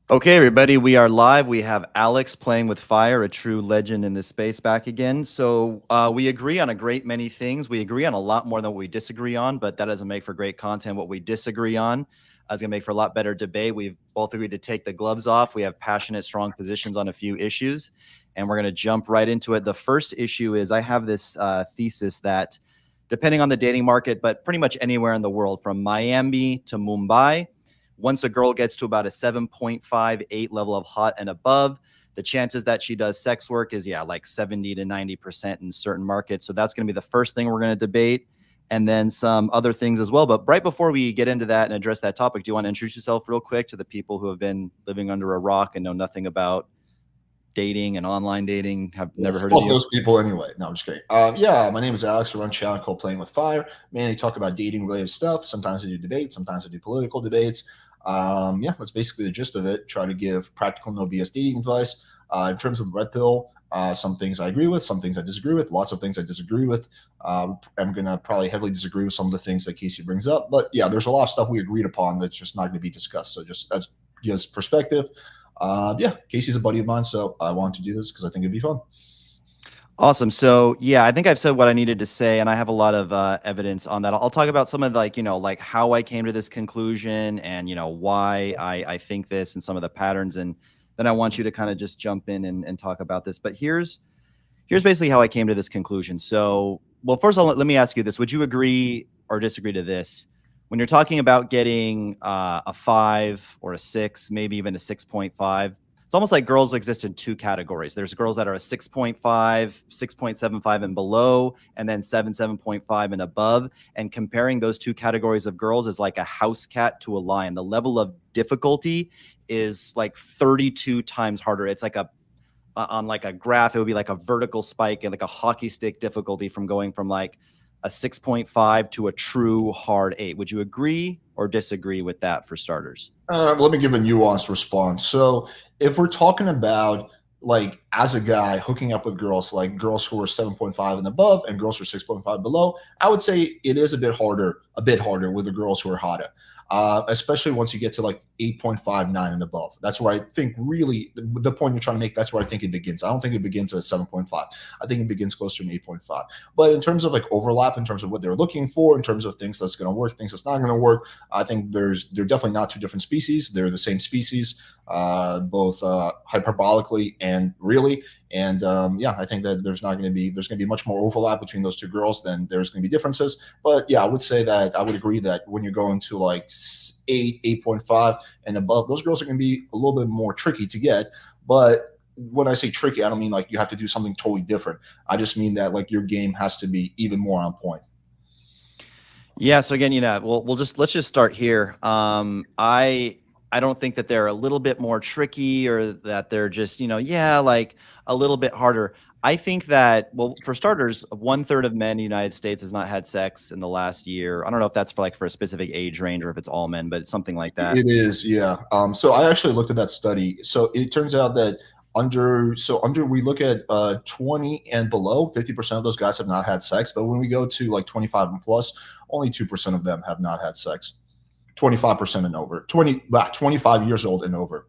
Okay, everybody, we are live. We have Alex playing with fire, a true legend in this space, back again. So we agree on a great many things. We agree on a lot more than what we disagree on, but that doesn't make for great content. What we disagree on is going to make for a lot better debate. We've both agreed to take the gloves off. We have passionate, strong positions on a few issues, and we're going to jump right into it. The first issue is I have this thesis that depending on the dating market, but pretty much anywhere in the world, from Miami to Mumbai, once a girl gets to about a 7.58 level of hot and above, the chances that she does sex work is, like 70 to 90% in certain markets. So that's going to be the first thing we're going to debate, and then some other things as well. But right before we get into that and address that topic, do you want to introduce yourself real quick to the people who have been living under a rock and know nothing about dating and online dating, have never heard of Fuck you? those people anyway. No, I'm just kidding. Yeah, my name is Alex. I run a channel called Playing with Fire. Mainly talk about dating related stuff. Sometimes I do debates. Sometimes I do political debates. Yeah, that's basically the gist of it. Try to give practical, no BS dating advice. In terms of the red pill, some things I agree with, some things I disagree with, lots of things I disagree with. I'm going to probably heavily disagree with some of the things that Casey brings up. But yeah, there's a lot of stuff we agreed upon that's just not going to be discussed. So just as gives perspective. Yeah, Casey's a buddy of mine, so I wanted to do this because I think it'd be fun. Awesome. So yeah, I think I've said what I needed to say, and I have a lot of evidence on that. I'll talk about some of like how I came to this conclusion, and why I think this, and some of the patterns, and then I want you to kind of just jump in and talk about this. But here's basically how I came to this conclusion. So, well, first of all, let me ask you this: would you agree or disagree to this? When you're talking about getting a 5 or a 6, maybe even a 6.5, it's almost like girls exist in two categories. There's girls that are a 6.5, 6.75 and below, and then 7.5 and above. And comparing those two categories of girls is like a house cat to a lion. The level of difficulty is like 32 times harder. It's like on like a graph, it would be like a vertical spike and like a hockey stick difficulty from going from like a 6.5 to a true hard 8. Would you agree or disagree with that for starters? Let me give a nuanced response. So, if we're talking about like as a guy hooking up with girls, like girls who are 7.5 and above and girls who are 6.5 below, I would say it is a bit harder with the girls who are hotter. Especially once you get to like 8.59 and above. That's where I think really the point you're trying to make, that's where I think it begins. I don't think it begins at 7.5. I think it begins closer to 8.5. But in terms of like overlap, in terms of what they're looking for, in terms of things that's going to work, things that's not going to work, I think they're definitely not two different species. They're the same species, both hyperbolically and really. And yeah, I think that there's going to be much more overlap between those two girls than there's going to be differences. But yeah, I would say that I would agree that when you're going to like 8.5 and above, those girls are going to be a little bit more tricky to get. But when I say tricky, I don't mean like you have to do something totally different. I just mean that like your game has to be even more on point. Yeah. So again, let's just start here. I don't think that they're a little bit more tricky or that they're just, like a little bit harder. I think that, well, for starters, 1/3 of men in the United States has not had sex in the last year. I don't know if that's for a specific age range or if it's all men, but it's something like that. It is, yeah. So I actually looked at that study. So it turns out that under we look at 20 and below, 50% of those guys have not had sex. But when we go to like 25 and plus, only 2% of them have not had sex. 25% and over. 25 years old and over.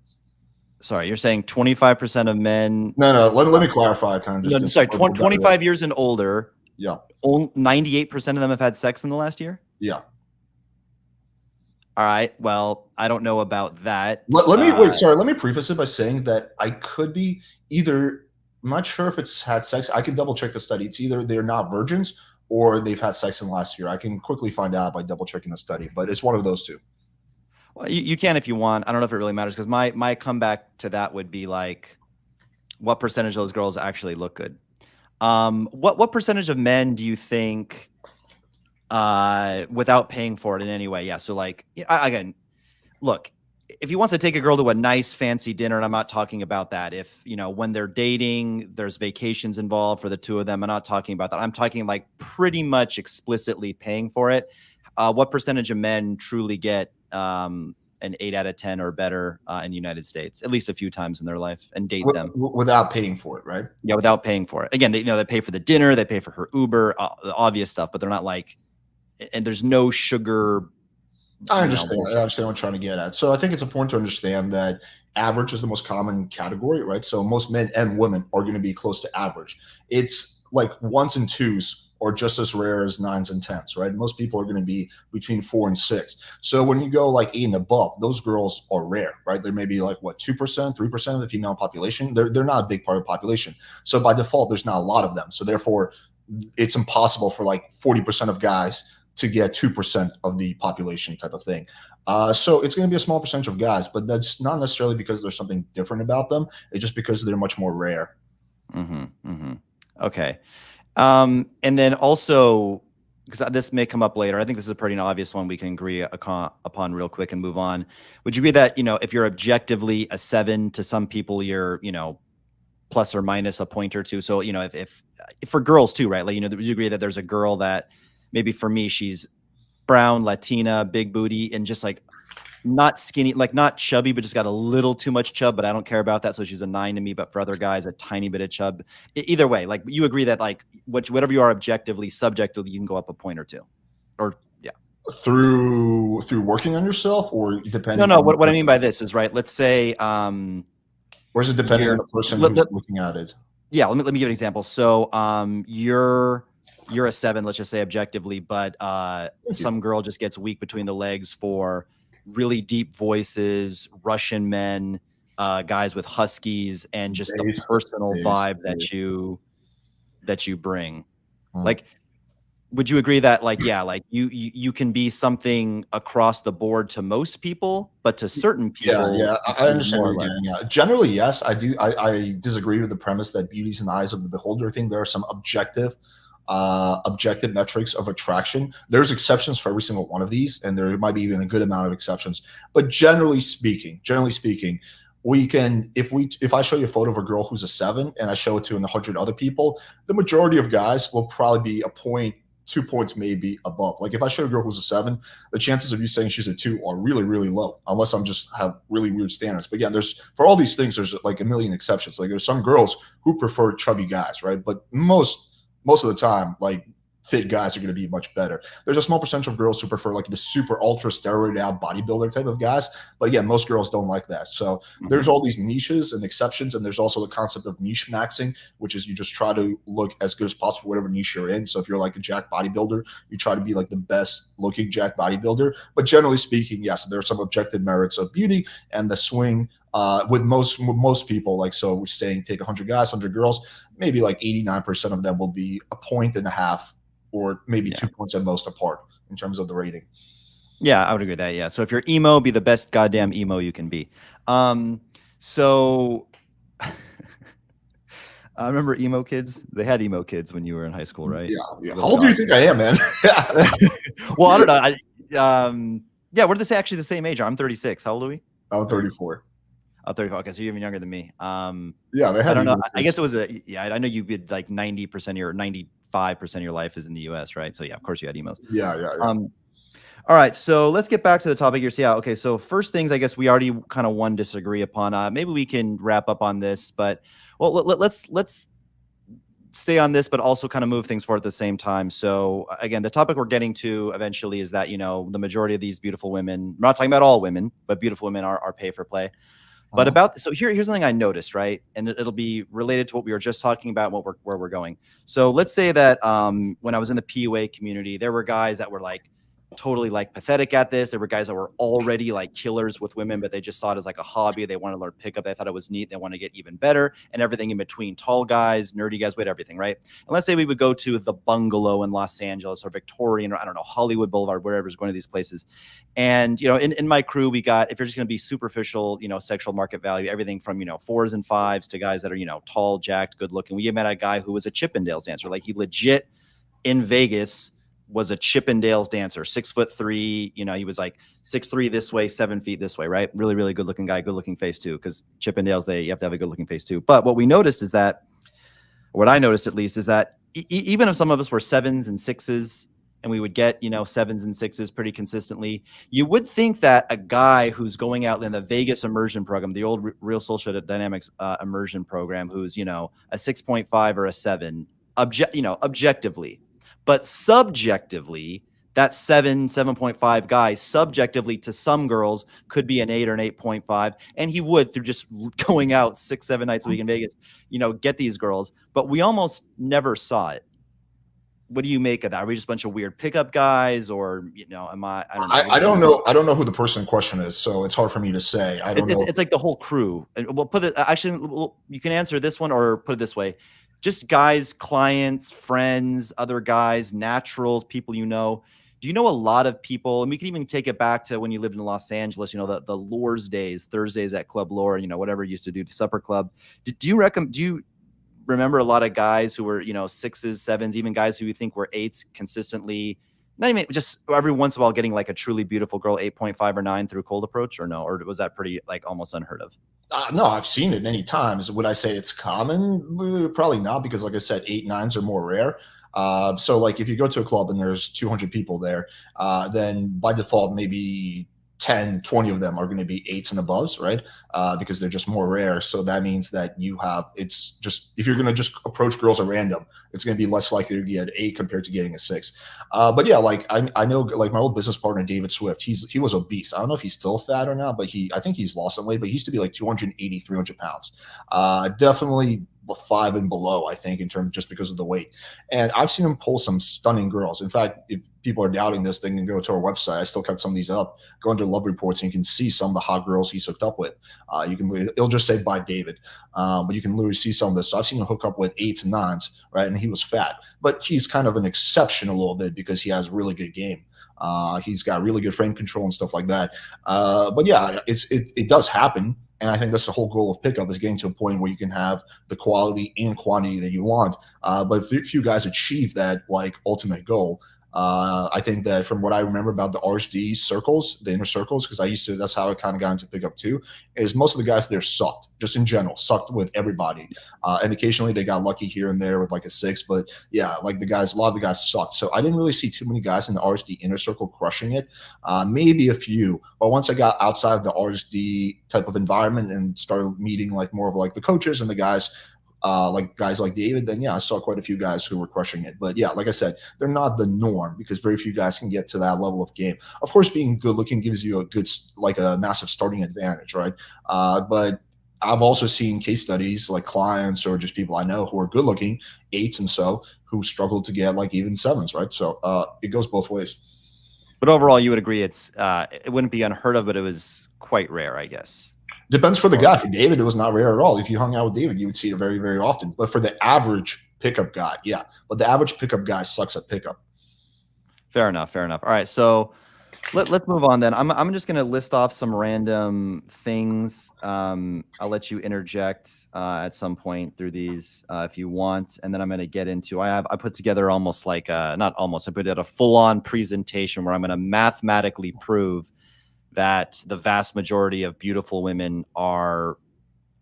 Sorry, you're saying 25% of men. No. Let me clarify. Kind of just No, sorry, 25 years and older. Yeah. 98% of them have had sex in the last year. Yeah. All right. Well, I don't know about that. Let me wait. Sorry. Let me preface it by saying that I could be either. I'm not sure if it's had sex. I can double check the study. It's either they're not virgins or they've had sex in the last year. I can quickly find out by double checking the study, but it's one of those two. Well, you can if you want. I don't know if it really matters because my comeback to that would be like, what percentage of those girls actually look good? What percentage of men do you think, without paying for it in any way? Yeah. So like, again, look, if he wants to take a girl to a nice fancy dinner, and I'm not talking about that. If, when they're dating, there's vacations involved for the two of them. I'm not talking about that. I'm talking like pretty much explicitly paying for it. What percentage of men truly get an 8 out of 10 or better in the United States, at least a few times in their life, and date them without paying for it, right? Yeah, without paying for it. Again, they pay for the dinner, they pay for her Uber, the obvious stuff, but they're not like, and there's no sugar I you know, understand. I understand what I'm trying to get at. So I think it's important to understand that average is the most common category, right? So most men and women are going to be close to average. It's like ones and twos are just as rare as nines and tens, right? Most people are going to be between 4 and 6. So when you go like 8 and above, those girls are rare, right? They're maybe like what, 2%, 3% of the female population. They're not a big part of the population. So by default, there's not a lot of them. So therefore, it's impossible for like 40% of guys to get 2% of the population type of thing. So it's going to be a small percentage of guys, but that's not necessarily because there's something different about them. It's just because they're much more rare. Okay. And then also, because this may come up later, I think this is a pretty obvious one we can agree upon real quick and move on. Would you agree that, if you're objectively a 7, to some people, you're, plus or minus a point or two? So, if for girls too, right? Like, would you agree that there's a girl that maybe for me, she's brown, Latina, big booty, and just like not skinny, like not chubby, but just got a little too much chub, but I don't care about that. So she's a 9 to me, but for other guys, a tiny bit of chub. Either way, like you agree that like whatever you are objectively, subjectively, you can go up a point or two, or yeah. Through working on yourself, or depending No. on What I mean by this is, right, let's say or is it depending on the person who's looking at it? Yeah, let me give an example. So you're a 7, let's just say objectively, but some girl just gets weak between the legs for really deep voices, Russian men, guys with huskies, and just the personal vibe that you bring. Like, would you agree that like, yeah, like you can be something across the board to most people, but to certain people? Yeah, I understand what you're getting at. Generally, yes, I do. I disagree with the premise that beauty's in the eyes of the beholder thing. There are some objective metrics of attraction. There's exceptions for every single one of these, and there might be even a good amount of exceptions. But generally speaking, we can, if I show you a photo of a girl who's a 7 and I show it to 100 other people, the majority of guys will probably be a point, 2 points maybe above. Like if I show a girl who's a 7, the chances of you saying she's a 2 are really, really low, unless I'm just have really weird standards. But again, there's, for all these things, there's like a million exceptions. Like there's some girls who prefer chubby guys, right? But most of the time, like fit guys are going to be much better. There's a small percentage of girls who prefer like the super ultra steroid out bodybuilder type of guys. But again, most girls don't like that. So there's all these niches and exceptions. And there's also the concept of niche maxing, which is you just try to look as good as possible, whatever niche you're in. So if you're like a jack bodybuilder, you try to be like the best looking jack bodybuilder. But generally speaking, yes, there are some objective merits of beauty, and the swing with most people, like, so we're saying take 100 guys, 100 girls, maybe like 89% of them will be a point and a half or maybe 2 points at most apart in terms of the rating. Yeah, I would agree with that. Yeah. So if you're emo, be the best goddamn emo you can be. So I remember emo kids. They had emo kids when you were in high school, right? Yeah. How old do you think I am, man? Well, I don't know. Yeah, we're actually the same age. I'm 36. How old are we? I'm 34. Oh, 34. Okay, so you're even younger than me. Yeah, they had. I don't know. I guess it was I know you did like 90% of your 95% of your life is in the US, right? So yeah, of course you had emos. Yeah. All right, so let's get back to the topic here. So yeah, okay. So first things, I guess we already kind of disagree upon. Maybe we can wrap up on this, but well, let's stay on this, but also kind of move things forward at the same time. So again, the topic we're getting to eventually is that the majority of these beautiful women, we're not talking about all women, but beautiful women are pay for play. But so here's something I noticed, right? And it'll be related to what we were just talking about and where we're going. So let's say that when I was in the PUA community, there were guys that were like totally like pathetic at this. There were guys that were already like killers with women, but they just saw it as like a hobby. They wanted to learn pickup. They thought it was neat. They want to get even better, and everything in between. Tall guys, nerdy guys, with everything, right? And let's say we would go to the Bungalow in Los Angeles or Victorian, or I don't know, Hollywood Boulevard, wherever's going to these places. And in my crew, we got, if you're just going to be superficial, sexual market value, everything from 4s and 5s to guys that are tall, jacked, good looking. We met a guy who was a Chippendales dancer. Like he legit in Vegas was a Chippendales dancer, 6'3". He was like 6'3" this way, 7 feet this way, right? Really, really good looking guy, good looking face too. Because Chippendales, you have to have a good looking face too. But what we noticed is that, what I noticed at least, is that even if some of us were 7s and 6s, and we would get 7s and 6s pretty consistently, you would think that a guy who's going out in the Vegas immersion program, the old Real Social Dynamics immersion program, who's a 6.5 or a 7, objectively, but subjectively, that 7.5 guy subjectively to some girls could be an 8 or an 8.5, and he would, through just going out 6-7 nights a week in Vegas, get these girls. But we almost never saw it. What do you make of that? Are we just a bunch of weird pickup guys, or I don't know. I don't know. I don't know who the person in question is, so it's hard for me to say. I don't know. It's like the whole crew. And we'll put it. Actually, you can answer this one, or put it this way: just guys, clients, friends, other guys, naturals, people you know. Do you know a lot of people? And we can even take it back to when you lived in Los Angeles. The Lures days, Thursdays at Club Lore. Whatever you used to do to supper club. Do you remember a lot of guys who were 6s, 7s, even guys who you think were 8s consistently? Not even just every once in a while getting like a truly beautiful girl 8.5 or 9 through cold approach, or no? Or was that pretty like almost unheard of? No, I've seen it many times. Would I say it's common? Probably not, because like I said, 8, 9s are more rare. So like if you go to a club and there's 200 people there, then by default, maybe 10, 20 of them are going to be 8s and aboves, right? Because they're just more rare. So that means that it's just, if you're going to just approach girls at random, it's going to be less likely to get an 8 compared to getting a 6. But yeah, like I know, like my old business partner, David Swift, he was obese. I don't know if he's still fat or not, but I think he's lost some weight, but he used to be like 280, 300 pounds. Definitely 5 and below, I think, in terms just because of the weight. And I've seen him pull some stunning girls. In fact, if people are doubting this, they can go to our website. I still kept some of these up. Go into Love Reports and you can see some of the hot girls he's hooked up with. It'll just say by David, but you can literally see some of this. So I've seen him hook up with 8s and 9s, right? And he was fat, but he's kind of an exception a little bit because he has really good game. He's got really good frame control and stuff like that. But yeah, it does happen. And I think that's the whole goal of pickup, is getting to a point where you can have the quality and quantity that you want. But if you guys achieve that like ultimate goal, I think that from what I remember about the RSD circles, the inner circles, because that's how I kind of got into pickup too, is most of the guys there sucked, just in general, sucked with everybody. And occasionally they got lucky here and there with like a 6, but yeah, like a lot of the guys sucked. So I didn't really see too many guys in the RSD inner circle crushing it. Maybe a few, but once I got outside of the RSD type of environment and started meeting like more of like the coaches and the guys, like guys like David, then yeah, I saw quite a few guys who were crushing it. But yeah, like I said, they're not the norm because very few guys can get to that level of game. Of course, being good looking gives you a massive starting advantage, right? But I've also seen case studies like clients or just people I know who are good looking, 8s and so, who struggle to get like even 7s, right? So it goes both ways. But overall, you would agree it wouldn't be unheard of, but it was quite rare, I guess. Depends for the guy. For David, it was not rare at all. If you hung out with David, you would see it very, very often. But for the average pickup guy, yeah. But the average pickup guy sucks at pickup. Fair enough. All right. So let's move on then. I'm just going to list off some random things. I'll let you interject at some point through these if you want. And then I'm going to get into, I put together almost like, not almost, I put it a full-on presentation where I'm going to mathematically prove that the vast majority of beautiful women are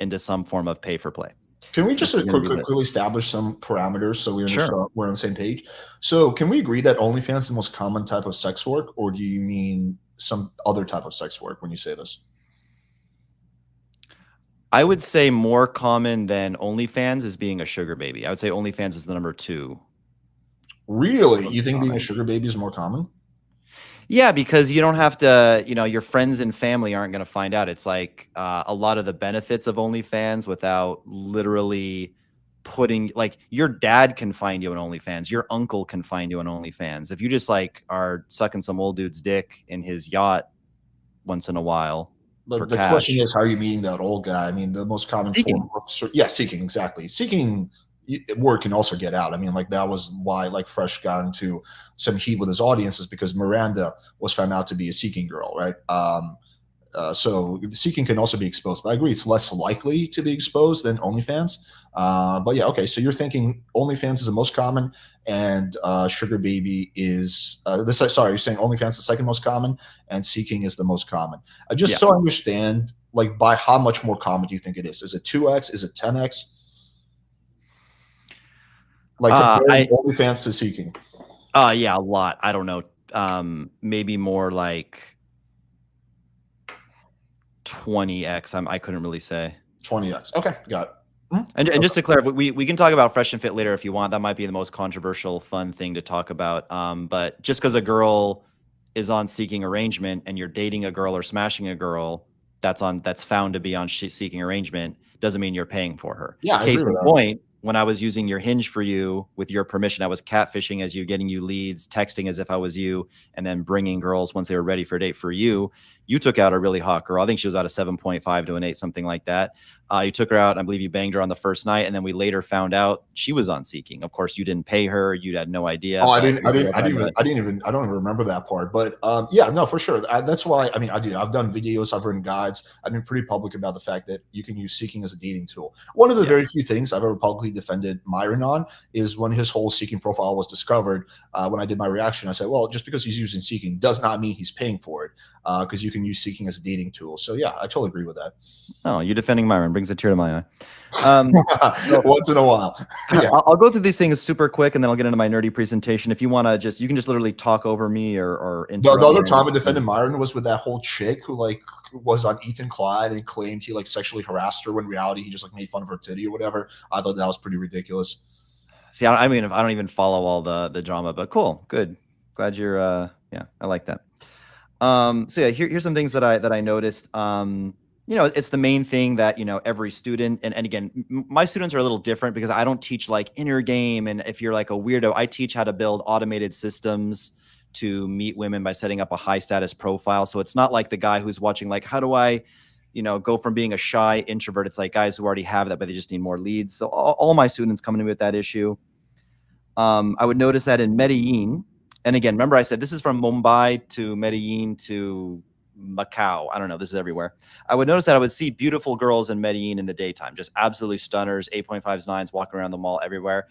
into some form of pay for play. Can we just quickly establish some parameters so we understand we're on the same page? So can we agree that OnlyFans is the most common type of sex work, or do you mean some other type of sex work when you say this? I would say more common than OnlyFans is being a sugar baby. I would say OnlyFans is the number 2. Really? You think being a sugar baby is more common? Yeah, because you don't have to, your friends and family aren't going to find out. It's like a lot of the benefits of OnlyFans without literally putting, like, your dad can find you on OnlyFans. Your uncle can find you on OnlyFans. If you just like are sucking some old dude's dick in his yacht once in a while. But the question is, how are you meeting that old guy? I mean, the most common form of, seeking, exactly. Seeking work can also get out. I mean, like that was why like Fresh got into some heat with his audiences, because Miranda was found out to be a seeking girl, right? So seeking can also be exposed, but I agree it's less likely to be exposed than OnlyFans. But yeah, okay. So you're thinking OnlyFans is the most common, and sugar baby is you're saying OnlyFans is the second most common, and seeking is the most common. So I understand, like, by how much more common do you think it is? Is it 2x? Is it 10x? Like comparing OnlyFans to seeking? Yeah, a lot. I don't know. Maybe more like 20x. I couldn't really say. 20x. Okay, got it. And Okay. just to clarify, we can talk about fresh and fit later if you want. That might be the most controversial, fun thing to talk about. But just because a girl is on seeking arrangement and you're dating a girl or smashing a girl that's found to be on seeking arrangement doesn't mean you're paying for her. Yeah, I agree Case with in that. point, when I was using your Hinge for you with your permission, I was catfishing as you, getting you leads, texting as if I was you, and then bringing girls once they were ready for a date for you. You took out a really hot girl. I think she was out of 7.5 to an 8, something like that. You took her out. I believe you banged her on the first night, and then we later found out she was on Seeking. Of course, you didn't pay her. You had no idea. Oh, I But didn't, I didn't, I didn't even, I didn't even, I don't even remember that part. But yeah, no, for sure. That's why. I mean, I do. I've done videos. I've written guides. I've been pretty public about the fact that you can use Seeking as a dating tool. One of the very few things I've ever publicly defended Myron on is when his whole Seeking profile was discovered. When I did my reaction, I said, "Well, just because he's using Seeking does not mean he's paying for it, because you can use Seeking as a dating tool." So yeah, I totally agree with that. Oh, you defending Myron brings a tear to my eye. Once in a while. Yeah. I'll go through these things super quick, and then I'll get into my nerdy presentation. If you want to, you can just literally talk over me or interrupt. The other time I defended Myron was with that whole chick who like was on Ethan Clyde and claimed he like sexually harassed her when in reality he just like made fun of her titty or whatever. I thought that was pretty ridiculous. See, I mean, I don't even follow all the drama, but cool, good. Glad you're yeah, I like that. So yeah, here's some things that I noticed. It's the main thing that, every student, and again, my students are a little different because I don't teach like inner game. And if you're like a weirdo, I teach how to build automated systems to meet women by setting up a high status profile. So it's not like the guy who's watching, like, how do I, go from being a shy introvert? It's like guys who already have that, but they just need more leads. So all my students come to me with that issue. I would notice that in Medellin, and again, remember I said this is from Mumbai to Medellin to Macau. I don't know. This is everywhere. I would notice that I would see beautiful girls in Medellin in the daytime, just absolutely stunners, 8.5s, 9s, walking around the mall everywhere.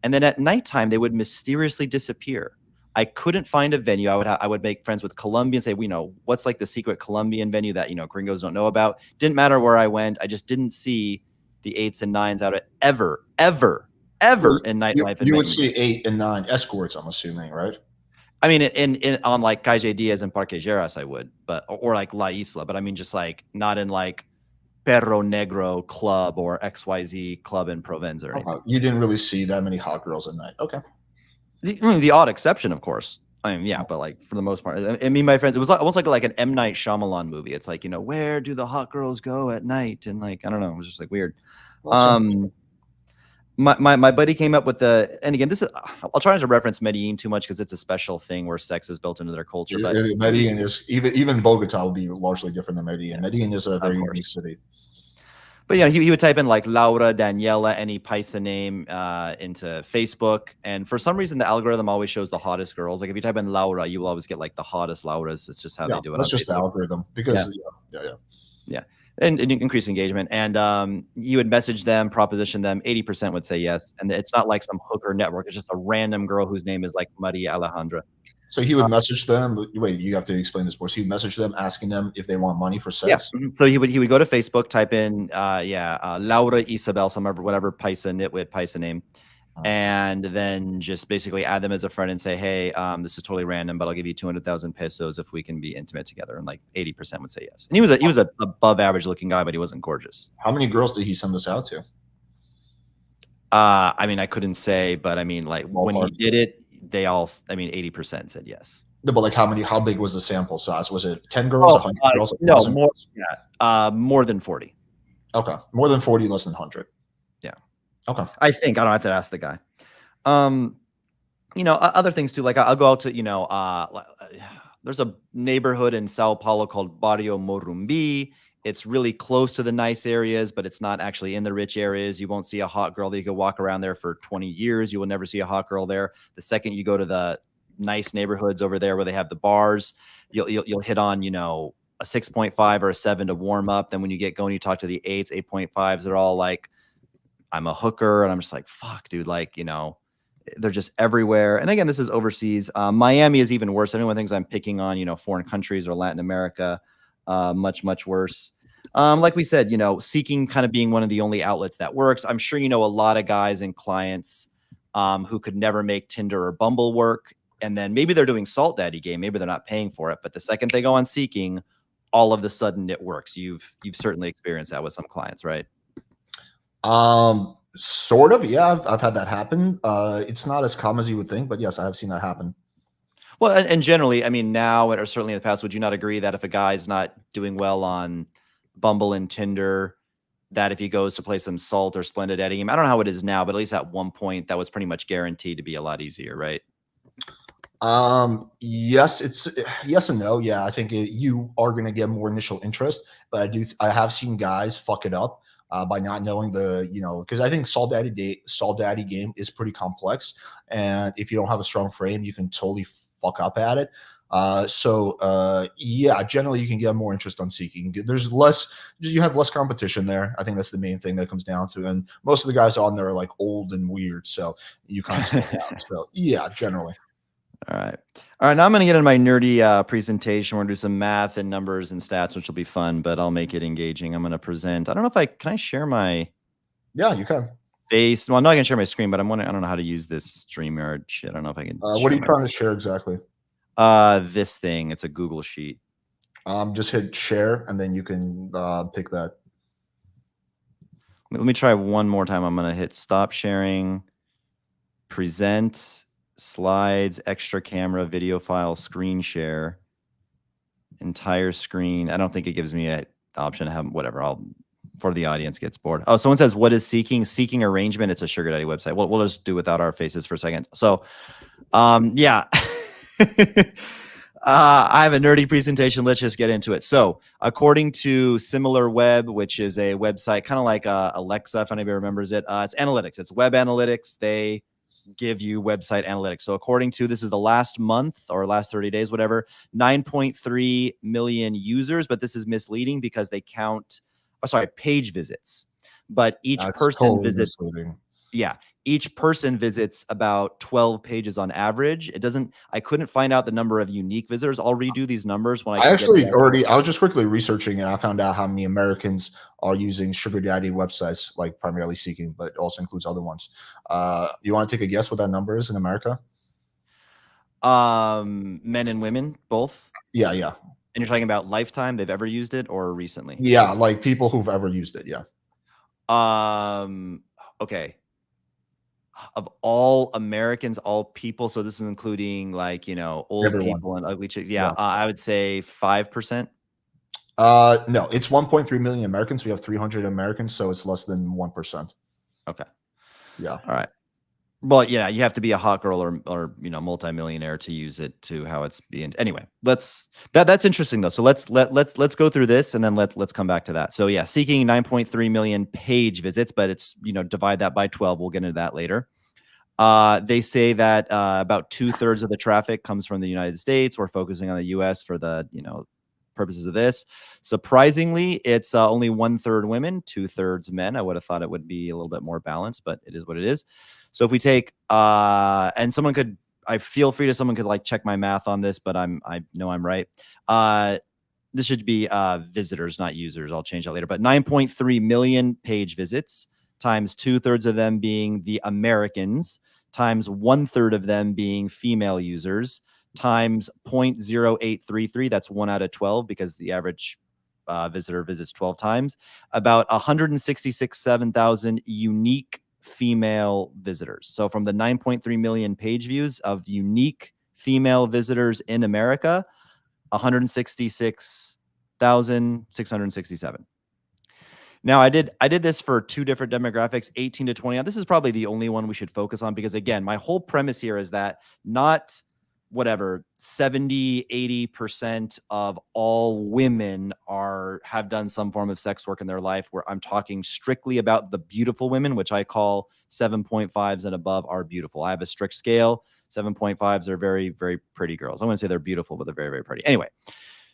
And then at nighttime, they would mysteriously disappear. I couldn't find a venue. I would make friends with Colombians, say, what's like the secret Colombian venue that, gringos don't know about. Didn't matter where I went. I just didn't see the 8s and 9s out of ever in nightlife. You would see 8 and 9 escorts, I'm assuming, right? I mean, in on like Calle Diaz and Parque Geras, I would, but or like La Isla, but I mean, just like not in like Perro Negro Club or XYZ Club in Provenza or anything. You didn't really see that many hot girls at night. Okay. The odd exception, of course. I mean, yeah, but like for the most part, I mean, my friends, it was almost like an M. Night Shyamalan movie. It's like, where do the hot girls go at night? And like, I don't know, it was just like weird. My buddy came up with and again, I'll try not to reference Medellin too much because it's a special thing where sex is built into their culture. But Medellin is even Bogota will be largely different than Medellin. Medellin is a very unique city. But yeah, he would type in like Laura, Daniela, any Paisa name into Facebook, and for some reason the algorithm always shows the hottest girls. Like if you type in Laura, you will always get like the hottest Lauras. It's just how they do it. That's just the algorithm because yeah. And increase engagement. And you would message them, proposition them. 80% would say yes, and it's not like some hooker network. It's just a random girl whose name is like Maria Alejandra. So he would message them. Wait, you have to explain this more. So he would message them, asking them if they want money for sex. Yeah. So he would go to Facebook, type in Laura Isabel, whatever Paisa nitwit Paisa name, and then just basically add them as a friend and say, hey, this is totally random, but I'll give you 200,000 pesos if we can be intimate together. And like 80% would say yes. And he was a above average looking guy, but he wasn't gorgeous. How many girls did he send this out to? I mean, I couldn't say, but I mean, like when he did it, they all, 80% said yes. No, but like how big was the sample size? Was it 10 girls, 100 girls? No, more than 40. Okay. More than 40, less than 100. Yeah. Okay. I think I don't have to ask the guy. Other things too, like I'll go out to, there's a neighborhood in Sao Paulo called Barrio Morumbi. It's really close to the nice areas, but it's not actually in the rich areas. You won't see a hot girl. You could walk around there for 20 years. You will never see a hot girl there. The second you go to the nice neighborhoods over there where they have the bars, you'll hit on, a 6.5 or a 7 to warm up. Then when you get going, you talk to the 8s, 8.5s. They're all like, I'm a hooker. And I'm just like, fuck, dude. Like, they're just everywhere. And again, this is overseas. Miami is even worse. Everyone thinks I'm picking on, foreign countries or Latin America. Much, much worse. Like we said, Seeking kind of being one of the only outlets that works. I'm sure a lot of guys and clients who could never make Tinder or Bumble work. And then maybe they're doing Salt Daddy game. Maybe they're not paying for it. But the second they go on Seeking, all of a sudden it works. You've certainly experienced that with some clients, right? Sort of, yeah. I've had that happen. It's not as common as you would think, but yes, I have seen that happen. Well, and generally, I mean, now or certainly in the past, would you not agree that if a guy's not doing well on Bumble and Tinder, that if he goes to play some Salt or Splendid Eddie game, I don't know how it is now, but at least at one point that was pretty much guaranteed to be a lot easier, right? Yes, it's yes and no. Yeah, I think you are going to get more initial interest, but I have seen guys fuck it up by not knowing because I think Salt Daddy game is pretty complex, and if you don't have a strong frame, you can totally fuck up at it. Yeah, generally you can get more interest on seeking. You have less competition there. I think that's the main thing that comes down to, and most of the guys on there are like old and weird, so you kind of stand out. So yeah, generally. All right. All right. Now I'm going to get into my nerdy presentation. We're going to do some math and numbers and stats, which will be fun, but I'll make it engaging. I'm going to present. I don't know if can I share my Yeah, you can. face? Well, I'm not going to share my screen, but I don't know how to use this StreamYard shit. I don't know if I can. What are you trying to share exactly? This thing. It's a Google Sheet. Just hit share and then you can pick that. Let me try one more time. I'm going to hit stop sharing, present, slides, extra camera, video file, screen share, entire screen. I don't think it gives me an option to have whatever. For the audience gets bored. Oh, someone says, what is seeking? Seeking arrangement. It's a sugar daddy website. We'll just do without our faces for a second. So, yeah. I have a nerdy presentation. Let's just get into it. So according to SimilarWeb, which is a website kind of like Alexa, if anybody remembers it, it's analytics. It's web analytics. They give you website analytics. So according to, this is the last month or last 30 days, whatever, 9.3 million users, but this is misleading because they count, page visits. But each person visits. Misleading. Yeah, each person visits about 12 pages on average. I couldn't find out the number of unique visitors. I'll redo these numbers when I was just quickly researching and I found out how many Americans are using sugar daddy websites, like primarily seeking, but also includes other ones. You want to take a guess what that number is in America? Men and women, both? Yeah. And you're talking about lifetime, they've ever used it, or recently? Yeah, like people who've ever used it, yeah. Okay. Of all Americans, all people, so this is including old Everyone. people and ugly chicks. Yeah, I would say 5%. No, it's 1.3 million Americans. We have 300 Americans, so it's less than 1%. Okay. Yeah. All right. Well, you have to be a hot girl or multimillionaire to use it, to how it's being. Anyway, that's interesting though. So let's go through this and then let's come back to that. So yeah, seeking 9.3 million page visits, but it's divide that by 12. We'll get into that later. They say that about 2/3 of the traffic comes from the United States. We're focusing on the U.S. for the purposes of this. Surprisingly, it's only 1/3 women, 2/3 men. I would have thought it would be a little bit more balanced, but it is what it is. So if we take and someone could check my math on this, but I know I'm right. This should be visitors, not users. I'll change that later. But 9.3 million page visits times 2/3 of them being the Americans times 1/3 of them being female users times 0.0833. That's 1 out of 12 because the average visitor visits 12 times. About 167,000 unique female visitors. So from the 9.3 million page views of unique female visitors in America, 166,667. Now I did this for two different demographics, 18 to 20. Now, this is probably the only one we should focus on because again, my whole premise here is that not 70, 80% of all women have done some form of sex work in their life, where I'm talking strictly about the beautiful women, which I call 7.5s and above are beautiful. I have a strict scale. 7.5s are very, very pretty girls. I wouldn't say they're beautiful, but they're very, very pretty. Anyway,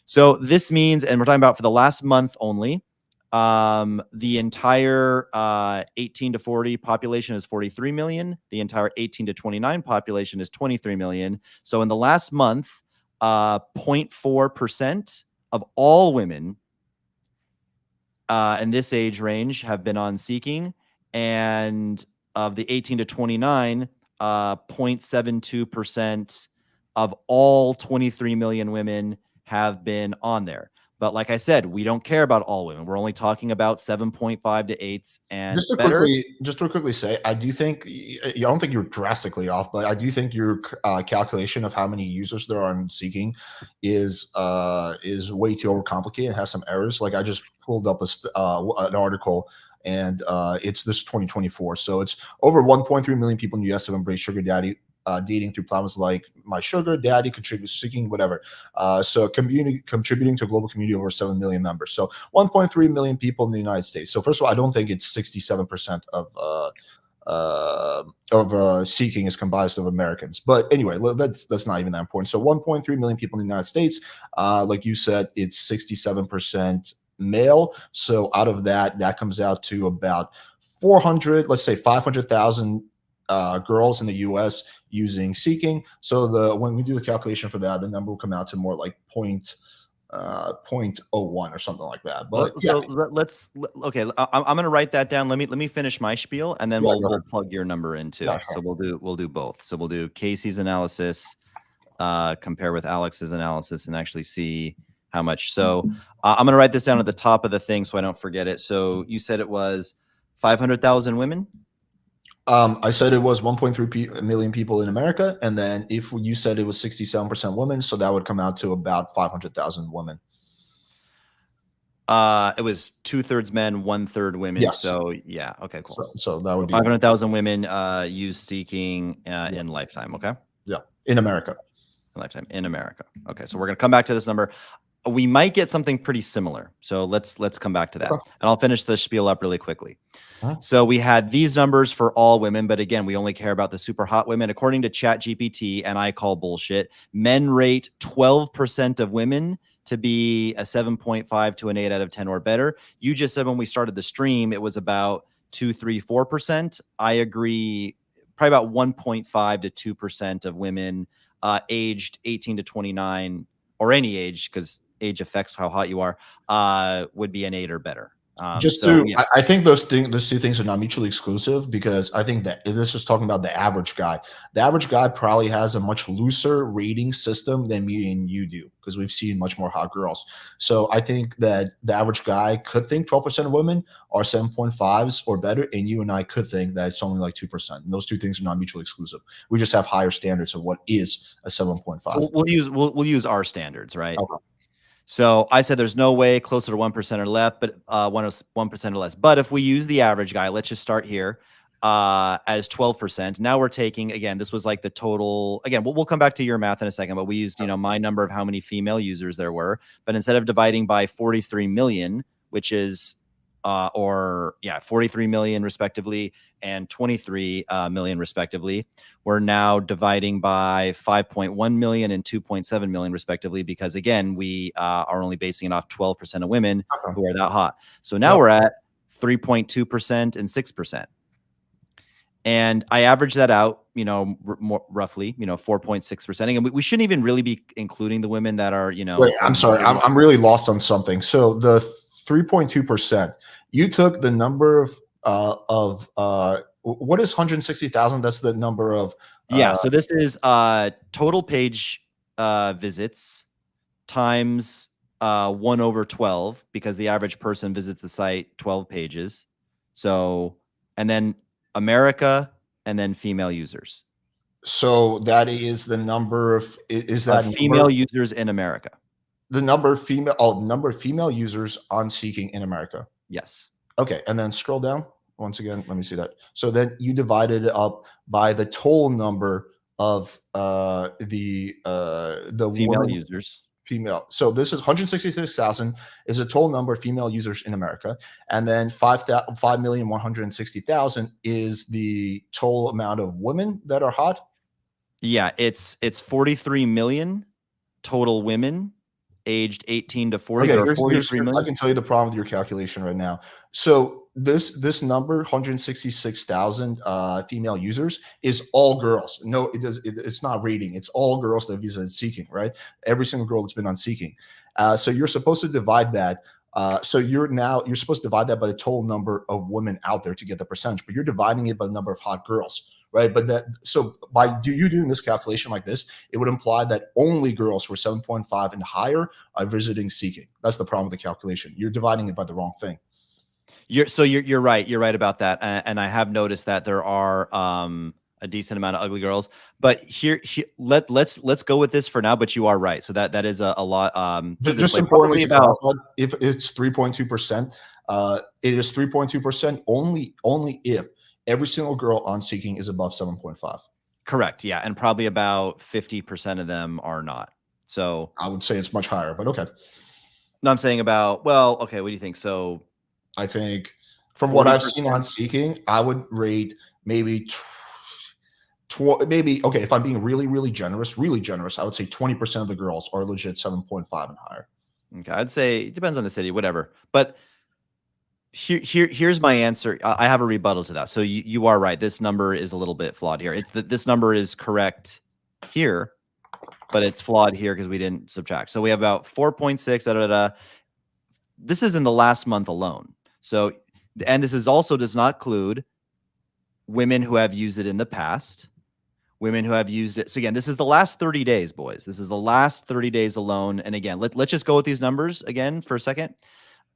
so this means, and we're talking about for the last month only, the entire 18 to 40 population is 43 million. The entire 18 to 29 population is 23 million. So in the last month, 0.4% of all women in this age range have been on seeking, and of the 18 to 29, 0.72% of all 23 million women have been on there. But like I said, we don't care about all women. We're only talking about 7.5 to 8s and Just to better. quickly say, I do think I don't think you're drastically off, but I do think your calculation of how many users there are in Seeking is way too overcomplicated and has some errors. Like I just pulled up an article, and it's this 2024, so it's over 1.3 million people in the U.S. have embraced sugar daddy dating through platforms like My Sugar Daddy, Contribute, Seeking, whatever. So contributing to a global community of over 7 million members. So 1.3 million people in the United States. So first of all, I don't think it's 67% of Seeking is comprised of Americans. But anyway, that's not even that important. So 1.3 million people in the United States. Like you said, it's 67% male. So out of that comes out to about 400, let's say 500,000 girls in the U.S. using Seeking. So when we do the calculation for that, the number will come out to more like 0.01 or something like that. But so okay, I'm going to write that down. Let me finish my spiel, and then we'll plug your number in too. Yeah, sure. So we'll do both. So we'll do Casey's analysis, compare with Alex's analysis, and actually see how much. So I'm going to write this down at the top of the thing so I don't forget it. So you said it was 500,000 women. I said it was 1.3 million people in America, and then if you said it was 67% women, so that would come out to about 500,000 women. It was 2/3 men, 1/3 women. Yes. So yeah, okay, cool. So that would be 500,000 women use Seeking in lifetime. Okay. Yeah, in America. Lifetime in America. Okay, so we're gonna come back to this number. We might get something pretty similar. So let's come back to that, and I'll finish the spiel up really quickly. So we had these numbers for all women, but again, we only care about the super hot women. According to ChatGPT, and I call bullshit, men rate 12% of women to be a 7.5 to an 8 out of 10 or better. You just said when we started the stream, it was about 2, 3, 4%. I agree, probably about 1.5 to 2% of women aged 18 to 29, or any age, because age affects how hot you are, would be an 8 or better. I think those two things are not mutually exclusive, because I think that this is talking about the average guy. The average guy probably has a much looser rating system than me and you do, because we've seen much more hot girls. So I think that the average guy could think 12% of women are 7.5s or better, and you and I could think that it's only like 2%. And those two things are not mutually exclusive. We just have higher standards of what is a 7.5. So we'll use our standards, right? Okay. So I said there's no way closer to 1% or less, but 1% or less. But if we use the average guy, let's just start here as 12%. Now we're taking, again, this was like the total. Again, we'll come back to your math in a second, but we used, my number of how many female users there were. But instead of dividing by 43 million, which is 43 million respectively and 23 million respectively, we're now dividing by 5.1 million and 2.7 million respectively, because again, we are only basing it off 12% of women who are that hot. So now we're at 3.2% and 6%. And I average that out, more roughly, 4.6%. And we shouldn't even really be including the women that are, Wait, I'm sorry. I'm really lost on something. So the 3.2%, you took the number of what is 160,000? That's the number of so this is total page visits times 1/12, because the average person visits the site 12 pages. So, and then America, and then female users. So that is the number of female users in America. The number of female users on Seeking in America. Yes. Okay, and then scroll down once again. Let me see that. So then you divided it up by the total number of the female users. Female. So this is 166,000 is a total number of female users in America, and then 5,160,000 is the total amount of women that are hot. Yeah, it's 43 million total women aged 18 to 40. Okay, 43 million. I can tell you the problem with your calculation right now. So this number, 166,000 female users, is all girls. No, it's not rating. It's all girls that visited Seeking, right? Every single girl that's been on Seeking. So you're supposed to divide that. So you're supposed to divide that by the total number of women out there to get the percentage, but you're dividing it by the number of hot girls, right? But so by you doing this calculation like this, it would imply that only girls who are 7.5 and higher are visiting seeking. That's the problem with the calculation. You're dividing it by the wrong thing. You're right. You're right about that. And I have noticed that there are a decent amount of ugly girls. But let's go with this for now. But you are right. So that is a lot. Just importantly to clarify, if it's 3.2%, it is 3.2% only if every single girl on seeking is above 7.5. Correct. Yeah, and probably about 50% of them are not. So I would say it's much higher, but okay. No, I'm saying about, well, okay, what do you think? So I think from what I've seen on seeking, I would rate maybe okay, if I'm being really generous, I would say 20% of the girls are legit 7.5 and higher. Okay, I'd say it depends on the city, whatever. But here's my answer. I have a rebuttal to that. So you are right. This number is a little bit flawed here. This number is correct here, but it's flawed here because we didn't subtract. So we have about 4.6. This is in the last month alone. So, and this is also does not include women who have used it in the past, women who have used it. So again, this is the last 30 days, boys. This is the last 30 days alone. And again, let's just go with these numbers again for a second.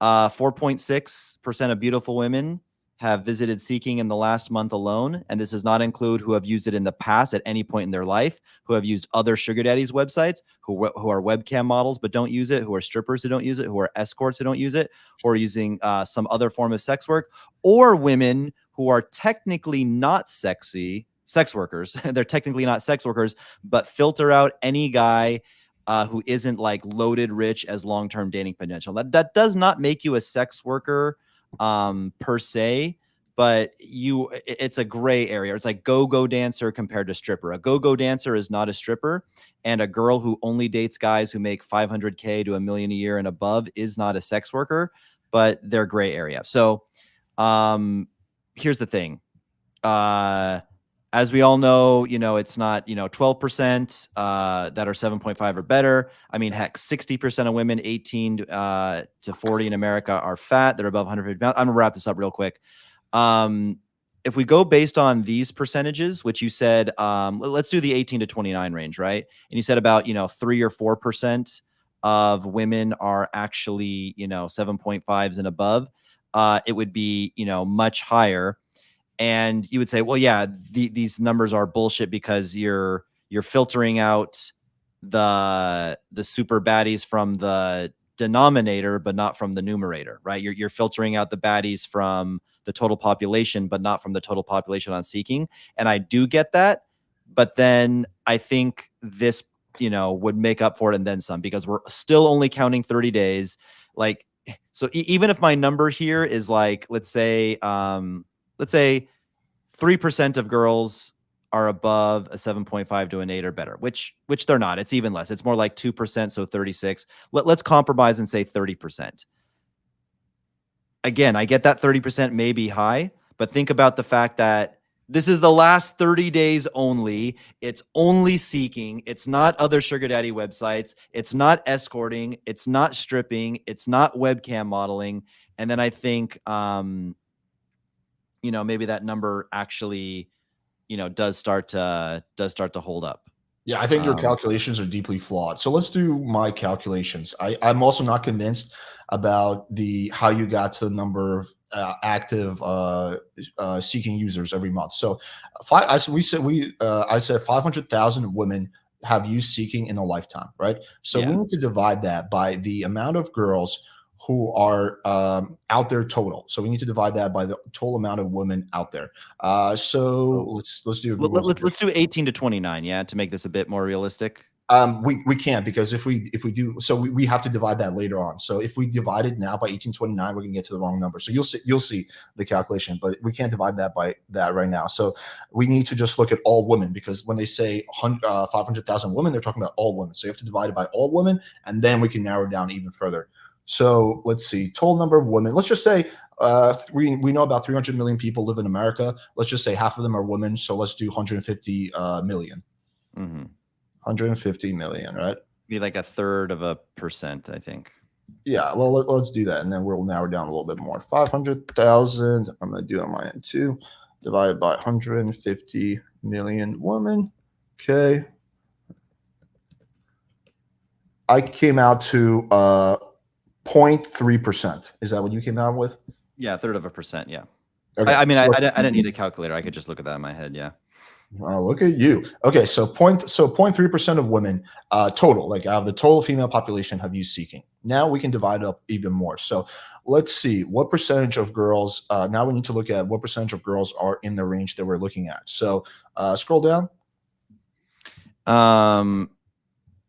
4.6% of beautiful women have visited seeking in the last month alone. And this does not include who have used it in the past at any point in their life, who have used other sugar daddies websites, who are webcam models but don't use it, who are strippers who don't use it, who are escorts who don't use it, who are using some other form of sex work, or women who are technically not sexy sex workers. They're technically not sex workers, but filter out any guy who isn't like loaded rich as long-term dating potential. That does not make you a sex worker per se, but it's a gray area. It's like go-go dancer compared to stripper. A go-go dancer is not a stripper, and a girl who only dates guys who make 500K to $1 million a year and above is not a sex worker, but they're gray area. So here's the thing. As we all know, it's not, 12% that are 7.5 or better. I mean, heck, 60% of women 18 to 40 in America are fat. They're above 150 pounds. I'm gonna wrap this up real quick. If we go based on these percentages, which you said, let's do the 18 to 29 range, right? And you said about, 3 or 4% of women are actually, 7.5s and above. It would be, much higher. And you would say, well, yeah, these numbers are bullshit because you're filtering out the super baddies from the denominator, but not from the numerator, right? You're filtering out the baddies from the total population, but not from the total population on seeking. And I do get that, but then I think this, would make up for it and then some, because we're still only counting 30 days. Like, so even if my number here is like, let's say 3% of girls are above a 7.5 to an 8 or better, which they're not. It's even less. It's more like 2%, so 36. Let's compromise and say 30%. Again, I get that 30% may be high, but think about the fact that this is the last 30 days only. It's only seeking. It's not other sugar daddy websites. It's not escorting. It's not stripping. It's not webcam modeling. And then I think, maybe that number actually, does start to hold up. Yeah, I think your calculations are deeply flawed. So let's do my calculations. I'm also not convinced about how you got to the number of active seeking users every month. So I said 500,000 women have used seeking in a lifetime, right? So we need to divide that by the amount of girls who are out there total. So we need to divide that by the total amount of women out there. Let's do let's do 18 to 29, yeah, to make this a bit more realistic. We can't, because if we do, so we have to divide that later on. So if we divide it now by 1829, we're gonna get to the wrong number. So you'll see the calculation, but we can't divide that by that right now. So we need to just look at all women, because when they say 500,000 women, they're talking about all women. So you have to divide it by all women, and then we can narrow it down even further. So let's see, total number of women. Let's just say we know about 300 million people live in America. Let's just say half of them are women. So let's do 150 million. 150 million, right? Be like 1/3%, I think. Yeah, well, let's do that, and then we'll narrow down a little bit more. 500,000. I'm going to do it on my end too. Divided by 150 million women. Okay. I came out to 0.3%. Is that what you came out with? Yeah, 1/3%. Yeah. Okay. I mean, so I didn't need a calculator. I could just look at that in my head. Yeah. Oh, look at you. Okay, so 0.3% of women total, like out of the total female population, have used seeking. Now we can divide it up even more. So let's see what percentage of girls. Now we need to look at what percentage of girls are in the range that we're looking at. So scroll down.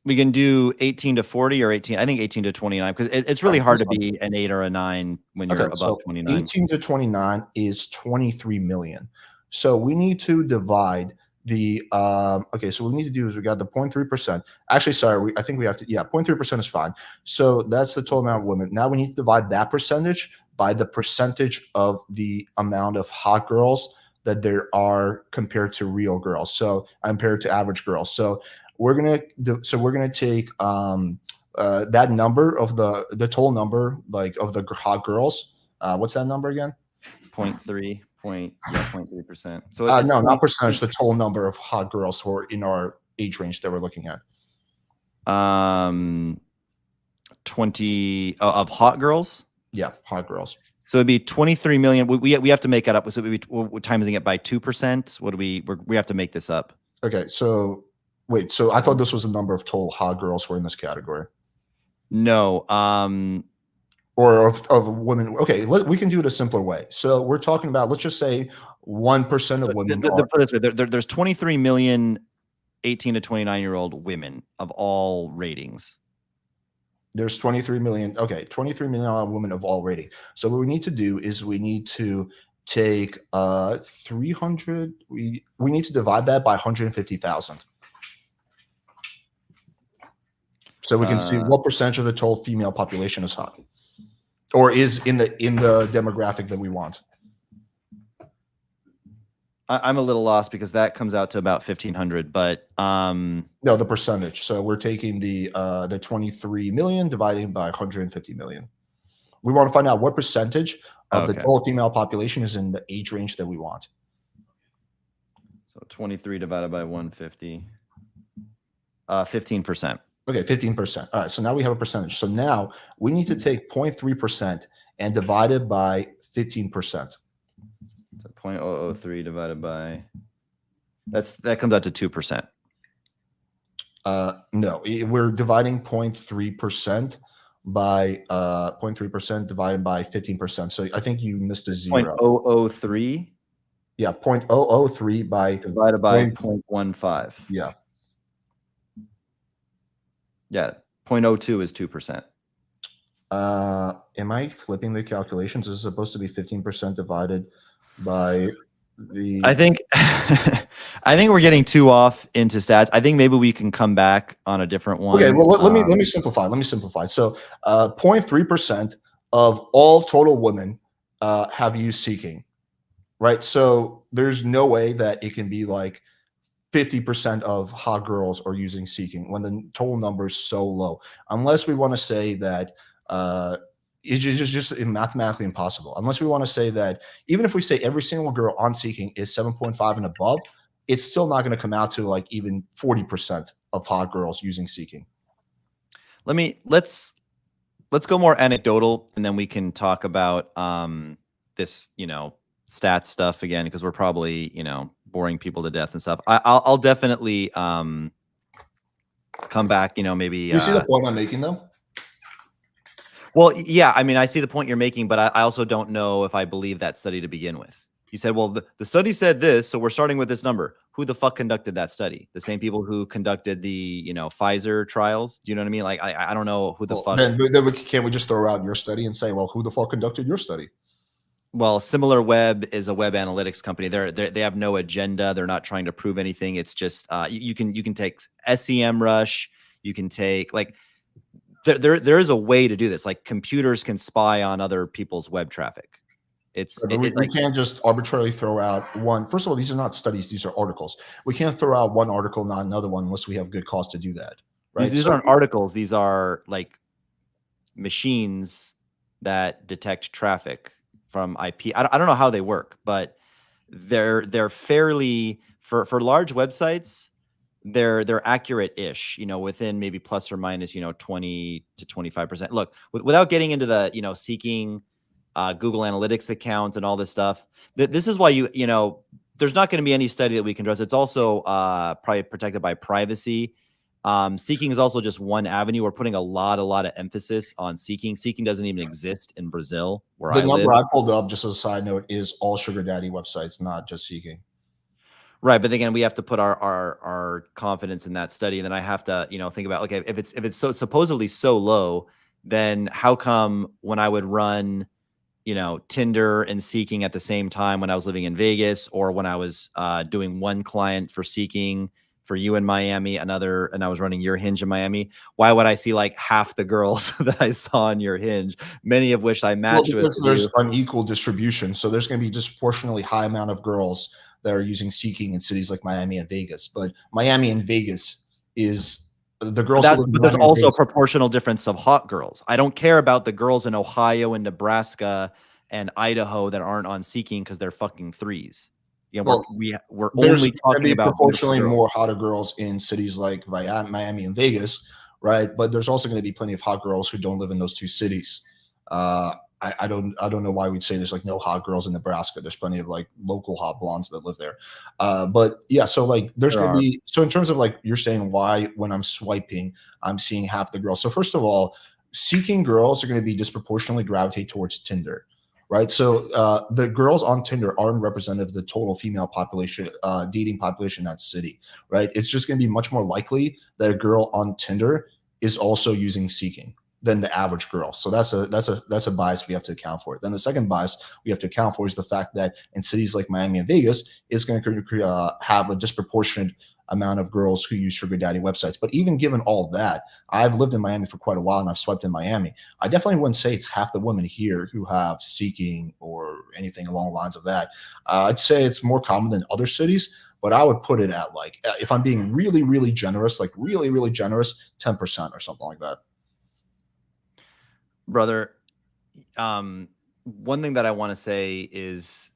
We can do 18 to 40 or 18. I think 18 to 29 because it's really hard to be an 8 or a 9 when you're above 29. 18 to 29 is 23 million. So we need to divide the okay, so what we need to do is we got the 0.3%. Actually, sorry, I think we have to, 0.3% is fine. So that's the total amount of women. Now we need to divide that percentage by the percentage of the amount of hot girls that there are compared to real girls. So compared to average girls. So we're gonna take that number of the total number like of the hot girls. What's that number again? 0.3%. So No, it's not percentage. The total number of hot girls who are in our age range that we're looking at. 20 of hot girls. Yeah, hot girls. So it'd be 23 million. We have to make it up. So we're timesing it by 2%. What do we have to make this up? Okay, so wait. So I thought this was the number of total hot girls who are in this category. No. Or of women. Okay, we can do it a simpler way. So we're talking about, let's just say 1% of women. There's 23 million 18 to 29-year-old women of all ratings. There's 23 million. Okay, 23 million women of all rating. So what we need to do is we need to take 300. We need to divide that by 150,000. So we can see what percentage of the total female population is hot, or is in the demographic that we want. I'm a little lost because that comes out to about 1,500, but no, the percentage. So we're taking the 23 million dividing by 150 million. We want to find out what percentage of the total female population is in the age range that we want. So 23 divided by 150, 15%. Okay, 15%. All right, so now we have a percentage. So now we need to take 0.3% and divide it by 15%. So 0.003 divided by, that comes out to 2%. No, we're dividing 0.3% by 0.3% divided by 15%. So I think you missed a zero. 0.003? Yeah, 0.003 by divided by 0.15. Yeah. Yeah, 0.02 is 2%. Am I flipping the calculations? This is supposed to be 15% divided by the. I think we're getting too off into stats. I think maybe we can come back on a different one. Okay, well let me simplify. So 0.3% of all total women have used seeking, right? So there's no way that it can be like 50% of hot girls are using seeking when the total number is so low, unless we want to say that it's just mathematically impossible. Unless we want to say that even if we say every single girl on seeking is 7.5 and above, it's still not going to come out to like even 40% of hot girls using seeking. Let's go more anecdotal, and then we can talk about this, stats stuff again, because we're probably, boring people to death and stuff. I'll definitely come back, maybe. You see the point I'm making, though? Well, yeah, I mean, I see the point you're making, but I also don't know if I believe that study to begin with. You said, well, the study said this, so we're starting with this number. Who the fuck conducted that study? The same people who conducted the, Pfizer trials? Do you know what I mean? Like, I don't know who the fuck. Then can't we just throw out your study and say, well, who the fuck conducted your study? Well, SimilarWeb is a web analytics company. They have no agenda. They're not trying to prove anything. It's just you can take SEMrush. You can take there is a way to do this. Like computers can spy on other people's web traffic. We can't just arbitrarily throw out one. First of all, these are not studies; these are articles. We can't throw out one article, not another one, unless we have good cause to do that. Right? These aren't articles. These are like machines that detect traffic from IP. I don't know how they work, but they're fairly for large websites, they're accurate-ish, within maybe plus or minus, 20 to 25%. Look, without getting into the, seeking Google Analytics account and all this stuff, this is why there's not going to be any study that we can trust. It's also probably protected by privacy. Seeking is also just one avenue. We're putting a lot of emphasis on seeking. Seeking doesn't even exist in Brazil, where The I live. number I pulled up, just as a side note, is all sugar daddy websites, not just Seeking. Right, but again, we have to put our confidence in that study, and then I have to, think about, okay, if it's so supposedly so low, then how come when I would run, Tinder and Seeking at the same time when I was living in Vegas, or when I was doing one client for Seeking for you in Miami, and I was running your Hinge in Miami, why would I see like half the girls that I saw on your Hinge, many of which I matched with? Because there's unequal distribution, so there's going to be disproportionately high amount of girls that are using Seeking in cities like Miami and Vegas. But Miami and Vegas is the girls. But there's also a proportional difference of hot girls. I don't care about the girls in Ohio and Nebraska and Idaho that aren't on Seeking because they're fucking threes. We're only talking about proportionally more hotter girls in cities like Miami and Vegas, right? But there's also going to be plenty of hot girls who don't live in those two cities. I don't know why we'd say there's like no hot girls in Nebraska. There's plenty of like local hot blondes that live there. But yeah, so like there's going to be, so in terms of like you're saying why when I'm swiping, I'm seeing half the girls. So first of all, Seeking girls are going to be disproportionately gravitate towards Tinder, right? So the girls on Tinder aren't representative of the total female population, dating population in that city, right? It's just going to be much more likely that a girl on Tinder is also using Seeking than the average girl. So that's a bias we have to account for. Then the second bias we have to account for is the fact that in cities like Miami and Vegas, it's going to have a disproportionate amount of girls who use sugar daddy websites. But even given all that, I've lived in Miami for quite a while and I've swiped in Miami. I definitely wouldn't say it's half the women here who have Seeking or anything along the lines of that. I'd say it's more common than other cities, but I would put it at like, if I'm being really, really generous, like really, really generous, 10% or something like that. Brother, one thing that I want to say is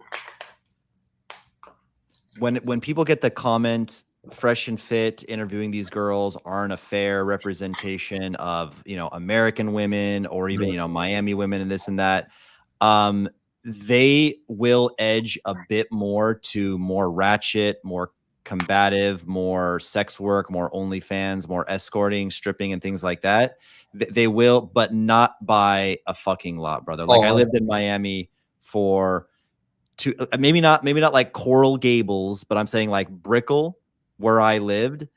when people get the comment, Fresh and Fit interviewing these girls aren't a fair representation of, American women or even, Miami women and this and that, they will edge a bit more to more ratchet, more combative, more sex work, more OnlyFans, more escorting, stripping, and things like that. They will, but not by a fucking lot, brother. Like I lived in Miami for maybe not like Coral Gables, but I'm saying like Brickell, where I lived.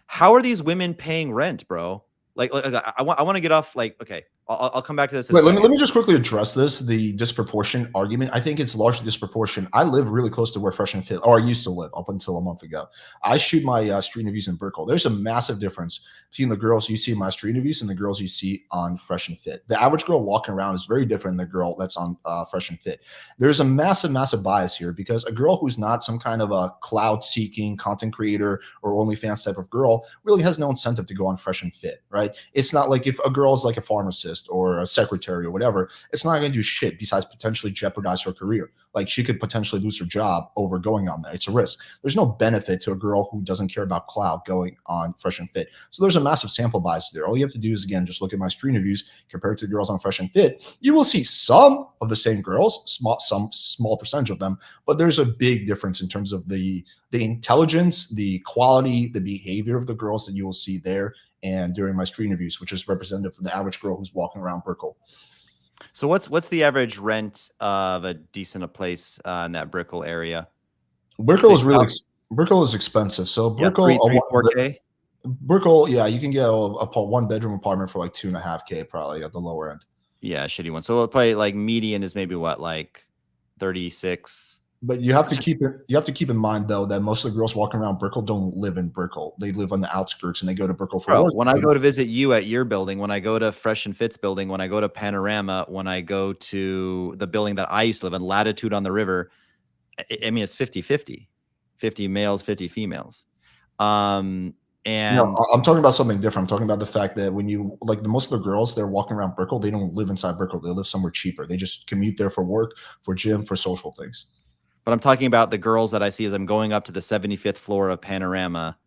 How are these women paying rent, bro? Like I want to get off. Like, okay, I'll come back to this. Wait, let me just quickly address this, the disproportion argument. I think it's largely disproportion. I live really close to where Fresh and Fit, or I used to live up until a month ago. I shoot my street interviews in Brickell. There's a massive difference between the girls you see in my street interviews and the girls you see on Fresh and Fit. The average girl walking around is very different than the girl that's on Fresh and Fit. There's a massive bias here because a girl who's not some kind of a cloud-seeking content creator or OnlyFans type of girl really has no incentive to go on Fresh and Fit, right? It's not like if a girl's like a pharmacist or a secretary or whatever, it's not going to do shit besides potentially jeopardize her career. Like she could potentially lose her job over going on there. It's a risk. There's no benefit to a girl who doesn't care about cloud going on Fresh and Fit. So there's a massive sample bias there. All you have to do is, again, just look at my street reviews compared to girls on Fresh and Fit. You will see some of the same girls, some small percentage of them, but there's a big difference in terms of the intelligence, the quality, the behavior of the girls that you will see there and during my street interviews, which is representative of the average girl who's walking around Brickell. So what's the average rent of a decent place in that Brickell area? Brickell is expensive. So Brickell, yeah, 4K. Brickell, yeah, you can get a one bedroom apartment for like 2.5K probably at the lower end. Yeah, a shitty one. So probably like median is maybe what, like 36. But you have to keep in mind though that most of the girls walking around Brickell don't live in Brickell. They live on the outskirts and they go to Brickell for work. When I go to visit you at your building, when I go to Fresh and Fit's building, when I go to Panorama, when I go to the building that I used to live in, Latitude on the River, I mean it's 50-50. 50 males, 50 females. And no, I'm talking about something different. I'm talking about the fact that when you like most of the girls, they're walking around Brickell, they don't live inside Brickell. They live somewhere cheaper. They just commute there for work, for gym, for social things. But I'm talking about the girls that I see as I'm going up to the 75th floor of Panorama,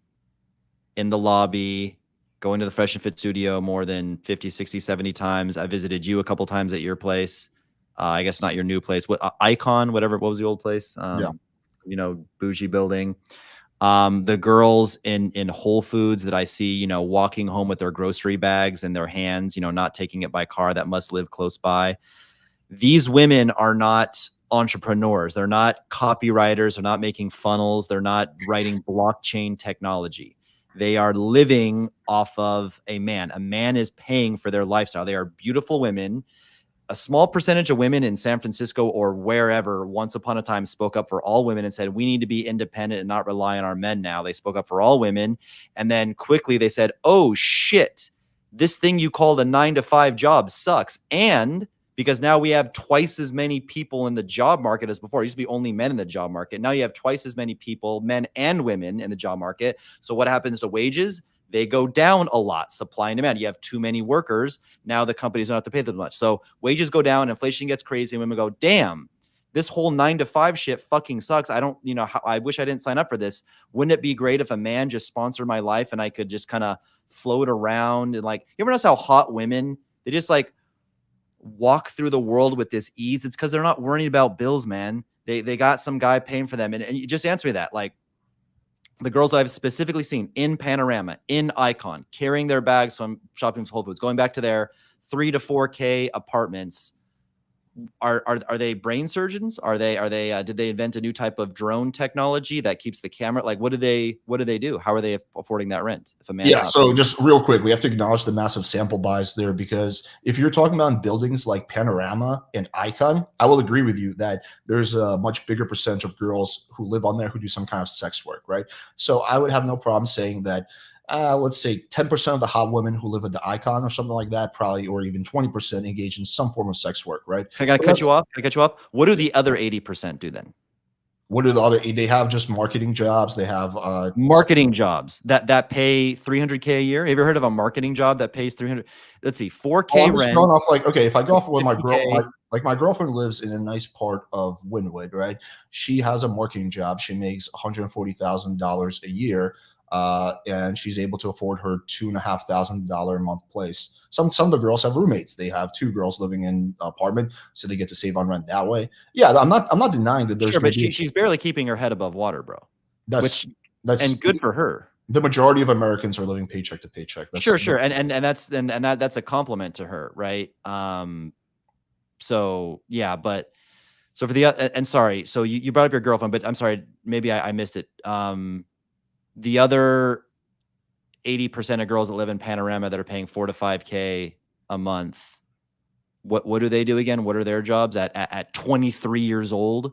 in the lobby, going to the Fresh and Fit studio more than 50, 60, 70 times. I visited you a couple times at your place. I guess not your new place. What Icon, whatever, what was the old place? Yeah. You know, bougie building. The girls in Whole Foods that I see, you know, walking home with their grocery bags in their hands, you know, not taking it by car, that must live close by. These women are not entrepreneurs. They're not copywriters. They're not making funnels. They're not writing blockchain technology. They are living off of a man. A man is paying for their lifestyle. They are beautiful women. A small percentage of women in San Francisco or wherever once upon a time spoke up for all women and said, we need to be independent and not rely on our men now. They spoke up for all women. And then quickly they said, oh shit, this thing you call the 9-to-5 job sucks. And because now we have twice as many people in the job market as before. It used to be only men in the job market. Now you have twice as many people, men and women, in the job market. So what happens to wages? They go down a lot. Supply and demand. You have too many workers. Now the companies don't have to pay them much. So wages go down, inflation gets crazy, and women go, damn, this whole 9-to-5 shit fucking sucks. I don't, you know, I wish I didn't sign up for this. Wouldn't it be great if a man just sponsored my life and I could just kind of float around and like, you ever notice how hot women, they just like walk through the world with this ease? It's because they're not worrying about bills, man. They got some guy paying for them. And you just answer me that. Like, the girls that I've specifically seen in Panorama, in Icon, carrying their bags from shopping for Whole Foods, going back to their 3 to 4K apartments, are they brain surgeons? Are they did they invent a new type of drone technology that keeps the camera? Like, what do they do? How are they affording that rent? If a man's Yeah, so just real quick, we have to acknowledge the massive sample bias there, because if you're talking about buildings like Panorama and Icon, I will agree with you that there's a much bigger percentage of girls who live on there who do some kind of sex work, right? So I would have no problem saying that, let's say 10% of the hot women who live at the Icon or something like that, probably, or even 20% engage in some form of sex work, right? I gotta cut you off. What do the other 80% do then? What are the other? They have just marketing jobs. They have marketing jobs that pay $300K a year. Have you ever heard of a marketing job that pays 300? Let's see, 4K rent. Going off like, okay, if I go off with my girl, 50K. like my girlfriend lives in a nice part of Wynwood, right? She has a marketing job. She makes $140,000 a year, and she's able to afford her $2,500 a month place. Some of the girls have roommates. They have 2 girls living in an apartment, so they get to save on rent that way. Yeah, I'm not denying that there's sure, but she's barely keeping her head above water, bro. That's and good for her. The majority of Americans are living paycheck to paycheck. Sure, and that's a compliment to her, right? So yeah, but so for the and sorry, so you brought up your girlfriend, but I'm sorry, maybe I missed it. The other 80% of girls that live in Panorama that are paying 4 to 5K a month, what do they do again? What are their jobs at 23 years old?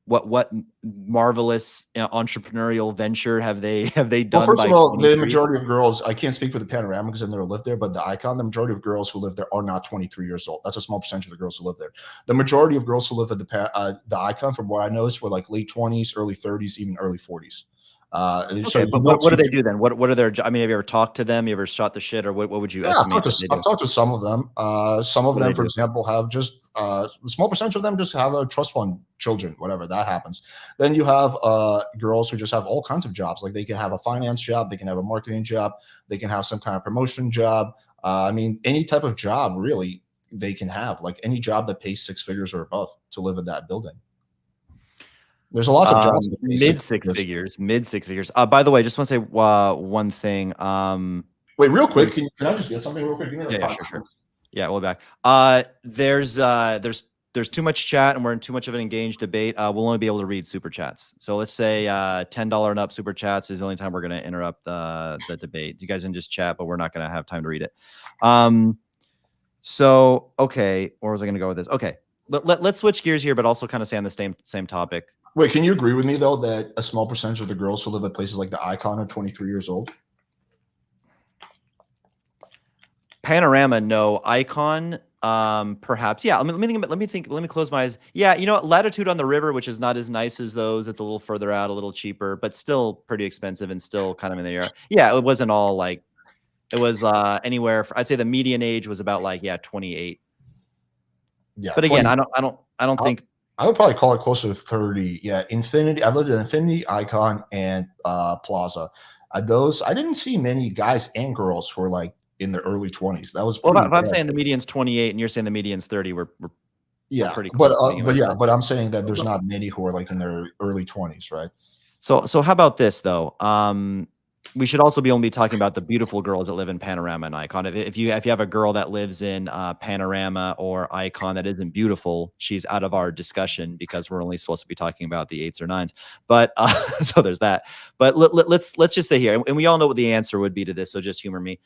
What marvelous entrepreneurial venture have they done? Well, first of all, the majority of girls, I can't speak for the Panorama because I've never lived there, but the Icon, the majority of girls who live there are not 23 years old. That's a small percentage of the girls who live there. The majority of girls who live at the Icon, from what I noticed, were like late 20s, early 30s, even early 40s. Okay, so but what do they do then? What are their? I mean, have you ever talked to them? You ever shot the shit, or what would you estimate? I've talked to some of them. Some of them, for example, have just a small percentage of them just have a trust fund children, whatever that happens. Then you have girls who just have all kinds of jobs. Like they can have a finance job, they can have a marketing job, they can have some kind of promotion job. I mean, any type of job really they can have. Like any job that pays 6 figures or above to live in that building. There's a lot of jobs mid six figures. By the way, just want to say one thing. Wait, real quick, can I just get something real quick? Sure. Yeah, we'll be back. There's too much chat and we're in too much of an engaged debate. We'll only be able to read super chats. So let's say $10 and up super chats is the only time we're going to interrupt the debate. You guys can just chat, but we're not going to have time to read it. So okay, where was I going to go with this? Okay, let's switch gears here, but also kind of stay on the same topic. Wait, can you agree with me though that a small percentage of the girls who live at places like the Icon are 23 years old? Panorama, no. Icon, perhaps. Yeah. Let me close my eyes. Yeah, you know what? Latitude on the River, which is not as nice as those. It's a little further out, a little cheaper, but still pretty expensive and still kind of in the air. Yeah, it wasn't all like it was anywhere. I'd say the median age was about 28. Yeah. But again, I don't think I would probably call it closer to 30. Yeah, Infinity. I've lived in Infinity, Icon, and Plaza. Those I didn't see many guys and girls who were like in their early 20s. That was Well, pretty if I'm rare. saying the median's 28 and you're saying the median's 30, we're Yeah, pretty close to being able but to yeah, tell. but I'm saying that there's not many who are like in their early 20s, right? So how about this though? We should also be only talking about the beautiful girls that live in Panorama and Icon. If you have a girl that lives in Panorama or Icon that isn't beautiful, she's out of our discussion because we're only supposed to be talking about the 8s or 9s. But so there's that. But let's just say here, and we all know what the answer would be to this, so just humor me.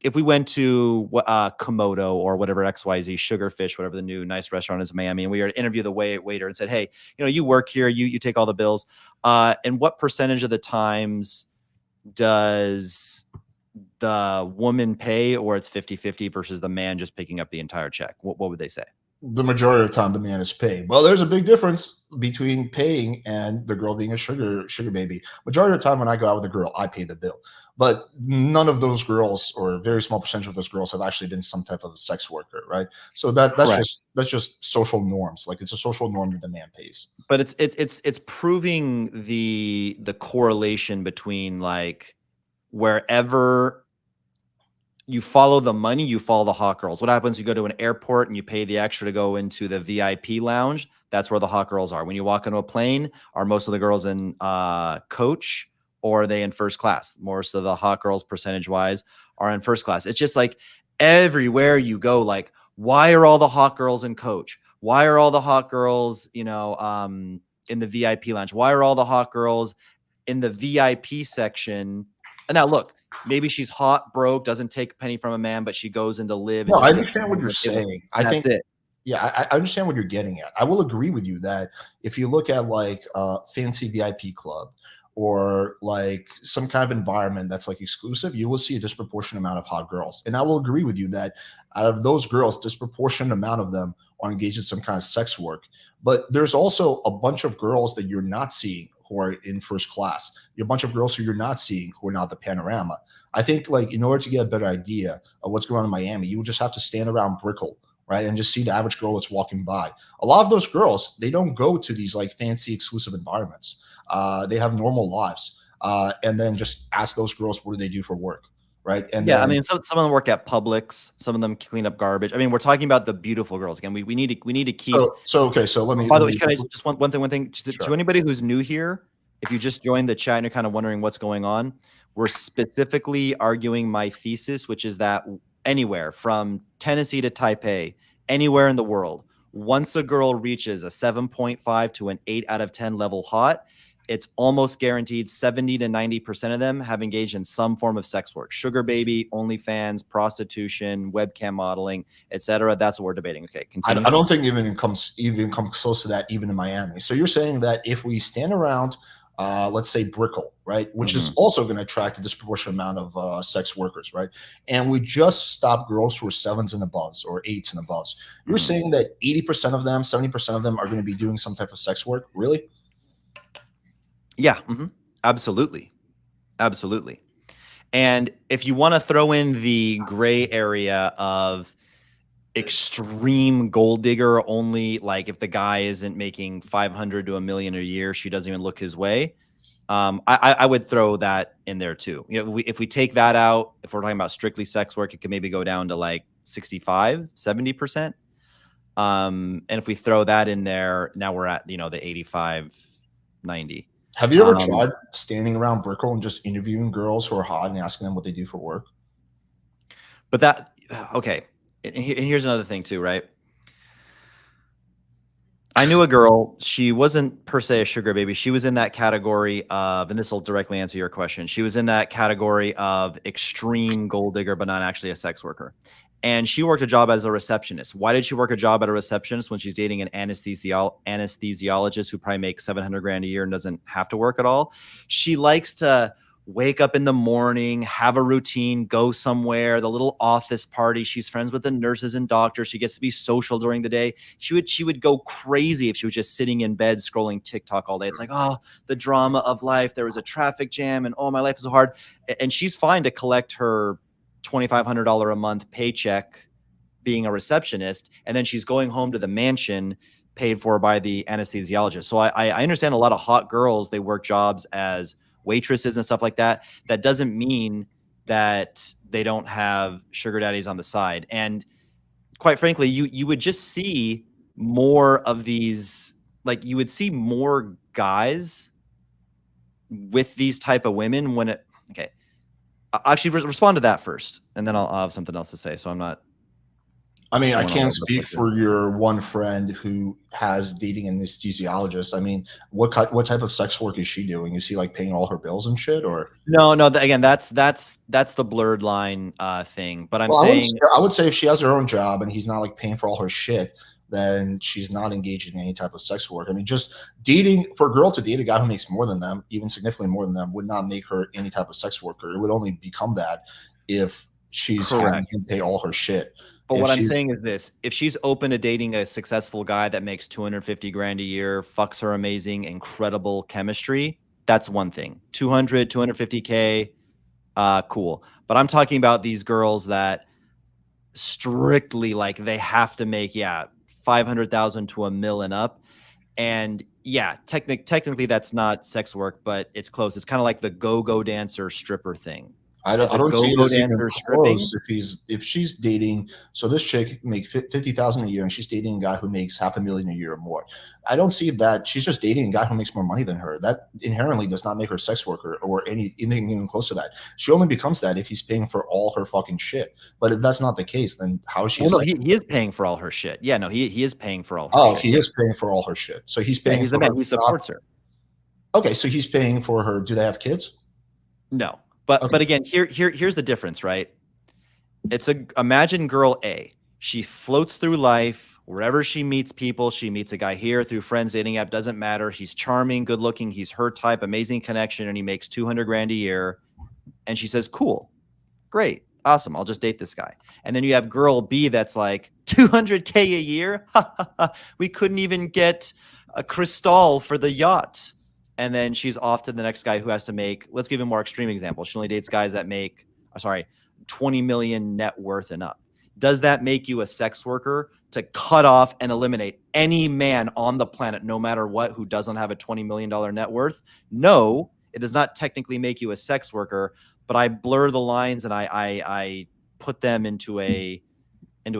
If we went to Komodo or whatever XYZ Sugarfish, whatever the new nice restaurant is in Miami, and we were to interview the waiter and said, "Hey, you work here, you take all the bills, and what percentage of the times does the woman pay, or it's 50-50 versus the man just picking up the entire check?" What would they say? The majority of the time the man is paid. Well, there's a big difference between paying and the girl being a sugar baby. Majority of the time when I go out with a girl, I pay the bill. But none of those girls, or a very small percentage of those girls, have actually been some type of sex worker, right? So that's Correct. just social norms. Like it's a social norm that the man pays. But it's proving the correlation between like wherever you follow the money, you follow the hot girls. What happens? You go to an airport and you pay the extra to go into the VIP lounge. That's where the hot girls are. When you walk into a plane, are most of the girls in coach, or are they in first class? Most of the hot girls, percentage wise, are in first class. It's just like everywhere you go, like, why are all the hot girls in coach? Why are all the hot girls, in the VIP lounge? Why are all the hot girls in the VIP section? And now look, maybe she's hot, broke, doesn't take a penny from a man, but she goes in to live. No, And I just understand what you're saying. I think that's it. yeah, I understand what you're getting at. I will agree with you that if you look at like a fancy VIP club or like some kind of environment that's like exclusive, you will see a disproportionate amount of hot girls. And I will agree with you that out of those girls, disproportionate amount of them are engaged in some kind of sex work. But there's also a bunch of girls that you're not seeing who are in first class. You're a bunch of girls who you're not seeing who are not the panorama. I think like in order to get a better idea of what's going on in Miami, you would just have to stand around Brickell, right? And just see the average girl that's walking by. A lot of those girls, they don't go to these like fancy exclusive environments. They have normal lives. And then just ask those girls, what do they do for work? Right. And Yeah, I then mean, some of them work at Publix, some of them clean up garbage. I mean, we're talking about the beautiful girls again. We need to keep. okay, so let me By the way, can I just one thing to Sure. anybody who's new here? If you just joined the chat and you're kind of wondering what's going on, we're specifically arguing my thesis, which is that anywhere from Tennessee to Taipei, anywhere in the world, once a girl reaches a 7.5 to an 8 out of 10 level hot, it's almost guaranteed 70 to 90% of them have engaged in some form of sex work: sugar baby, OnlyFans, prostitution, webcam modeling, etc. That's what we're debating. Okay, continue. I don't think even comes close to that even in Miami. So you're saying that if we stand around, let's say Brickell, right, which is also going to attract a disproportionate amount of sex workers, right, and we just stop girls who are 7s and aboves or 8s and aboves, you're saying that 80% of them, 70% of them are going to be doing some type of sex work, really? Yeah, absolutely. Absolutely. And if you want to throw in the gray area of extreme gold digger, only like if the guy isn't making 500 to $1 million a year, she doesn't even look his way. I would throw that in there too. If we take that out, if we're talking about strictly sex work, it could maybe go down to like 65, 70%. And if we throw that in there, now we're at, the 85, 90. Have you ever tried standing around Brickell and just interviewing girls who are hot and asking them what they do for work? But okay. And here's another thing too, right? I knew a girl. She wasn't per se a sugar baby. She was in that category of, and this will directly answer your question, she was in that category of extreme gold digger, but not actually a sex worker. And she worked a job as a receptionist. Why did she work a job at a receptionist when she's dating an anesthesiologist who probably makes 700 grand a year and doesn't have to work at all? She likes to wake up in the morning, have a routine, go somewhere, the little office party. She's friends with the nurses and doctors. She gets to be social during the day. She would go crazy if she was just sitting in bed scrolling TikTok all day. It's like, oh, the drama of life. There was a traffic jam and oh, my life is so hard. And she's fine to collect her $2,500 a month paycheck being a receptionist, and then she's going home to the mansion paid for by the anesthesiologist. So I understand a lot of hot girls, they work jobs as waitresses and stuff like that. That doesn't mean that they don't have sugar daddies on the side. And quite frankly, you would just see more of these, like you would see more guys with these type of women when it, okay. Actually, respond to that first, and then I'll have something else to say. So I'm not. I mean, I going all over can't the speak place here. for your one friend who has dating anesthesiologist. I mean, what type of sex work is she doing? Is he like paying all her bills and shit, or? No, again, that's the blurred line thing. But I'm Well, saying, I would say if she has her own job and he's not like paying for all her shit, then she's not engaged in any type of sex work. I mean, just dating, for a girl to date a guy who makes more than them, even significantly more than them, would not make her any type of sex worker. It would only become that if she's having correct. him pay all her shit. But If what I'm she's- saying is this: if she's open to dating a successful guy that makes 250 grand a year, fucks her amazing, incredible chemistry, that's one thing. 200, 250K, cool. But I'm talking about these girls that strictly like they have to make 500,000 to $1 million up. And yeah, technically that's not sex work, but it's close. It's kind of like the go-go dancer stripper thing. I Is a don't see it go-go as even dancer stripping? close. If she's dating, so this chick makes 50,000 a year, and she's dating a guy who makes $500,000 a year or more. I don't see that. She's just dating a guy who makes more money than her. That inherently does not make her a sex worker or anything even close to that. She only becomes that if he's paying for all her fucking shit. But if that's not the case, then how is she? Well, no, he is paying for all her shit. Yeah, no, he is paying for all her Oh, shit. he is paying for all her shit. So he's Yeah, paying. he's for the man. her He supports her. Okay, so he's paying for her. Do they have kids? No, but Okay. again, here's the difference, right? It's imagine girl A. She floats through life wherever she meets people. She meets a guy here through friends, dating app, doesn't matter. He's charming, good looking. He's her type, amazing connection, and he makes 200 grand a year. And she says, "Cool, great, awesome. I'll just date this guy." And then you have girl B that's like 200K a year. We couldn't even get a crystal for the yacht. And then she's off to the next guy who has to make, let's give a more extreme example. She only dates guys that make, 20 million net worth and up. Does that make you a sex worker to cut off and eliminate any man on the planet, no matter what, who doesn't have a $20 million net worth? No, it does not technically make you a sex worker, but I blur the lines and I put them into a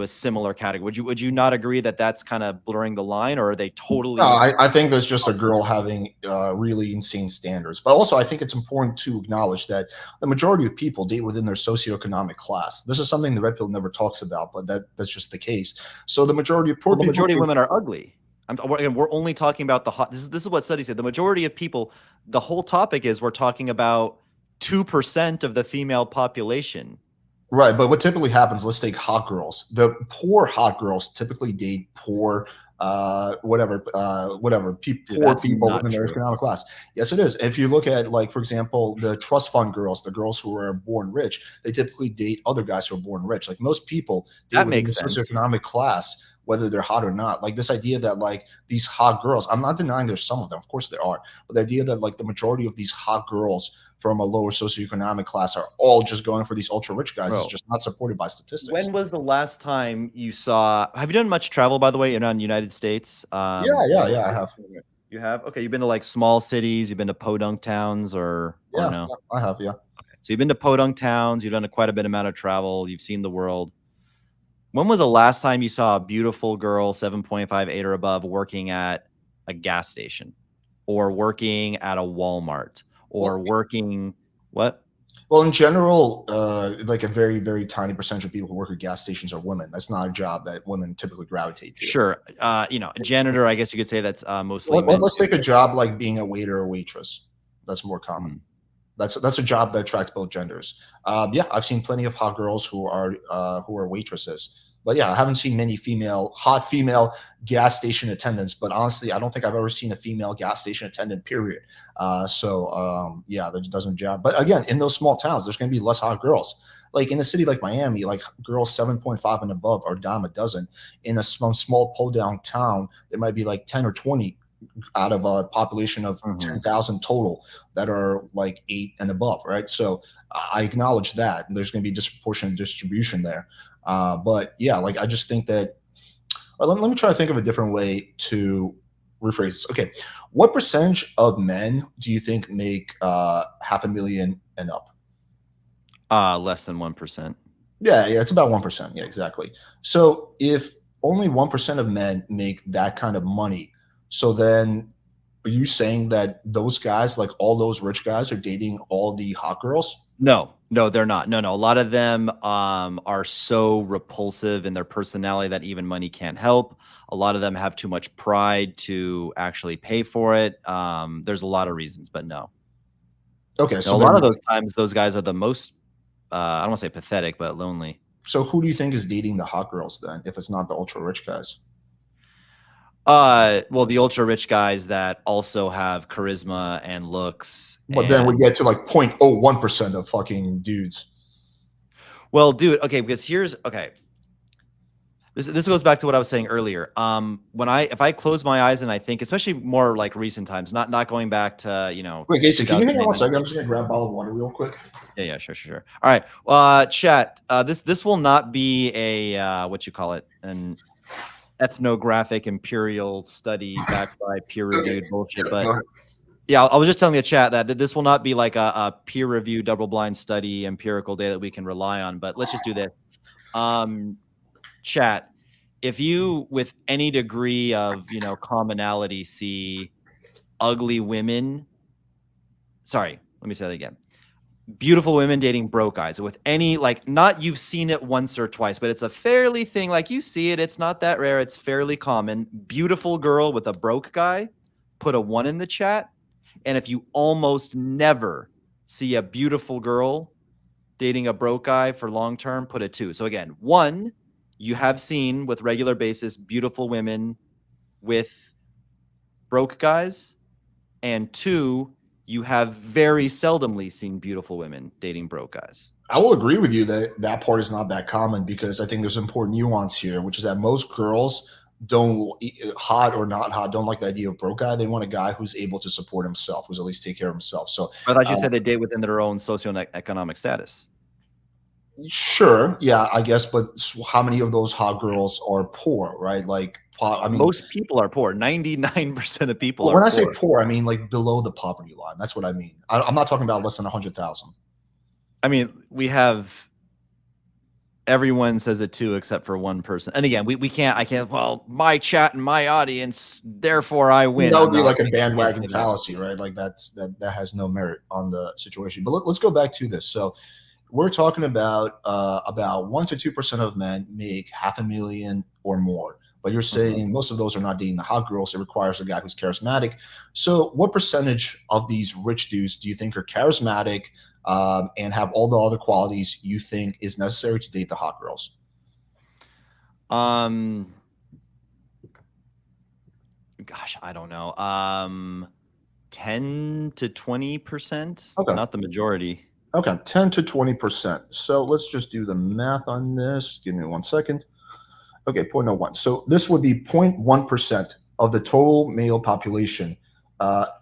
similar category. Would you not agree that that's kind of blurring the line, or are they totally? No, I think that's just a girl having really insane standards. But also, I think it's important to acknowledge that the majority of people date within their socioeconomic class. This is something the red pill never talks about, but that's just the case. So the majority of poor the majority of people, women are ugly. We're only talking about the hot. This is what studies say. The majority of people. The whole topic is we're talking about 2% of the female population. right? But what typically happens? Let's take hot girls. The poor hot girls typically date poor, poor people within their economic class. Yes, it is. If you look at, like, for example, the trust fund girls, the girls who are born rich, they typically date other guys who are born rich. Like most people date within the socioeconomic class, whether they're hot or not. Like this idea that like these hot girls, I'm not denying there's some of them, of course there are, but the idea that like the majority of these hot girls from a lower socioeconomic class are all just going for these ultra rich guys is just not supported by statistics. When was the last time you saw? Have you done much travel, by the way, around the United States? Yeah, I have. You have? Okay, you've been to like small cities. You've been to podunk towns, or no? Yeah, I have. Yeah. Okay. So you've been to podunk towns. You've done quite a bit amount of travel. You've seen the world. When was the last time you saw a beautiful girl, 7.5, 8 or above, working at a gas station, or working at a Walmart, or working what? Well, in general, like a very, very tiny percentage of people who work at gas stations are women. That's not a job that women typically gravitate to. Sure. A janitor, I guess you could say that's mostly men. Let's take a job like being a waiter or waitress. That's more common. That's a job that attracts both genders. Yeah, I've seen plenty of hot girls who are waitresses. But yeah, I haven't seen many hot female gas station attendants. But honestly, I don't think I've ever seen a female gas station attendant, period. Yeah, that doesn't job. But again, in those small towns, there's going to be less hot girls. Like in a city like Miami, like girls 7.5 and above are dime a dozen. In a small pull down town, there might be like 10 or 20 out of a population of 10,000 total that are like 8 and above, right? So I acknowledge that. And there's going to be disproportionate distribution there. But yeah, like I just think that Let me try to think of a different way to rephrase this. Okay, what percentage of men do you think make $500,000 and up? Less than 1%. Yeah, it's about 1%. Yeah, exactly. So if only 1% of men make that kind of money, so then are you saying that those guys, like all those rich guys, are dating all the hot girls? No, they're not. No. A lot of them are so repulsive in their personality that even money can't help. A lot of them have too much pride to actually pay for it. There's a lot of reasons, but no. Okay, A so lot then of those times, those guys are the most, I don't want to say pathetic, but lonely. so who do you think is dating the hot girls then, if it's not the ultra rich guys? Well, the ultra rich guys that also have charisma and looks. But then we get to like 0.01% of fucking dudes. Well, dude, okay, because here's okay. This goes back to what I was saying earlier. If I close my eyes and I think, especially more like recent times, not going back to Wait, Casey, can you hang on 1 2008, second? I'm just gonna grab a bottle of water real quick. Yeah, sure. All right, chat. This will not be a what you call it, an ethnographic imperial study backed by peer-reviewed bullshit. But yeah, I was just telling the chat that this will not be like a peer-reviewed double-blind study empirical data that we can rely on. But let's just do this. Chat, if you with any degree of commonality see ugly women, sorry, let me say that again. Beautiful women dating broke guys with any, like, not you've seen it once or twice, but it's a fairly thing, like you see it, it's not that rare, it's fairly common. Beautiful girl with a broke guy, put a 1 in the chat. And if you almost never see a beautiful girl dating a broke guy for long term, put a 2. So again, 1, you have seen with regular basis beautiful women with broke guys, and 2, you have very seldomly seen beautiful women dating broke guys. I will agree with you that that part is not that common, because I think there's important nuance here, which is that most girls don't, hot or not hot, don't like the idea of broke guy. They want a guy who's able to support himself, who's at least take care of himself. So I thought you said they date within their own socioeconomic status. Sure, yeah, I guess, but how many of those hot girls are poor, right? Like, I mean, most people are poor. 99% of people when are I poor. say poor, I mean like below the poverty line. That's what I mean. I'm not talking about less than 100,000. I mean, we have, everyone says it too, except for one person. And again, I can't, well, my chat and my audience, therefore I win. That would be like a bandwagon fallacy, right? Like that has no merit on the situation. But let's go back to this. So we're talking about 1 to 2% of men make $500,000 or more. But you're saying most of those are not dating the hot girls. It requires a guy who's charismatic. So what percentage of these rich dudes do you think are charismatic and have all the other qualities you think is necessary to date the hot girls? Gosh, I don't know. 10 to 20%. Okay. Not the majority. Okay, 10 to 20%. So let's just do the math on this. Give me 1 second. Okay, 0.01. So this would be 0.1% of the total male population.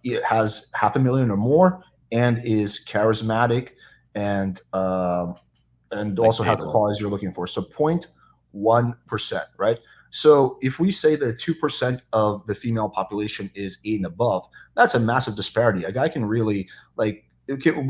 It has $500,000 or more and is charismatic and also has the qualities you're looking for. So 0.1%, right? So if we say that 2% of the female population is 8 and above, that's a massive disparity. A guy can really, like,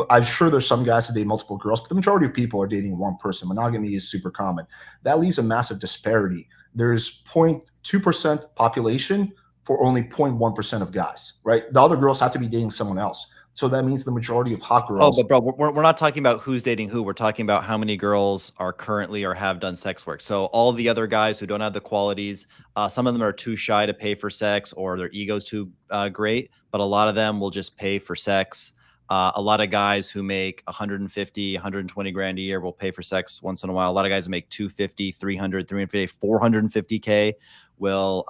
I'm sure there's some guys that date multiple girls, but the majority of people are dating one person. Monogamy is super common. That leaves a massive disparity. There's 0.2% population for only 0.1% of guys, right? The other girls have to be dating someone else. So that means the majority of hot girls. Oh, but bro, we're not talking about who's dating who. We're talking about how many girls are currently or have done sex work. So all the other guys who don't have the qualities, some of them are too shy to pay for sex, or their ego's too great. But a lot of them will just pay for sex. A lot of guys who make 150, 120 grand a year will pay for sex once in a while. A lot of guys who make 250, 300, 350, 450K will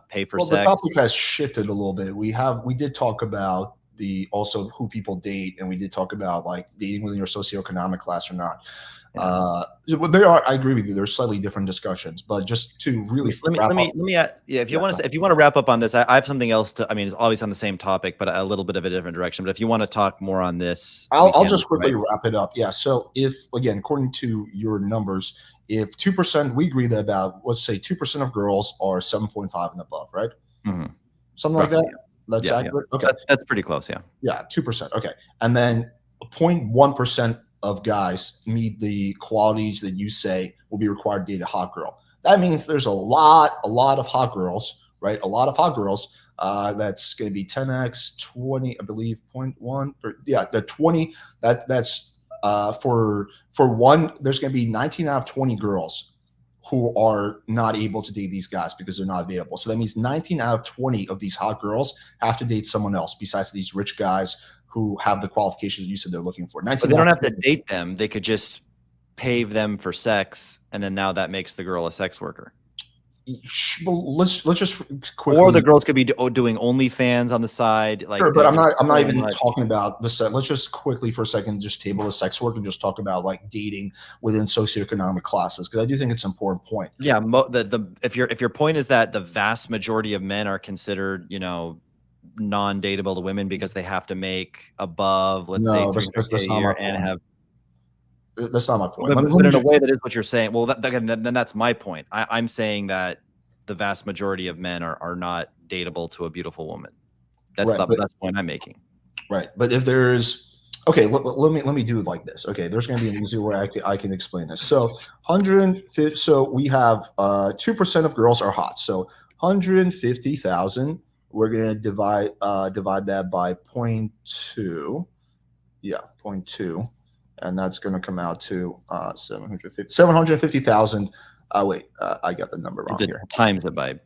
pay for sex. The topic has shifted a little bit. We did talk about the also who people date, and we did talk about like dating within your socioeconomic class or not. But they are. I agree with you. They're slightly different discussions, but just to really let me yeah. If you want to wrap up on this, I have something else to. I mean, it's always on the same topic, but a little bit of a different direction. But if you want to talk more on this, I'll just quickly wrap it up. Yeah. So if again, according to your numbers, if 2%, we agree that about, let's say 2% of girls are 7.5 and above, right? Mm-hmm. Something roughly, like that. That's accurate. Okay. That's pretty close. Yeah. Yeah. 2%. Okay. And then 0.1% of guys meet the qualities that you say will be required to date a hot girl. That means there's a lot of hot girls, right? A lot of hot girls. That's going to be 10x 20, I believe, 0.1. The 20. That's for one. There's going to be 19 out of 20 girls who are not able to date these guys because they're not available. So that means 19 out of 20 of these hot girls have to date someone else besides these rich guys who have the qualifications you said they're looking for. But they don't have to date them. They could just pay them for sex, and then now that makes the girl a sex worker. Well, let's just quickly. Or the girls could be doing OnlyFans on the side. Like, sure, but I'm not even talking about the set. Let's just quickly for a second just table the sex work and just talk about like dating within socioeconomic classes, because I do think it's an important point. Yeah, if your point is that the vast majority of men are considered, non-dateable to women because they have to make above, let's say, $300K a year and have. That's not my point. But in a way, that is what you're saying. Well, then that's my point. I'm saying that the vast majority of men are not dateable to a beautiful woman. That's the point I'm making. Right, but if there's let me do it like this. Okay, there's going to be an easy way I can explain this. So 150. So we have 2% of girls are hot. So 150,000. We're going to divide that by 0.2. Yeah, 0.2. And that's going to come out to 750,000. Wait, I got the number wrong here. Times it by.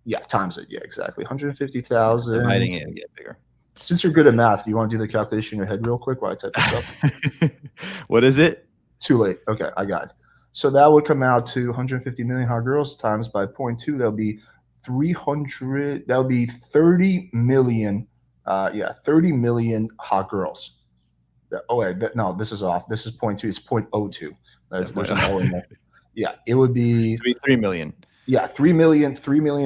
Yeah, times it. Yeah, exactly. 150,000. Dividing it and get bigger. Since you're good at math, do you want to do the calculation in your head real quick while I type this up? What is it? Too late. Okay, I got it. So that would come out to 150 million hot girls times by 0.2. That would be 300. That would be 30 million. 30 million hot girls. Oh wait, no, this is off. This is 0.2. It's 0.02. That's yeah, it would be 3 million. Yeah, 3 million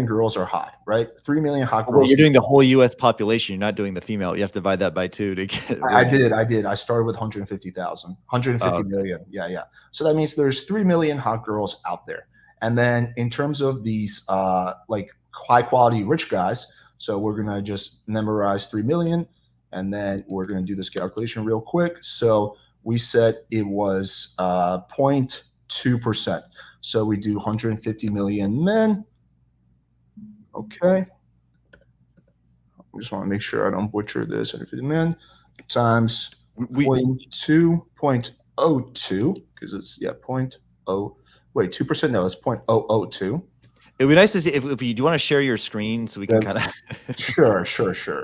girls are hot, right? 3 million hot girls. Well, you're doing the whole U.S. population. You're not doing the female. You have to divide that by 2 to get. I did. I started with 150,000, 150 million. Yeah. So that means there's 3 million hot girls out there. And then in terms of these like high quality rich guys, so we're gonna just memorize 3 million. And then we're going to do this calculation real quick. So we said it was 0.2%. So we do 150 million men. Okay. I just want to make sure I don't butcher this. 150 men times 0.2, because it's, 0.0. Wait, 2%? No, it's 0.002. It'd be nice to see if you do want to share your screen so we can kind of. Sure.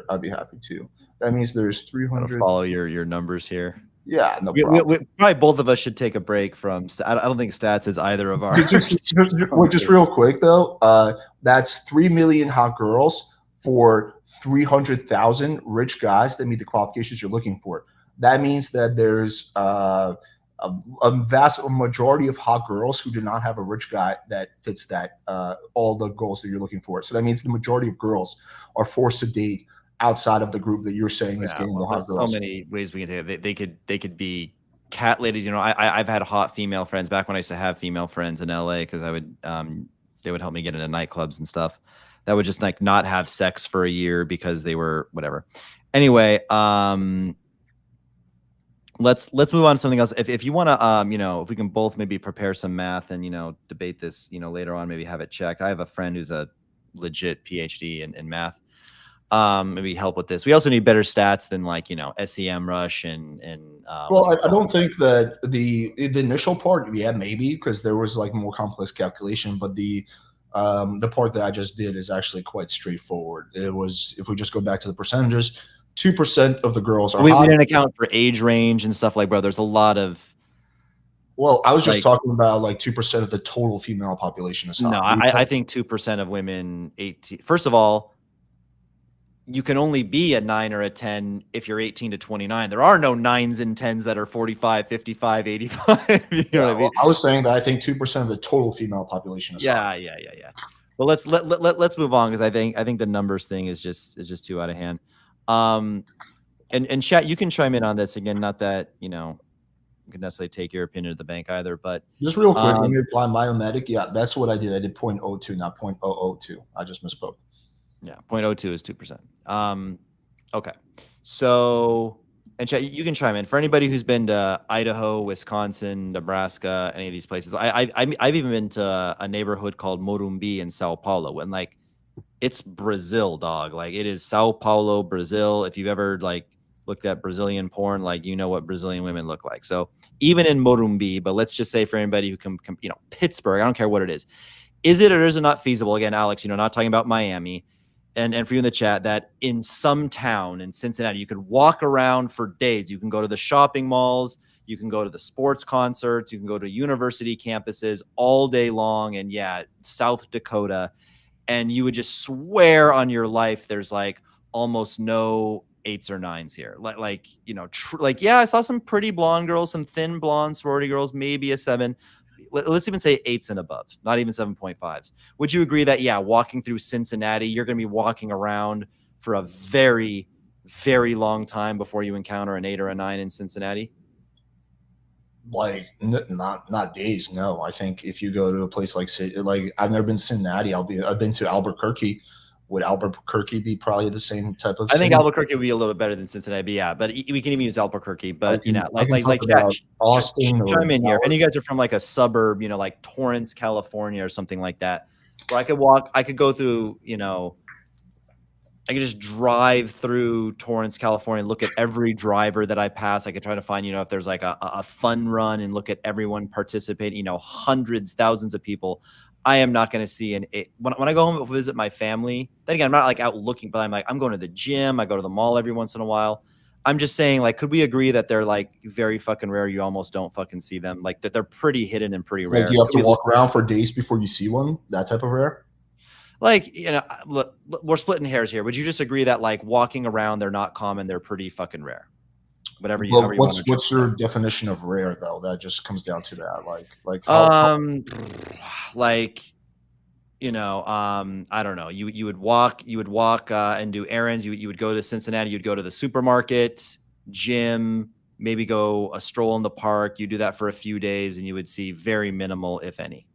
I'd be happy to. That means there's 300. Follow your numbers here. Yeah, no problem. We probably both of us should take a break from. I don't think stats is either of our. just real quick though, that's 3 million hot girls for 300,000 rich guys that meet the qualifications you're looking for. That means that there's a vast majority of hot girls who do not have a rich guy that fits that all the goals that you're looking for. So that means the majority of girls are forced to date outside of the group that you're saying is getting the hot girls. So many ways we can take it. They could be cat ladies. I've had hot female friends back when I used to have female friends in LA, because I would they would help me get into nightclubs and stuff. That would just like not have sex for a year because they were whatever. Anyway, let's move on to something else. If you want to, if we can both maybe prepare some math and debate this, later on, maybe have it checked. I have a friend who's a legit PhD in math. Maybe help with this. We also need better stats than like SEM rush and well, I don't think that the initial part, maybe, because there was like more complex calculation, but the part that I just did is actually quite straightforward. It was, if we just go back to the percentages, 2% of the girls are hot. We didn't account for age range and stuff, like, bro, there's a lot of. Well, I was just talking about like 2% of the total female population is hot. No, I think 2% of women 18. First of all, you can only be a 9 or a 10 if you're 18 to 29. There are no 9s and 10s that are 45, 55, 85. You know what I mean? I was saying that I think 2% of the total female population is Yeah. Well, let's move on, because I think the numbers thing is just too out of hand. And chat, you can chime in on this again. Not that you can necessarily take your opinion to the bank either, but just real quick. Let me reply. Myometic. Yeah, that's what I did. I did 0.02, not 0.002. I just misspoke. Yeah, 0.02 is 2%. Okay, so, and chat, you can chime in. For anybody who's been to Idaho, Wisconsin, Nebraska, any of these places, I've even been to a neighborhood called Morumbi in Sao Paulo, and like, it's Brazil, dog. Like, it is Sao Paulo, Brazil. If you've ever like looked at Brazilian porn, like, you know what Brazilian women look like. So even in Morumbi, but let's just say for anybody who can, Pittsburgh, I don't care what it is it or is it not feasible? Again, Alex, not talking about Miami. And for you in the chat, that in some town in Cincinnati, you could walk around for days. You can go to the shopping malls, you can go to the sports concerts, you can go to university campuses all day long. And yeah, South Dakota, and you would just swear on your life there's like almost no 8s or 9s here. Like yeah, I saw some pretty blonde girls, some thin blonde sorority girls, maybe a 7. Let's even say 8s and above, not even 7.5s. Would you agree that, yeah, walking through Cincinnati, you're going to be walking around for a very, very long time before you encounter an 8 or a 9 in Cincinnati? Like not days. No, I think if you go to a place like I've never been to Cincinnati. I've been to Albuquerque. Would Albuquerque be probably the same type of? I think Albuquerque would be a little bit better than Cincinnati, but yeah. But we can even use Albuquerque. But Austin or chime in here. And you guys are from like a suburb, like Torrance, California, or something like that, where I could walk. I could go through, I could just drive through Torrance, California, and look at every driver that I pass. I could try to find, if there's like a fun run, and look at everyone participating, hundreds, thousands of people. I am not going to see when I go home to visit my family. Then again, I'm not like out looking, but I'm going to the gym. I go to the mall every once in a while. I'm just saying, like, could we agree that they're like very fucking rare? You almost don't fucking see them. Like, that they're pretty hidden and pretty rare. Like, you have to walk around for days before you see one. That type of rare. Like, look, we're splitting hairs here. Would you just agree that like walking around, they're not common, they're pretty fucking rare? Whatever you. What's your definition of rare though? That just comes down to that. I don't know. You would walk and do errands. You would go to Cincinnati. You'd go to the supermarket, gym, maybe go a stroll in the park. You do that for a few days, and you would see very minimal, if any.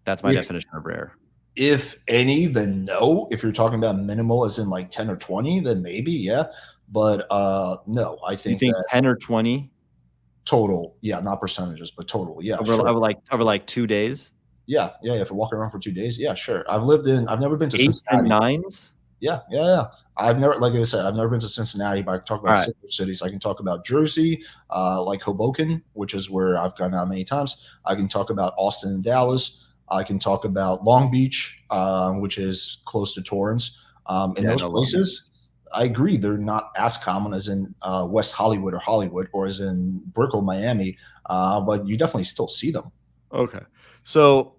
That's my definition of rare. If any, then no. If you're talking about minimal as in like 10 or 20, then maybe, yeah. But no, I think, you think 10 or 20 total, yeah, not percentages, but total, yeah. Over like 2 days. Yeah. If you're walking around for 2 days, yeah, sure. I've never been to 8s Cincinnati. and 9s. Yeah. I've never, like I said, I've never been to Cincinnati, but I can talk about sister cities. I can talk about Jersey, like Hoboken, which is where I've gone out many times. I can talk about Austin and Dallas. I can talk about Long Beach, which is close to Torrance. Those places, I agree, they're not as common as in West Hollywood or as in Brickell, Miami, but you definitely still see them. Okay, so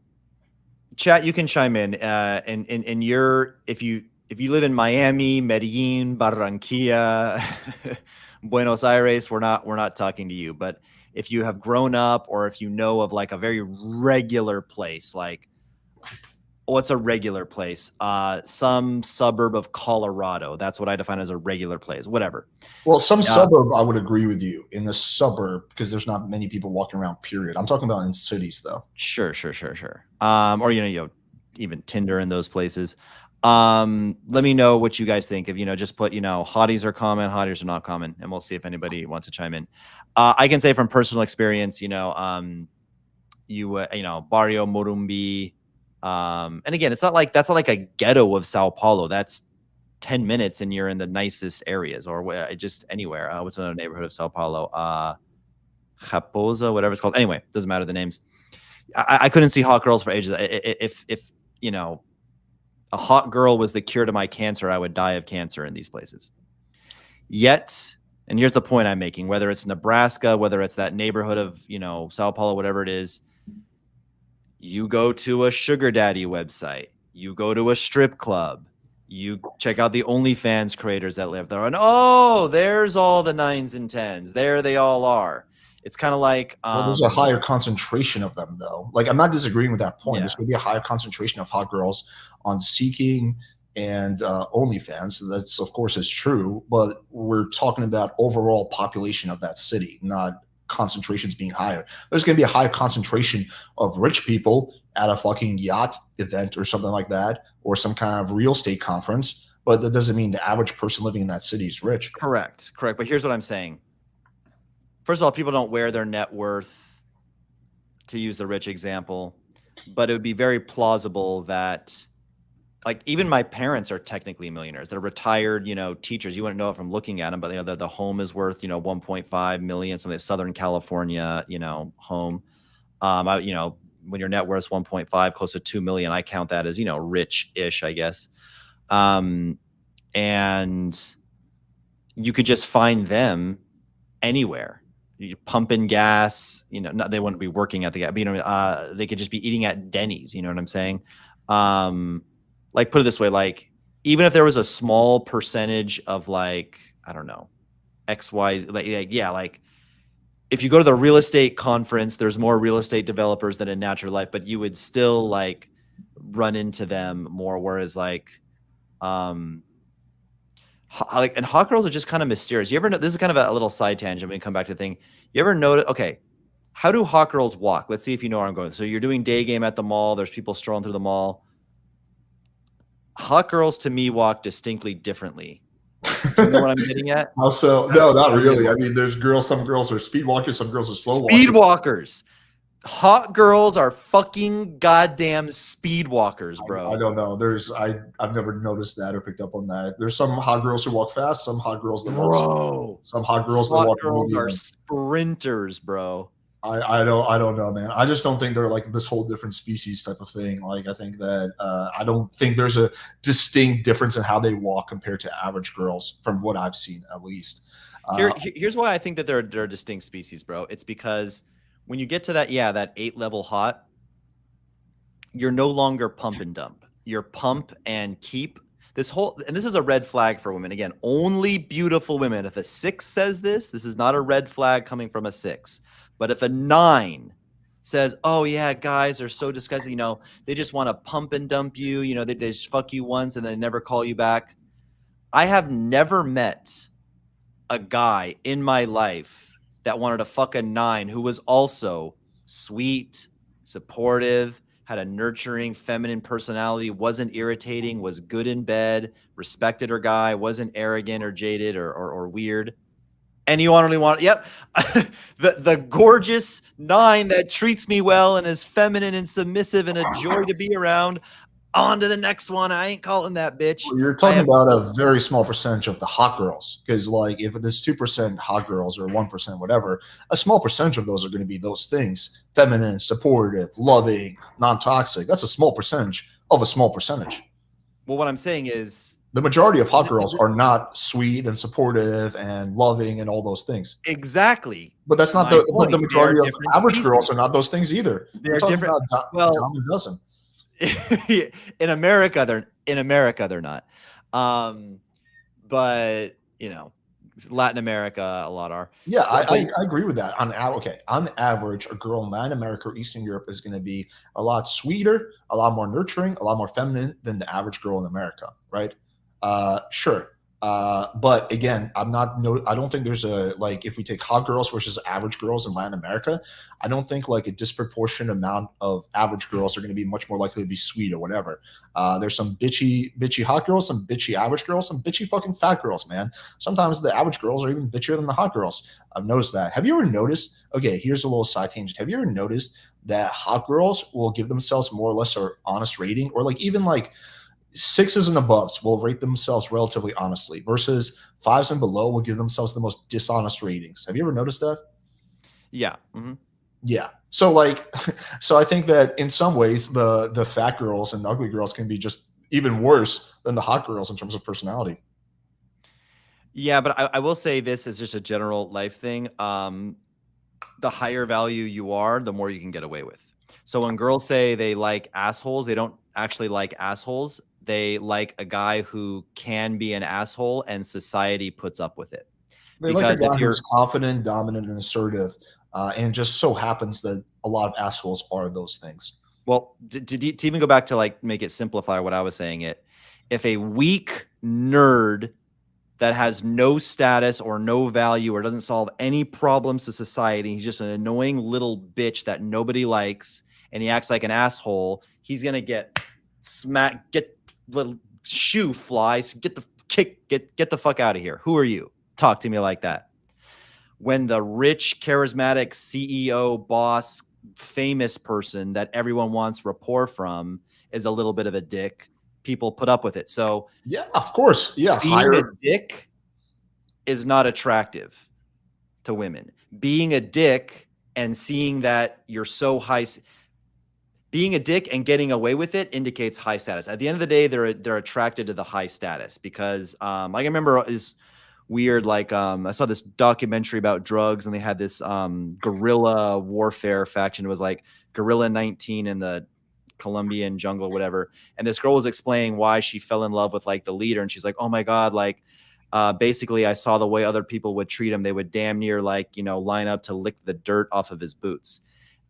chat, you can chime in. And if you live in Miami, Medellin, Barranquilla, Buenos Aires, we're not talking to you, but if you have grown up, or if you know of like a very regular place, like, what's a regular place? Some suburb of Colorado. That's what I define as a regular place, whatever. Well, some suburb, I would agree with you in the suburb, because there's not many people walking around, period. I'm talking about in cities though. Sure. Or, even Tinder in those places. Let me know what you guys think. If, just put, hotties are common, hotties are not common, and we'll see if anybody wants to chime in. I can say from personal experience, Barrio Morumbi, and again, that's not like a ghetto of Sao Paulo. That's 10 minutes and you're in the nicest areas, or just anywhere. What's another neighborhood of Sao Paulo? Raposa, whatever it's called. Anyway, doesn't matter the names. I couldn't see hot girls for ages. If a hot girl was the cure to my cancer, I would die of cancer in these places. Yet, and here's the point I'm making, whether it's Nebraska, whether it's that neighborhood of, Sao Paulo, whatever it is, you go to a sugar daddy website, you go to a strip club, You check out the OnlyFans creators that live there, and oh, there's all the 9s and 10s. There they all are. It's kind of like Well, there's a higher concentration of them, though. Like, I'm not disagreeing with that point. Yeah. There's going to be a higher concentration of hot girls on Seeking and OnlyFans. That's, of course, is true. But we're talking about overall population of that city, not concentrations being higher. There's going to be a higher concentration of rich people at a fucking yacht event or something like that, or some kind of real estate conference. But that doesn't mean the average person living in that city is rich. Correct. But here's what I'm saying. First of all, people don't wear their net worth, to use the rich example, but it would be very plausible that, like, even my parents are technically millionaires. They're retired, teachers. You wouldn't know it from looking at them, but the home is worth, 1.5 million, something Southern California, home. When your net worth is 1.5, close to 2 million, I count that as, rich-ish, I guess. And you could just find them anywhere. Pumping gas, they wouldn't be working at the gas, but, they could just be eating at Denny's. You know what I'm saying? Like, put it this way, like, even if there was a small percentage of, like, I don't know, XY, like if you go to the real estate conference, there's more real estate developers than in natural life, but you would still, like, run into them more. Whereas, like, and hot girls are just kind of mysterious. You ever know, this is kind of a little side tangent. We can come back to the thing. You ever notice, okay, how do hot girls walk? Let's see if you know where I'm going. So you're doing day game at the mall. There's people strolling through the mall. Hot girls, to me, walk distinctly differently. Do you know what I'm getting at? Also, no, not really. I mean, there's girls. Some girls are speed walkers. Some girls are slow walkers. Speed walkers. Hot girls are fucking goddamn speed walkers, bro. I don't know. I've never noticed that or picked up on that. There's some hot girls who walk fast. Some hot girls that walk. Some hot girls that walk. Hot girls are sprinters, bro. I don't know, man. I just don't think they're like this whole different species type of thing. Like, I think that I don't think there's a distinct difference in how they walk compared to average girls, from what I've seen, at least. Here's why I think that they're a distinct species, bro. It's because when you get to that 8-level hot, you're no longer pump and dump. You're pump and keep. And this is a red flag for women. Again, only beautiful women. If a 6 says this is not a red flag coming from a 6. But if a 9 says, oh yeah, guys are so disgusting, they just want to pump and dump you, they just fuck you once and then never call you back. I have never met a guy in my life that wanted to fuck a 9 who was also sweet, supportive, had a nurturing, feminine personality, wasn't irritating, was good in bed, respected her guy, wasn't arrogant or jaded or weird. And you only want, the gorgeous 9 that treats me well and is feminine and submissive and a joy to be around. On to the next one. I ain't calling that bitch. Well, you're talking about a very small percentage of the hot girls, because, like, if there's 2% hot girls or 1%, whatever, a small percentage of those are going to be those things: feminine, supportive, loving, non-toxic. That's a small percentage of a small percentage. Well, what I'm saying is, the majority of hot girls are not sweet and supportive and loving and all those things. Exactly. But that's not the majority of average girls are not those things either. They're different. Well, doesn't. in America, they're not. But Latin America, a lot are. Yeah, so, I agree with that. On average, a girl in Latin America or Eastern Europe is going to be a lot sweeter, a lot more nurturing, a lot more feminine than the average girl in America, right? Sure. But again, I don't think there's if we take hot girls versus average girls in Latin America, I don't think like a disproportionate amount of average girls are going to be much more likely to be sweet or whatever. There's some bitchy hot girls, some bitchy average girls, some bitchy fucking fat girls, man. Sometimes the average girls are even bitchier than the hot girls. I've noticed that. Have you ever noticed? Okay, here's a little side tangent. Have you ever noticed that hot girls will give themselves more or less an honest rating, or like even like 6s and aboves will rate themselves relatively honestly, versus 5s and below will give themselves the most dishonest ratings? Have you ever noticed that? Yeah. Mm-hmm. Yeah. So I think that in some ways the fat girls and ugly girls can be just even worse than the hot girls in terms of personality. Yeah, but I will say this is just a general life thing. The higher value you are, the more you can get away with. So when girls say they like assholes, they don't actually like assholes. They like a guy who can be an asshole, and society puts up with it. They like a Because if guy you're who's confident, dominant, and assertive, and just so happens that a lot of assholes are those things. well, to even go back to like make it simplify what I was saying, if a weak nerd that has no status or no value or doesn't solve any problems to society, he's just an annoying little bitch that nobody likes, and he acts like an asshole, he's gonna get smacked, get little shoe flies, get the fuck out of here. Who are you? Talk to me like that. When the rich, charismatic CEO, boss, famous person that everyone wants rapport from is a little bit of a dick, people put up with it. So yeah, of course, yeah, being a dick is not attractive to women. Being a dick and seeing that you're so high, being a dick and getting away with it indicates high status. At the end of the day, they're attracted to the high status because like I remember is weird, like I saw this documentary about drugs, and they had this guerrilla warfare faction. It was like Guerrilla 19 in the Colombian jungle, whatever. And this girl was explaining why she fell in love with like the leader, and she's like, oh my God, like basically I saw the way other people would treat him. They would damn near like, you know, line up to lick the dirt off of his boots.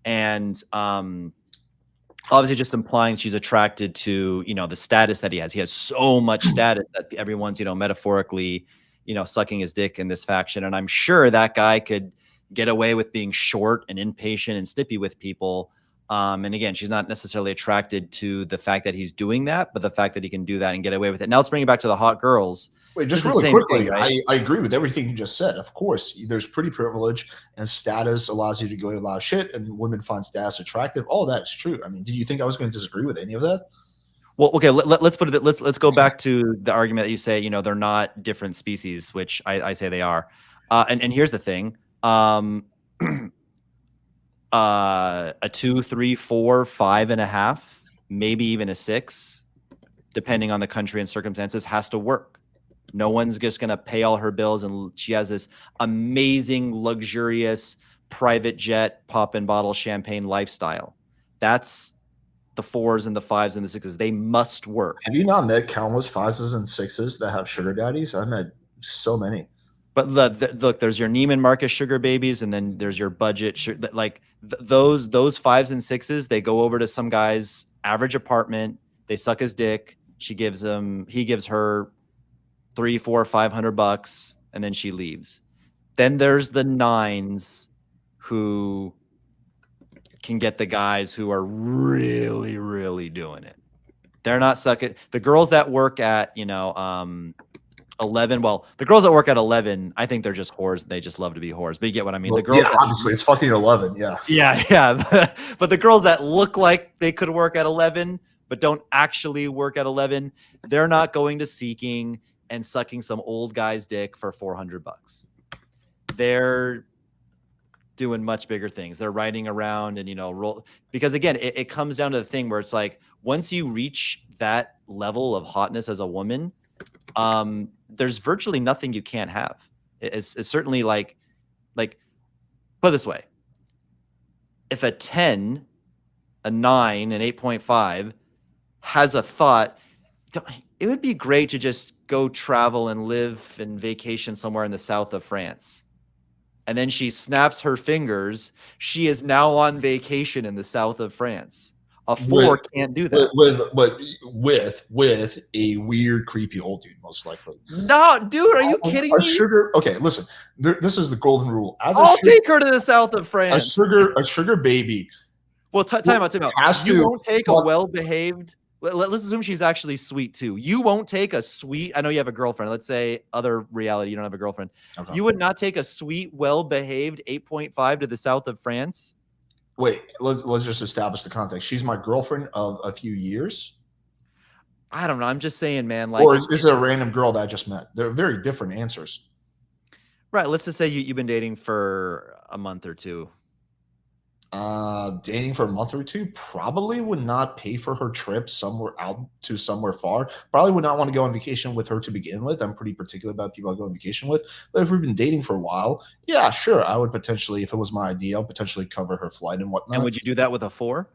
And obviously just implying she's attracted to, you know, the status that he has. He has so much status that everyone's, you know, metaphorically, you know, sucking his dick in this faction. And I'm sure that guy could get away with being short and impatient and snippy with people. And again, she's not necessarily attracted to the fact that he's doing that, but the fact that he can do that and get away with it. Now let's bring it back to the hot girls. Wait, just really quickly, right? I agree with everything you just said. Of course, there's pretty privilege, and status allows you to go to a lot of shit, and women find status attractive. All that is true. I mean, did you think I was going to disagree with any of that? Well, okay, let's put it. Let's go back to the argument that you say, you know, they're not different species, which I say they are. And here's the thing: a 2, 3, 4, 5.5, maybe even a 6, depending on the country and circumstances, has to work. No one's just going to pay all her bills, and she has this amazing, luxurious private jet, pop and bottle champagne lifestyle. That's the 4s and the 5s and the 6s. They must work. Have you not met countless 5s and 6s that have sugar daddies? I've met so many. But look, there's your Neiman Marcus sugar babies, and then there's your budget like those 5s and 6s. They go over to some guy's average apartment. They suck his dick. He gives her $300, $400, $500, and then she leaves. Then there's the 9s who can get the guys who are really, really doing it. They're not sucking. The girls that work at, you know, 11. Well, the girls that work at 11, I think they're just whores. They just love to be whores. But you get what I mean. Well, the girls, yeah, obviously, it's fucking 11. Yeah, yeah. But the girls that look like they could work at 11, but don't actually work at 11, they're not going to Seeking and sucking some old guy's dick for $400. They're doing much bigger things. They're riding around and, you know, roll, because again, it comes down to the thing where it's like, once you reach that level of hotness as a woman, there's virtually nothing you can't have. It's certainly like put it this way. If a 10, a 9, an 8.5 has a thought, it would be great to just go travel and live and vacation somewhere in the south of France. And then she snaps her fingers. She is now on vacation in the south of France. A 4 can't do that. With a weird, creepy old dude, most likely. No, dude, are you kidding me? Okay, listen. This is the golden rule. I'll take her to the south of France. A sugar baby. Well, time out. You won't take a well-behaved. Let's assume she's actually sweet too. You won't take a sweet. I know you have a girlfriend. Let's say other reality, you don't have a girlfriend. Okay. You would not take a sweet, well-behaved 8.5 to the south of France. Wait, let's just establish the context. She's my girlfriend of a few years. I don't know. I'm just saying, man. Like, or is it a random girl that I just met? They're very different answers. Right. Let's just say you've been dating for a month or two. Dating for a month or two, probably would not pay for her trip somewhere far. Probably would not want to go on vacation with her to begin with. I'm pretty particular about people I go on vacation with. But if we've been dating for a while, yeah, sure. I would potentially, if it was my idea, I'll potentially cover her flight and whatnot. And would you do that with a 4?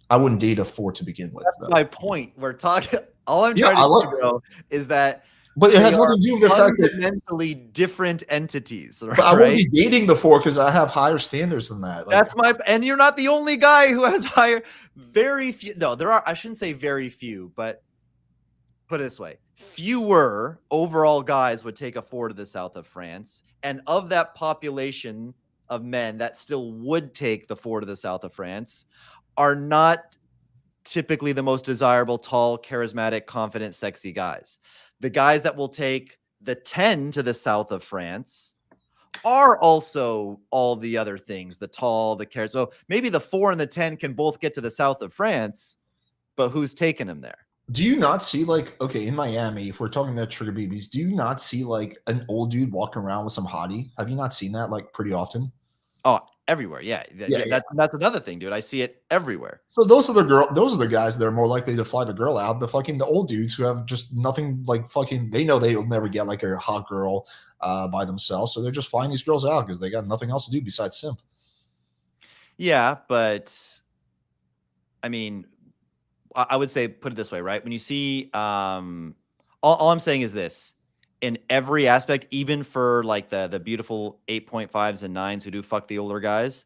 I wouldn't date a 4 to begin with. That's my point. We're talking. All I'm trying to say, bro, is that but it they has are nothing to do with the fact that fundamentally different entities, but I wouldn't right? be dating the 4 because I have higher standards than that. Like, That's and you're not the only guy who has higher. Very few. No, there are. I shouldn't say very few, but put it this way: fewer overall guys would take a 4 to the south of France, and of that population of men that still would take the 4 to the south of France, are not typically the most desirable, tall, charismatic, confident, sexy guys. The guys that will take the 10 to the south of France are also all the other things, the tall, the charismatic. So maybe the 4 and the 10 can both get to the south of France, but who's taking them there? do you not see like, okay, in Miami, if we're talking about trigger babies, do you not see like an old dude walking around with some hottie? Have you not seen that like pretty often? Oh, everywhere. Yeah. Yeah, yeah. That's another thing, dude. I see it everywhere. So those are the guys that are more likely to fly the girl out. The old dudes who have just nothing, like fucking, they know they'll never get like a hot girl by themselves, so they're just flying these girls out because they got nothing else to do besides simp. Yeah, but I mean, I would say, put it this way, right? When you see, all I'm saying is this: in every aspect, even for like the beautiful 8.5s and 9s who do fuck the older guys,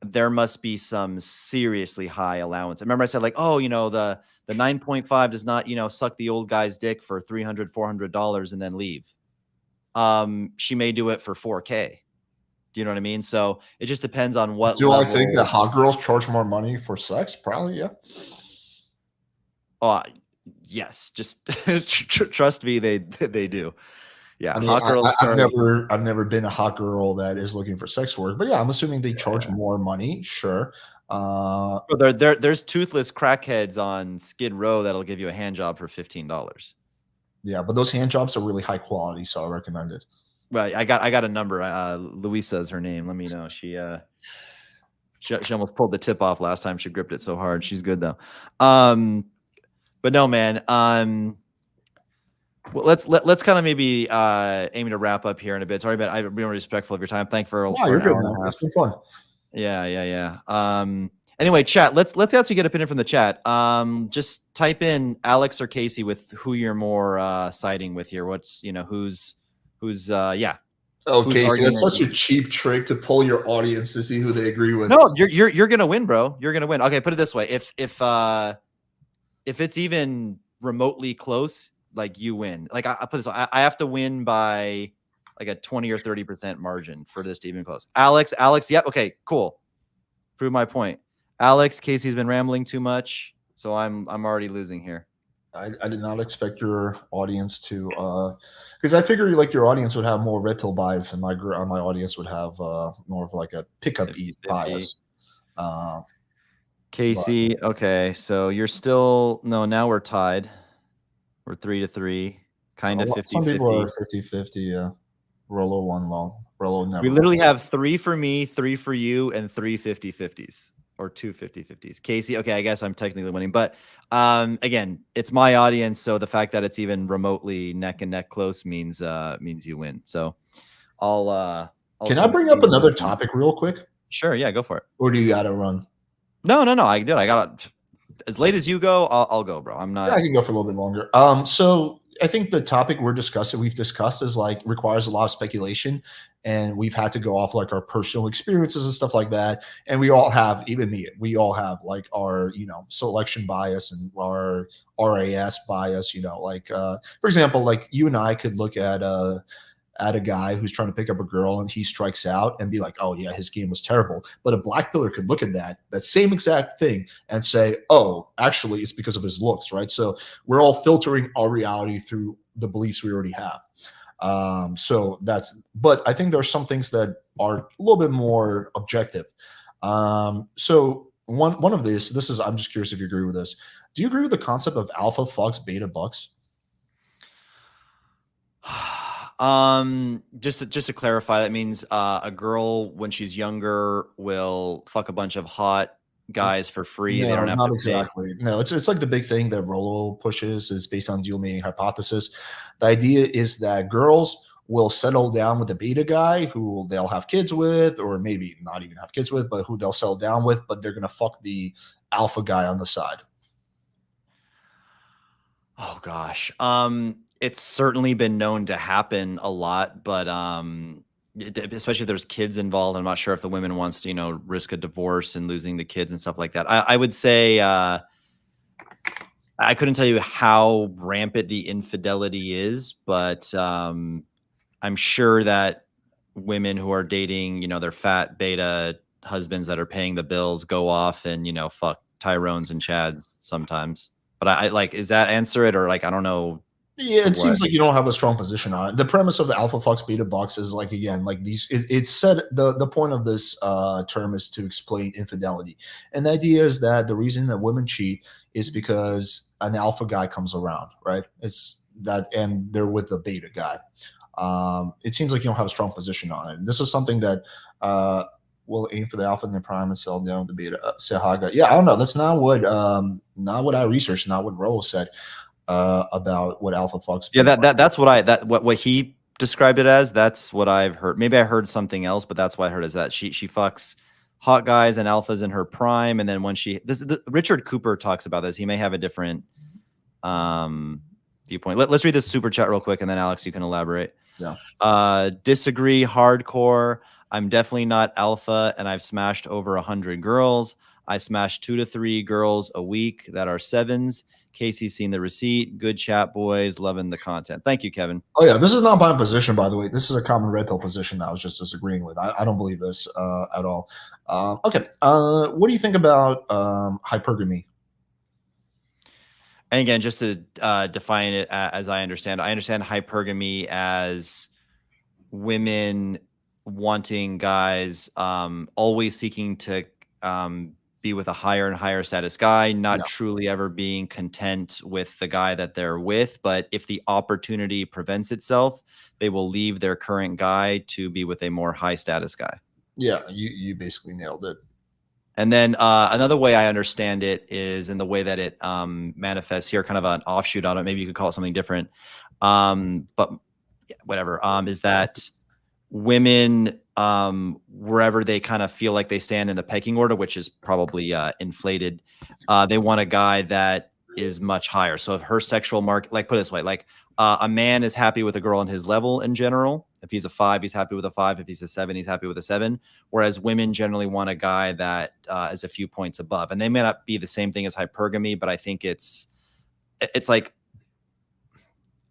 there must be some seriously high allowance. Remember I said like, oh, the 9.5 does not, suck the old guy's dick for $300, $400 and then leave. She may do it for 4K. Do you know what I mean? So it just depends on what Do level. I think that hot girls charge more money for sex? Probably, yeah. Yes, just trust me, they do. Yeah, I mean, hot girls. I've never been a hot girl that is looking for sex work, but yeah, I'm assuming they charge more money. Sure. There's toothless crackheads on Skid Row that'll give you a hand job for $15. Yeah, but those hand jobs are really high quality, so I recommend it. Well, I got a number. Louisa is her name. Let me know. She almost pulled the tip off last time. She gripped it so hard. She's good though. But no, man. Well, let's kind of maybe aiming to wrap up here in a bit. Sorry, but I've been respectful of your time. Thank for You're an good, hour man. and a half. It's been fun. Yeah. Anyway, chat. Let's actually get a pin in from the chat. Just type in Alex or Casey with who you're more siding with here. What's who's yeah. Oh, Casey, that's such a cheap trick to pull your audience to see who they agree with. No, you're gonna win, bro. You're gonna win. Okay, put it this way: if it's even remotely close, like you win. Like I put this, I have to win by like a 20 or 30% margin for this to even close. Alex, yep, okay, cool. Prove my point. Alex, Casey's been rambling too much, so I'm already losing here. I did not expect your audience to, because I figured like your audience would have more red pill bias, and my audience would have more of like a pickup bias. Casey, okay, so you're still now we're tied. We're 3-3, kind of 50-50. Some people are 50-50. Yeah, Rollo one long. Rollo never. We literally have 3 for me, 3 for you, and 3 50-50s. Or 2 50-50s. Casey, okay, I guess I'm technically winning, but again, it's my audience, so the fact that it's even remotely neck and neck close means you win. So I'll Can I bring up another topic real quick? Sure, yeah, go for it. Or do you gotta run? No, I got as late as you go, I'll go, bro. I'm not. Yeah, I can go for a little bit longer. So I think the topic we've discussed is like requires a lot of speculation, and we've had to go off like our personal experiences and stuff like that. And we all have, even me, we all have like our, selection bias and our RAS bias, like, for example, like you and I could look at a guy who's trying to pick up a girl and he strikes out and be like, oh yeah, his game was terrible. But a black pillar could look at that same exact thing and say, oh, actually it's because of his looks, right? So we're all filtering our reality through the beliefs we already have. But I think there are some things that are a little bit more objective. So one of these, I'm just curious if you agree with this. Do you agree with the concept of alpha fucks beta bucks? Just to clarify, that means a girl when she's younger will fuck a bunch of hot guys for free. No, they don't have not to exactly. Pay. No, it's like the big thing that Rollo pushes is based on dual meaning hypothesis. The idea is that girls will settle down with a beta guy who they'll have kids with, or maybe not even have kids with, but who they'll settle down with, but they're gonna fuck the alpha guy on the side. Oh gosh. It's certainly been known to happen a lot, but especially if there's kids involved. I'm not sure if the women wants to, risk a divorce and losing the kids and stuff like that. I would say I couldn't tell you how rampant the infidelity is, but I'm sure that women who are dating, their fat beta husbands that are paying the bills go off and, fuck Tyrones and Chads sometimes. But I like, is that answer it? Or like, I don't know Yeah, to it what. seems like you don't have a strong position on it. The premise of the alpha fucks beta bucks is like, again, like these. It's said the point of this term is to explain infidelity, and the idea is that the reason that women cheat is because an alpha guy comes around, right? It's that, and they're with the beta guy. It seems like you don't have a strong position on it. And this is something that will aim for the alpha and the prime and sell down the beta. Sahaga. Yeah, I don't know. That's not what I researched, not what Rolo said about what alpha fucks. Yeah, that's what he described it as. That's what I've heard. Maybe I heard something else, but that's what I heard is that she fucks hot guys and alphas in her prime, and then when Richard Cooper talks about this, he may have a different viewpoint. Let's read this super chat real quick, and then Alex, you can elaborate. Yeah. Disagree hardcore. I'm definitely not alpha, and I've smashed over 100 girls. I smash 2 to 3 girls a week that are 7s. Casey's seen the receipt. Good chat, boys. Loving the content. Thank you, Kevin. Oh yeah, this is not my position, by the way. This is a common red pill position that I was just disagreeing with. I don't believe this at all. Okay, what do you think about hypergamy? And again, just to define it as I understand hypergamy as women wanting guys always seeking to be with a higher and higher status guy, not truly ever being content with the guy that they're with. But if the opportunity prevents itself, they will leave their current guy to be with a more high status guy. Yeah, you basically nailed it. And then another way I understand it is in the way that it manifests here, kind of an offshoot on it. Maybe you could call it something different. But whatever, is that women, wherever they kind of feel like they stand in the pecking order, which is probably inflated, they want a guy that is much higher. So if her sexual mark, like put it this way, like a man is happy with a girl on his level in general. If he's a 5, he's happy with a 5. If he's a 7, he's happy with a 7. Whereas women generally want a guy that is a few points above. And they may not be the same thing as hypergamy, but I think it's like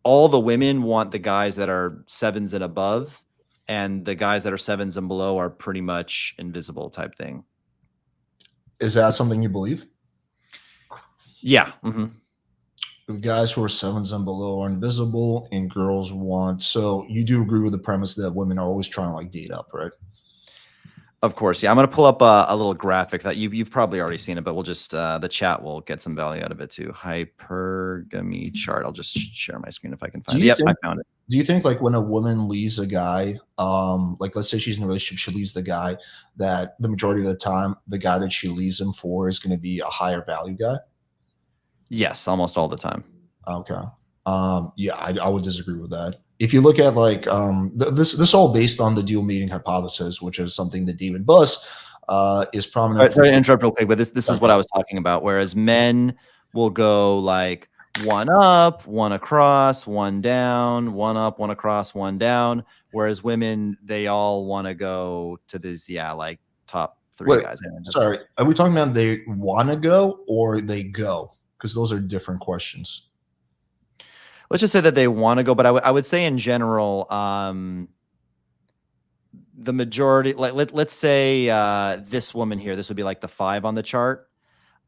all the women want the guys that are 7s and above, and the guys that are 7s and below are pretty much invisible type thing. Is that something you believe? Yeah. Mm-hmm. The guys who are 7s and below are invisible, and girls want. So you do agree with the premise that women are always trying to like date up, right? Of course, yeah. I'm going to pull up a little graphic that you've probably already seen it, but we'll just the chat will get some value out of it too. Hypergamy chart. I'll just share my screen if I can find it. Yep, I found it. Do you think like when a woman leaves a guy, like let's say she's in a relationship, she leaves the guy, that the majority of the time the guy that she leaves him for is going to be a higher value guy? Yes, almost all the time. Okay. Yeah, I would disagree with that. If you look at like this all based on the dual meaning hypothesis, which is something that David Buss is prominent. Sorry to interrupt real quick, but this is what I was talking about. Whereas men will go like 1 up, 1 across, 1 down, 1 up, 1 across, 1 down. Whereas women, they all want to go to this, like top 3 guys. Sorry, are we talking about they want to go or they go? Because those are different questions. Let's just say that they want to go, but I would say in general, the majority, like let's say this woman here, this would be like the 5 on the chart.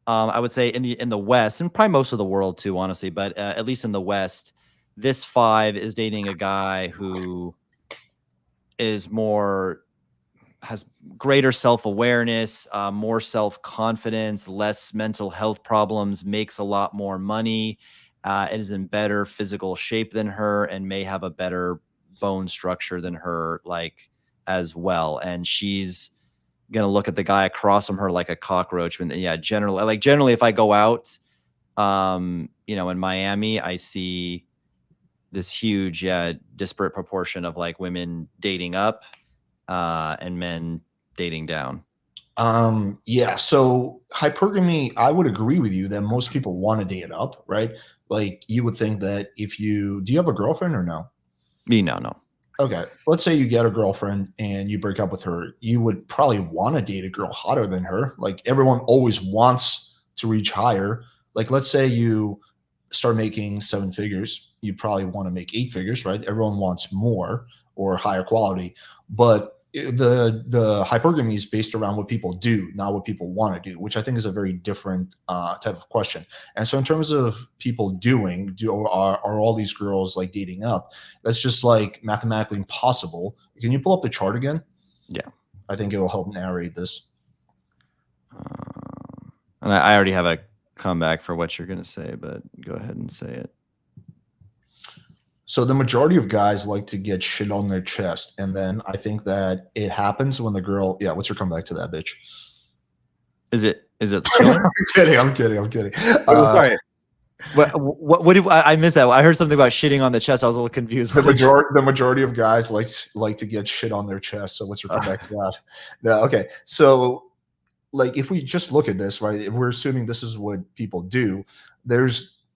I would say in the West, and probably most of the world too, honestly, but at least in the West, this 5 is dating a guy who is has greater self-awareness, more self-confidence, less mental health problems, makes a lot more money, is in better physical shape than her, and may have a better bone structure than her, like as well. And she's gonna look at the guy across from her like a cockroach. And yeah, generally, if I go out, in Miami, I see this huge, disparate proportion of like women dating up, and men dating down. Yeah. So hypergamy, I would agree with you that most people want to date up, right? like you would think that if do you have a girlfriend or no? Me, no. Okay, let's say you get a girlfriend and you break up with her. You would probably want to date a girl hotter than her. Like everyone always wants to reach higher. Like let's say you start making 7 figures, you probably want to make 8 figures, right? Everyone wants more or higher quality, but the hypergamy is based around what people do, not what people want to do, which I think is a very different type of question. And so, in terms of people are all these girls like dating up? That's just like mathematically impossible. Can you pull up the chart again? Yeah. I think it will help narrate this. And I already have a comeback for what you're going to say, but go ahead and say it. So the majority of guys like to get shit on their chest, and then I think that it happens when the girl. Yeah, what's your comeback to that, bitch? Is it? I'm kidding. Sorry. What did I missed that? I heard something about shitting on the chest. I was a little confused. The majority of guys like to get shit on their chest. So what's your comeback to that? No, okay. So like if we just look at this, right? If we're assuming this is what people do,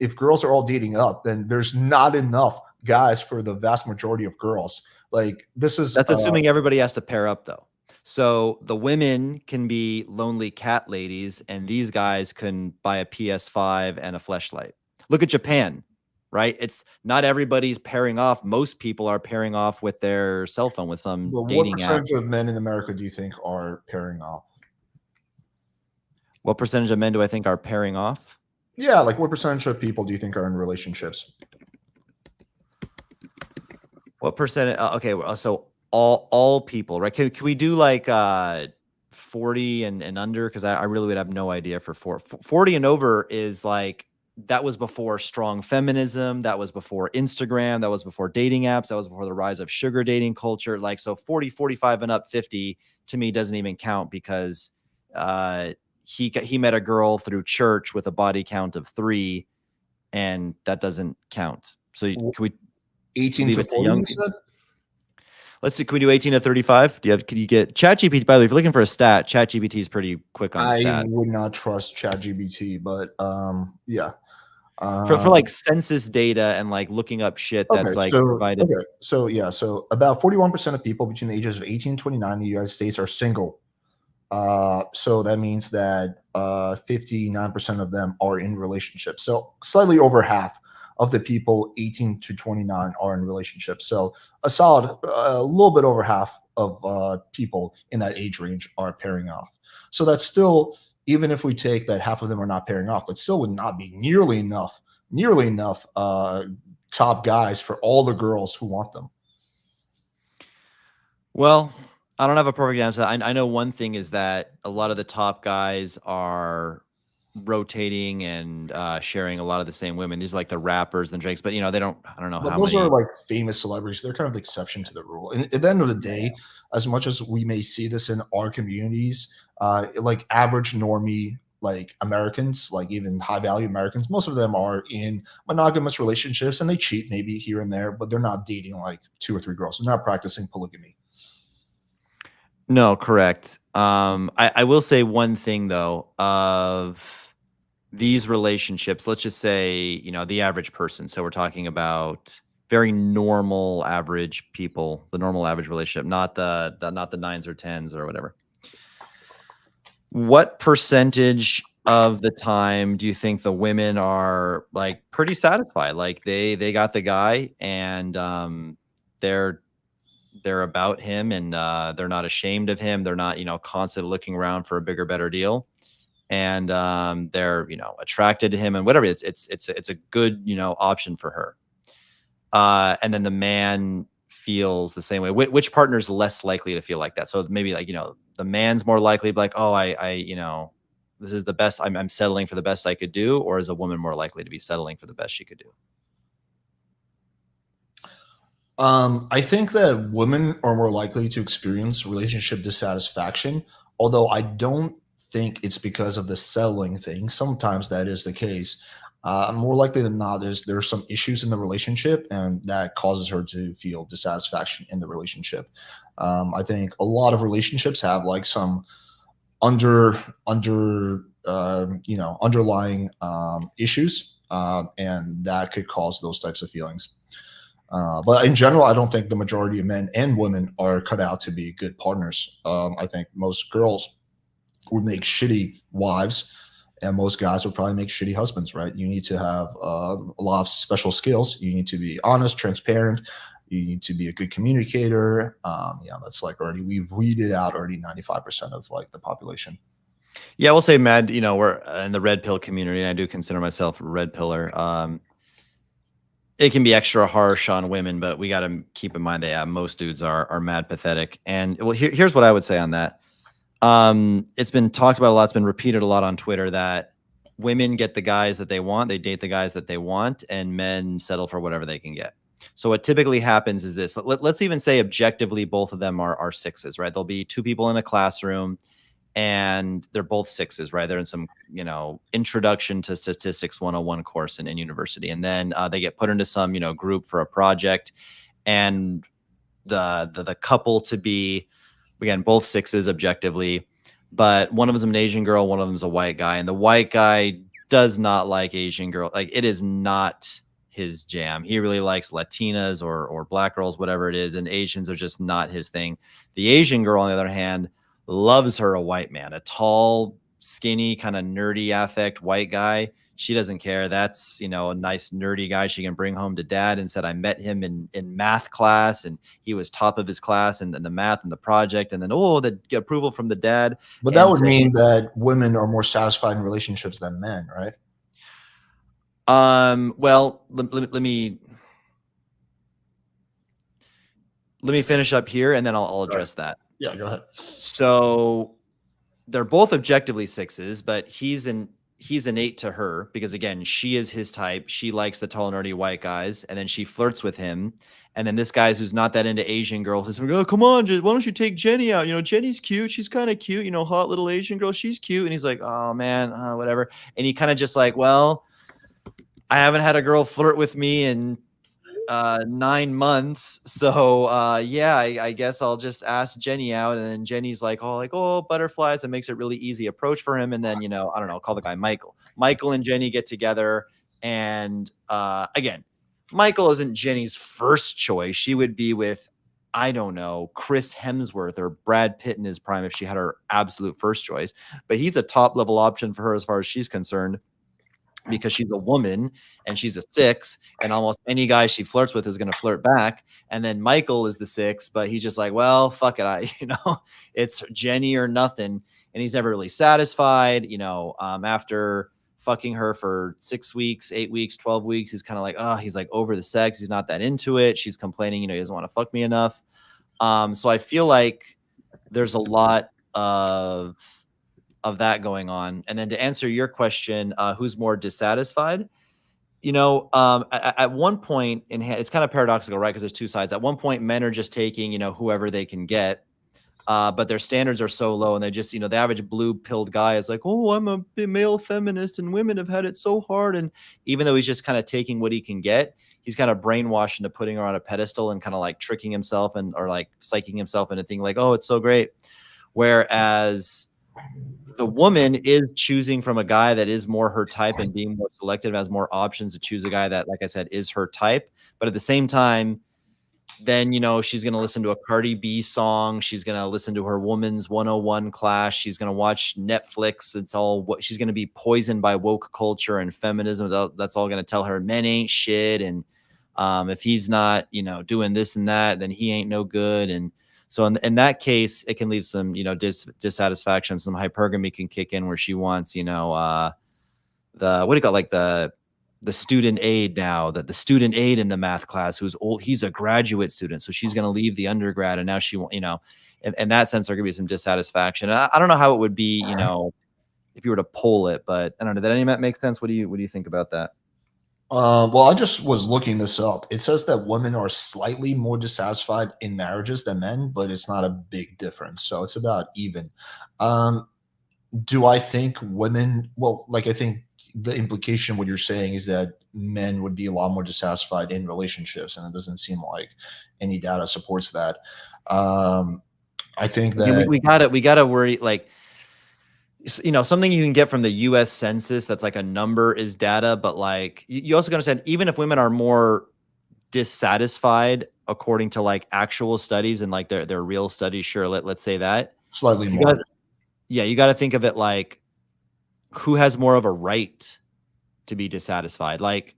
if girls are all dating up, then there's not enough guys for the vast majority of girls. Like that's assuming everybody has to pair up though. So the women can be lonely cat ladies, and these guys can buy a PS5 and a fleshlight. Look at Japan, right? It's not everybody's pairing off. Most people are pairing off with their cell phone with some dating app. What percentage of men in America do you think are pairing off? What percentage of men do I think are pairing off? Yeah, like what percentage of people do you think are in relationships? What percent? Okay, so all people, right? Can we do like 40 and under? Because I really would have no idea for 40 and over is like, that was before strong feminism. That was before Instagram. That was before dating apps. That was before the rise of sugar dating culture. Like, so 40, 45 and up, 50 to me doesn't even count because he met a girl through church with a body count of 3, and that doesn't count. So can we 18 to 40? Young people? Let's see. Can we do 18 to 35? Can you get ChatGPT? By the way, if you're looking for a stat, ChatGPT is pretty quick on stats. I would not trust ChatGPT, but yeah. For like census data and like looking up shit that's provided. Okay, so yeah, so about 41% of people between the ages of 18 and 29 in the United States are single. So that means that 59% of them are in relationships. So slightly over half of the people 18 to 29 are in relationships. So a little bit over half of people in that age range are pairing off. So that's still, even if we take that half of them are not pairing off, that still would not be nearly enough top guys for all the girls who want them. Well, I don't have a perfect answer. I know one thing is that a lot of the top guys are rotating and sharing a lot of the same women. These are like the rappers and Drakes, but I don't know how those many. are like famous celebrities. They're kind of the exception to the rule. And at the end of the day, as much as we may see this in our communities, like average normie, like Americans, like even high value Americans, most of them are in monogamous relationships and they cheat maybe here and there, but they're not dating like 2 or 3 girls. They're not practicing polygamy. No, correct. I will say one thing though, of these relationships, let's just say, the average person. So we're talking about very normal average people, the normal average relationship, not the 9s or 10s or whatever. What percentage of the time do you think the women are like pretty satisfied? Like they got the guy and they're about him and they're not ashamed of him. They're not, constantly looking around for a bigger, better deal. And they're, attracted to him and whatever. It's a good, option for her. And then the man feels the same way. Which partner is less likely to feel like that? So maybe like, the man's more likely to be like, oh, I this is the best. I'm settling for the best I could do. Or is a woman more likely to be settling for the best she could do? I think that women are more likely to experience relationship dissatisfaction, although I don't think it's because of the settling thing. Sometimes that is the case. More likely than not, there's some issues in the relationship, and that causes her to feel dissatisfaction in the relationship. I think a lot of relationships have like some underlying issues, and that could cause those types of feelings. But in general, I don't think the majority of men and women are cut out to be good partners. I think most girls would make shitty wives, and most guys would probably make shitty husbands, right? You need to have a lot of special skills. You need to be honest, transparent. You need to be a good communicator. That's like already, we weeded out already 95% of like the population. Yeah, we'll say, Mad, we're in the red pill community, and I do consider myself a red pillar. It can be extra harsh on women, but we got to keep in mind that most dudes are mad pathetic. And well, here's what I would say on that. It's been talked about a lot. It's been repeated a lot on Twitter that women get the guys that they want. They date the guys that they want, and men settle for whatever they can get. So what typically happens is this. Let's even say objectively, both of them are sixes, right? There'll be two people in a classroom, and they're both sixes, right? They're in some, introduction to statistics 101 course in university. And then they get put into some, group for a project, and the couple to be, again, both sixes objectively, but one of them's an Asian girl, one of them's a white guy. And the white guy does not like Asian girl. Like, it is not his jam. He really likes Latinas or black girls, whatever it is. And Asians are just not his thing. The Asian girl, on the other hand, loves her a white man, a tall, skinny, kind of nerdy affect white guy. She doesn't care. That's, a nice nerdy guy she can bring home to dad, and said, I met him in math class, and he was top of his class and the math and the project. And then, the approval from the dad. But that would mean that women are more satisfied in relationships than men, right? Well, let me finish up here, and then I'll address that. Yeah, go ahead. So they're both objectively sixes, but he's an 8 to her because, again, she is his type. She likes the tall, nerdy white guys, and then she flirts with him. And then this guy who's not that into Asian girls is like, oh, come on, why don't you take Jenny out? Jenny's cute. She's kind of cute. Hot little Asian girl. She's cute. And he's like, oh, man, whatever. And he kind of just like, well, I haven't had a girl flirt with me in 9 months. So I guess I'll just ask Jenny out. And then Jenny's like, oh, butterflies. It makes it really easy approach for him. And then, I don't know, call the guy Michael. Michael and Jenny get together. And again, Michael isn't Jenny's first choice. She would be with, I don't know, Chris Hemsworth or Brad Pitt in his prime if she had her absolute first choice. But he's a top level option for her as far as she's concerned, because she's a woman and she's a 6, and almost any guy she flirts with is going to flirt back. And then Michael is the 6, but he's just like, well, fuck it. It's Jenny or nothing. And he's never really satisfied, after fucking her for 6 weeks, 8 weeks, 12 weeks. He's kind of like, he's like over the sex. He's not that into it. She's complaining, he doesn't want to fuck me enough. So I feel like there's a lot of that going on. And then to answer your question, who's more dissatisfied? At one point it's kind of paradoxical, right? Because there's two sides. At one point, men are just taking, whoever they can get, but their standards are so low, and they just, the average blue-pilled guy is like, oh, I'm a male feminist, and women have had it so hard. And even though he's just kind of taking what he can get, he's kind of brainwashed into putting her on a pedestal and kind of like tricking himself or like psyching himself into thinking like, oh, it's so great. Whereas the woman is choosing from a guy that is more her type and being more selective, has more options to choose a guy that, like I said, is her type. But at the same time, then, she's going to listen to a Cardi B song. She's going to listen to her woman's 101 class. She's going to watch Netflix. It's all what she's going to be poisoned by woke culture and feminism. That's all going to tell her men ain't shit. And if he's not, doing this and that, then he ain't no good. And so in that case, it can lead to some, dissatisfaction. Some hypergamy can kick in where she wants, what do you call, like the student aide now, the student aide in the math class who's old. He's a graduate student. So she's going to leave the undergrad. And now she won't, in that sense, there could be some dissatisfaction. I don't know how it would be, if you were to poll it, but I don't know. Did any of that make sense? What do you think about that? Well, I just was looking this up. It says that women are slightly more dissatisfied in marriages than men, but it's not a big difference. So it's about even. Do I think women, well, like, I think the implication, what you're saying is that men would be a lot more dissatisfied in relationships, and it doesn't seem like any data supports that. I think that we gotta worry, like, something you can get from the US Census that's like a number is data, but like you also got to understand, even if women are more dissatisfied according to like actual studies and like their real studies, sure, let's say that. Slightly You more. got you got to think of it like who has more of a right to be dissatisfied. Like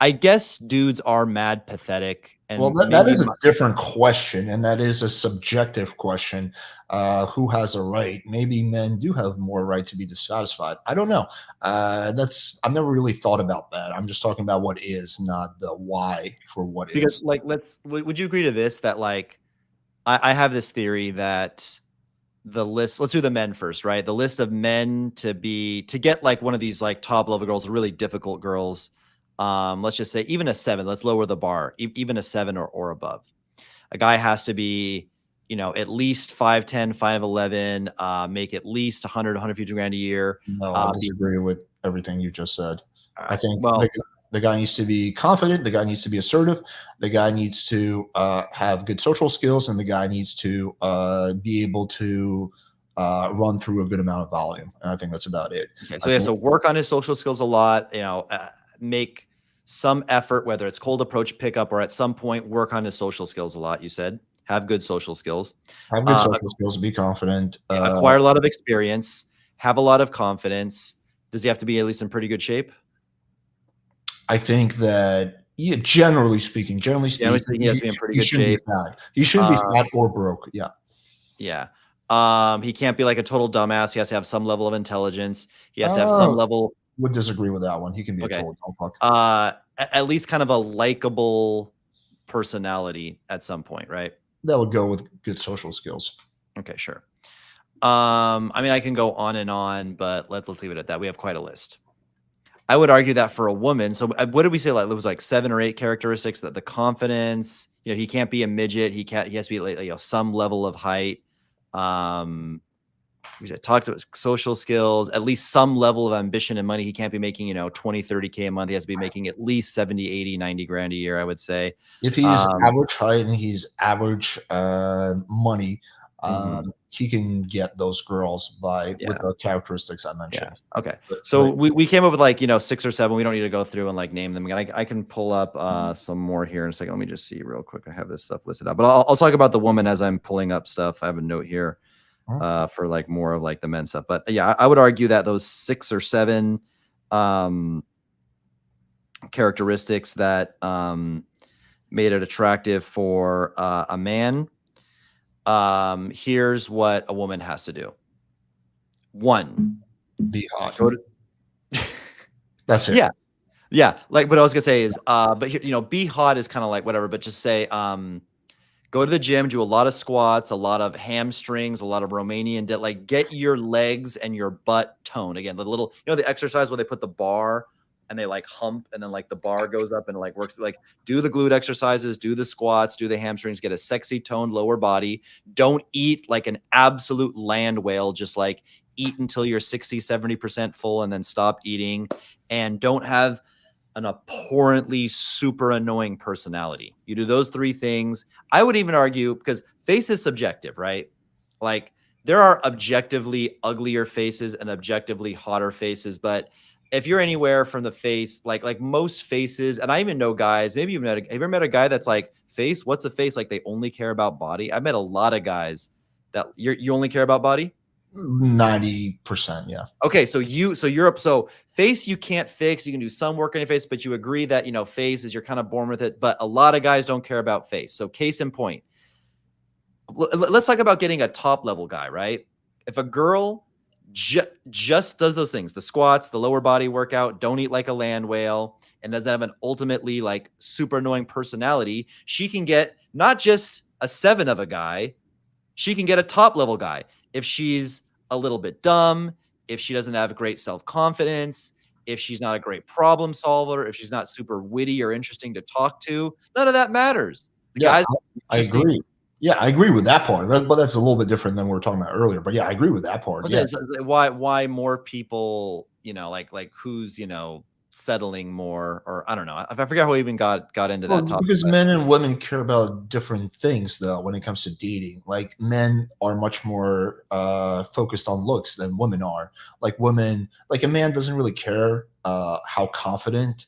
I guess dudes are mad pathetic, Well, and that maybe is a different question, and that is a subjective question. Who has a right? Maybe men do have more right to be dissatisfied. I don't know. That's I've never really thought about that. I'm just talking about what is, not the why for what because is. like would you agree to this that like I have this theory that the list, let's do the men first, right? The list of men to get like one of these like top level girls, really difficult girls. Let's just say even a 7, let's lower the bar, even a 7 or above. A guy has to be, at least 5'10", 5'11", make at least 100, 150 grand a year. No, I Be, disagree with everything you just said. all I right. think Well, the guy needs to be confident. The guy needs to be assertive. The guy needs to have good social skills, and the guy needs to be able to run through a good amount of volume. And I think that's about it. okay. I So he has think to work on his social skills a lot, make some effort, whether it's cold approach pickup or at some point work on his social skills a lot. You said have good social skills. have good Uh, social skills, be confident. Acquire a lot of experience, have a lot of confidence. Does he have to be at least in pretty good shape? I think that, yeah, generally speaking, Generally speaking, he has to be in pretty he good shouldn't be shape. fat. He shouldn't be Uh, fat or broke. Yeah, yeah. He can't be like a total dumbass. He has to have some level of intelligence. He has to have some uh, level. would disagree with that one. He can be a Okay. total dumb fuck. At least kind of a likable personality at some point, right? That would go with good social skills. Okay, sure. I mean, I can go on and on, but let's leave it at that. We have quite a list. I would argue that for a woman. So what did we say? Like it was like 7 or 8 characteristics, that the confidence, he can't be a midget. He has to be like, some level of height. We talked about social skills, at least some level of ambition and money. He can't be making, 20, 30K a month. He has to be making at least 70, 80, 90 grand a year, I would say. If he's average height and he's average money, he can get those girls with the characteristics I mentioned. Yeah. Okay. So we came up with like, 6 or 7. We don't need to go through and like name them again. I can pull up some more here in a second. Let me just see real quick. I have this stuff listed out, but I'll talk about the woman as I'm pulling up stuff. I have a note here for like more of like the men stuff. But yeah, I would argue that those 6 or 7 characteristics that made it attractive for a man. Here's what a woman has to do. 1, be hot. That's it. Yeah. Like what I was gonna say is, but here, be hot is kind of like whatever. But just say, go to the gym, do a lot of squats, a lot of hamstrings, a lot of Romanian like get your legs and your butt toned. Again, the little, the exercise where they put the bar and they like hump and then like the bar goes up and like works. Like do the glute exercises, do the squats, do the hamstrings, get a sexy toned lower body. Don't eat like an absolute land whale. Just like eat until you're 60, 70% full and then stop eating. And don't have an abhorrently super annoying personality. You do those 3 things. I would even argue, because face is subjective, right? Like there are objectively uglier faces and objectively hotter faces, but if you're anywhere from the face, like most faces, and I even know guys, maybe have you ever met a guy that's like, face, what's a face? Like they only care about body. I've met a lot of guys that you only care about body. 90%, yeah. Okay, so face you can't fix. You can do some work on your face, but you agree that face is you're kind of born with it. But a lot of guys don't care about face. So case in point, let's talk about getting a top level guy, right? If a girl just does those things, the squats, the lower body workout, don't eat like a land whale, and doesn't have an ultimately like super annoying personality, she can get not just a 7 of a guy, she can get a top level guy. If she's a little bit dumb, if she doesn't have great self-confidence, if she's not a great problem solver, if she's not super witty or interesting to talk to, none of that matters. I agree. Yeah, I agree with that part. But that's a little bit different than we were talking about earlier. But yeah, I agree with that part. Yeah. Why more people, like who's, settling more, or I don't know. I forget how we even got into that topic. Because men and women care about different things, though, when it comes to dating. Like, men are much more focused on looks than women are. Like, women, like a man doesn't really care how confident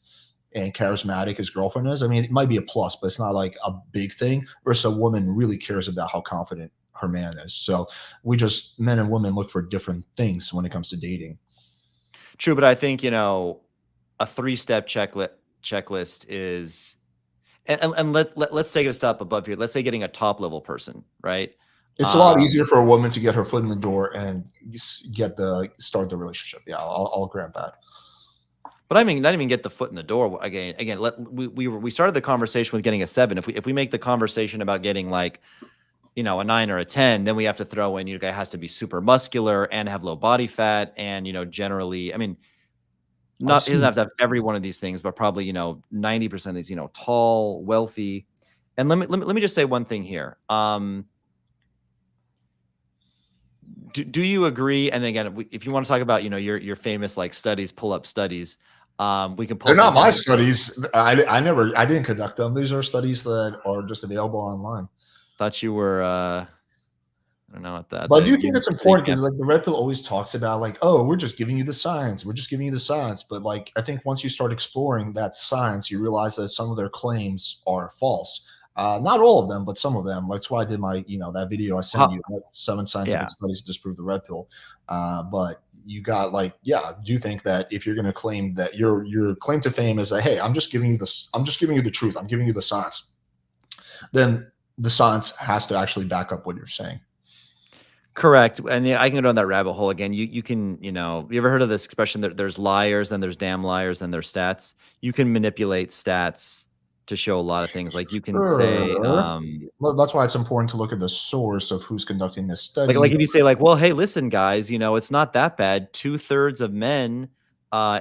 and charismatic his girlfriend is. I mean, it might be a plus, but it's not like a big thing. Versus a woman really cares about how confident her man is. So men and women look for different things when it comes to dating. True, but I think, you know, a 3-step checklist is, and let's take it a step above here. Let's say getting a top level person, right? It's a lot easier for a woman to get her foot in the door and start the relationship. Yeah, I'll grant that. But I mean, not even get the foot in the door again. We started the conversation with getting a 7. If we make the conversation about getting like, you know, a 9 or a 10, then we have to throw in, you guy has to be super muscular and have low body fat, and, you know, generally, I mean, he doesn't have to have every one of these things, but probably, you know, 90% of these, you know, tall, wealthy. And let me just say one thing here. Do you agree? And again, if you want to talk about, you know, your famous like studies, pull up studies, we can pull. They're not my studies. I didn't conduct them. These are studies that are just available online. Thought you were, I don't know what that. But I do think it's important because like the red pill always talks about like, oh, we're just giving you the science. We're just giving you the science. But like, I think once you start exploring that science, you realize that some of their claims are false. Not all of them, but some of them. That's why I did my, you know, that video I sent you, 7 scientific studies to disprove the red pill. But you got like, yeah, I do think that if you're going to claim that your claim to fame is that, hey, I'm just giving you this, I'm just giving you the truth, I'm giving you the science, then the science has to actually back up what you're saying. Correct. And yeah, I can go down that rabbit hole again. You can, you know, you ever heard of this expression that there's liars, then there's damn liars, then there's stats? You can manipulate stats to show a lot of things. Like you can say, well, that's why it's important to look at the source of who's conducting this study. Like if you say like, well, hey, listen, guys, you know, it's not that bad. 2/3 of men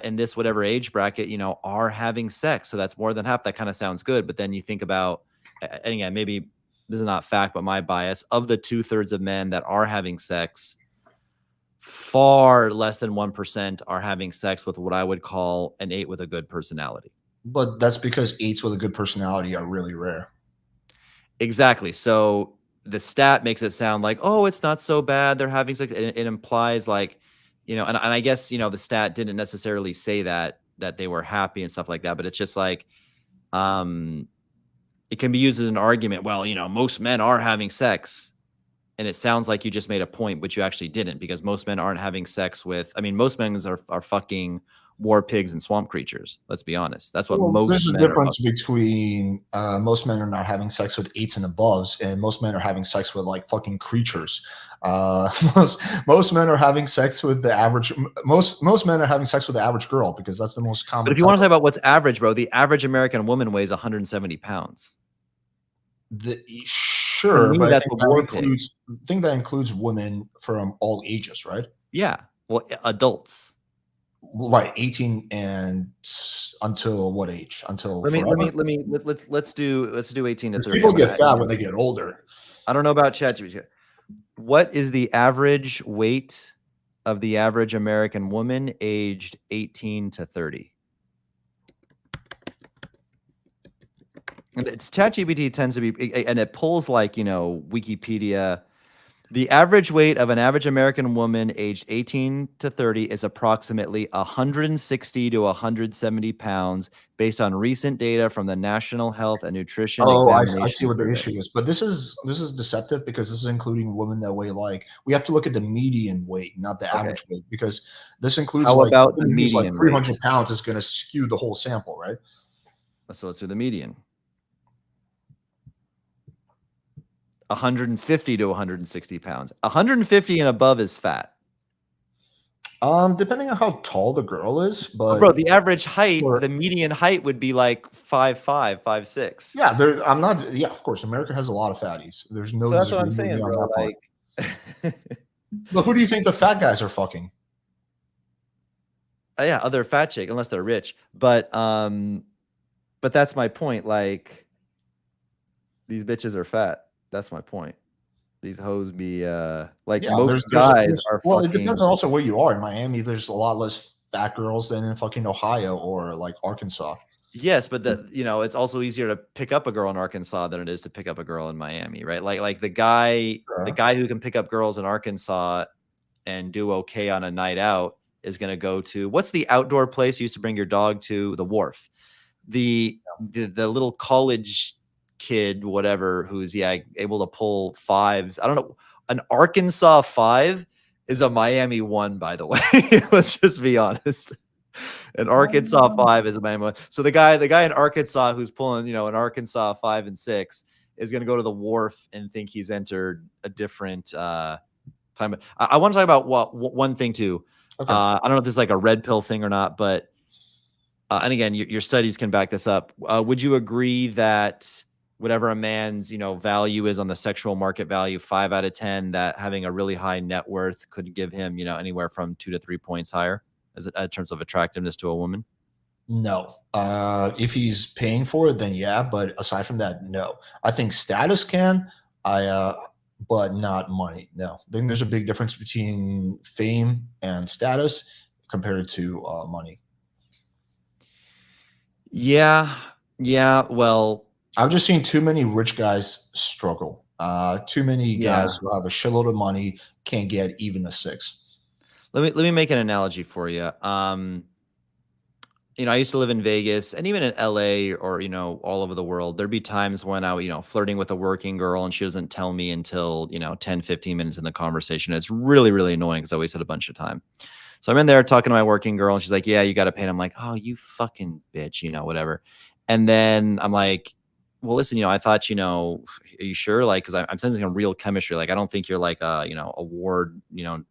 in this whatever age bracket, you know, are having sex. So that's more than half. That kind of sounds good. But then you think about, and again, maybe this is not fact, but my bias, of the 2/3 of men that are having sex, far less than 1% are having sex with what I would call an 8 with a good personality. But that's because 8s with a good personality are really rare. Exactly. So the stat makes it sound like, oh, it's not so bad, they're having sex. It implies like, you know, and I guess, you know, the stat didn't necessarily say that they were happy and stuff like that, but it's just like, it can be used as an argument. Well, you know, most men are having sex. And it sounds like you just made a point, but you actually didn't, because most men aren't having sex with, I mean, most men are fucking war pigs and swamp creatures. Let's be honest. That's what most there's men a difference between most men are not having sex with 8s and above, and most men are having sex with like fucking creatures. Most men are having sex with the average. Most men are having sex with the average girl, because that's the most common. But if you want to talk about what's average, bro, the average American woman weighs 170 pounds. Sure, but I think that includes women from all ages, right? Yeah, well, adults. Right, 18 and until what age? Until let's do 18 to 30. People get fat when they get older. I don't know about ChatGPT. What is the average weight of the average American woman aged 18 to 30? It's ChatGPT tends to be, and it pulls like, you know, Wikipedia. The average weight of an average American woman aged 18 to 30 is approximately 160 to 170 pounds based on recent data from the National Health and Nutrition Examination. I see what the issue is. But this is deceptive, because this is including women that weigh like, we have to look at the median weight, not the average weight, because this includes how like, about the median like 300 weight? Pounds is going to skew the whole sample, right? So let's do the median. 150 to 160 pounds. 150 and above is fat. Depending on how tall the girl is, but bro, the average height, the median height would be like 5'5", 5'6". Yeah, I'm not. Yeah, of course, America has a lot of fatties. There's no. So that's what I'm saying, bro. Like, but who do you think the fat guys are fucking? Yeah, other fat chick, unless they're rich. But that's my point. Like, these bitches are fat. That's my point. These hoes be like, most guys are. Well, it depends on also where you are. In Miami, there's a lot less fat girls than in fucking Ohio or like Arkansas. Yes, but it's also easier to pick up a girl in Arkansas than it is to pick up a girl in Miami, right? Like the guy who can pick up girls in Arkansas and do okay on a night out is going to go to, what's the outdoor place you used to bring your dog to? The Wharf. The little college kid, whatever, who's able to pull fives. I don't know. An Arkansas 5 is a Miami 1, by the way. Let's just be honest. An Arkansas 5 is a Miami 1. So the guy in Arkansas who's pulling, an Arkansas 5 and 6 is going to go to the Wharf and think he's entered a different time. I want to talk about one thing too. Okay. I don't know if this is like a red pill thing or not, but and again, your studies can back this up. Would you agree that whatever a man's value is on the sexual market value, 5 out of 10, that having a really high net worth could give him anywhere from 2 to 3 points higher in terms of attractiveness to a woman? No. If he's paying for it, then yeah. But aside from that, no. I think status can. But not money. No. I think there's a big difference between fame and status compared to money. Yeah. Well, I've just seen too many rich guys struggle. Too many guys who have a shitload of money can't get even a 6. Let me make an analogy for you. I used to live in Vegas and even in LA or, all over the world. There'd be times when I, flirting with a working girl and she doesn't tell me until, 10, 15 minutes in the conversation. It's really, really annoying because I wasted a bunch of time. So I'm in there talking to my working girl and she's like, yeah, you got to pay. And I'm like, oh, you fucking bitch, whatever. And then I'm like, well, listen, I thought, are you sure? Like, cause I'm sensing a real chemistry. Like, I don't think you're like a, award,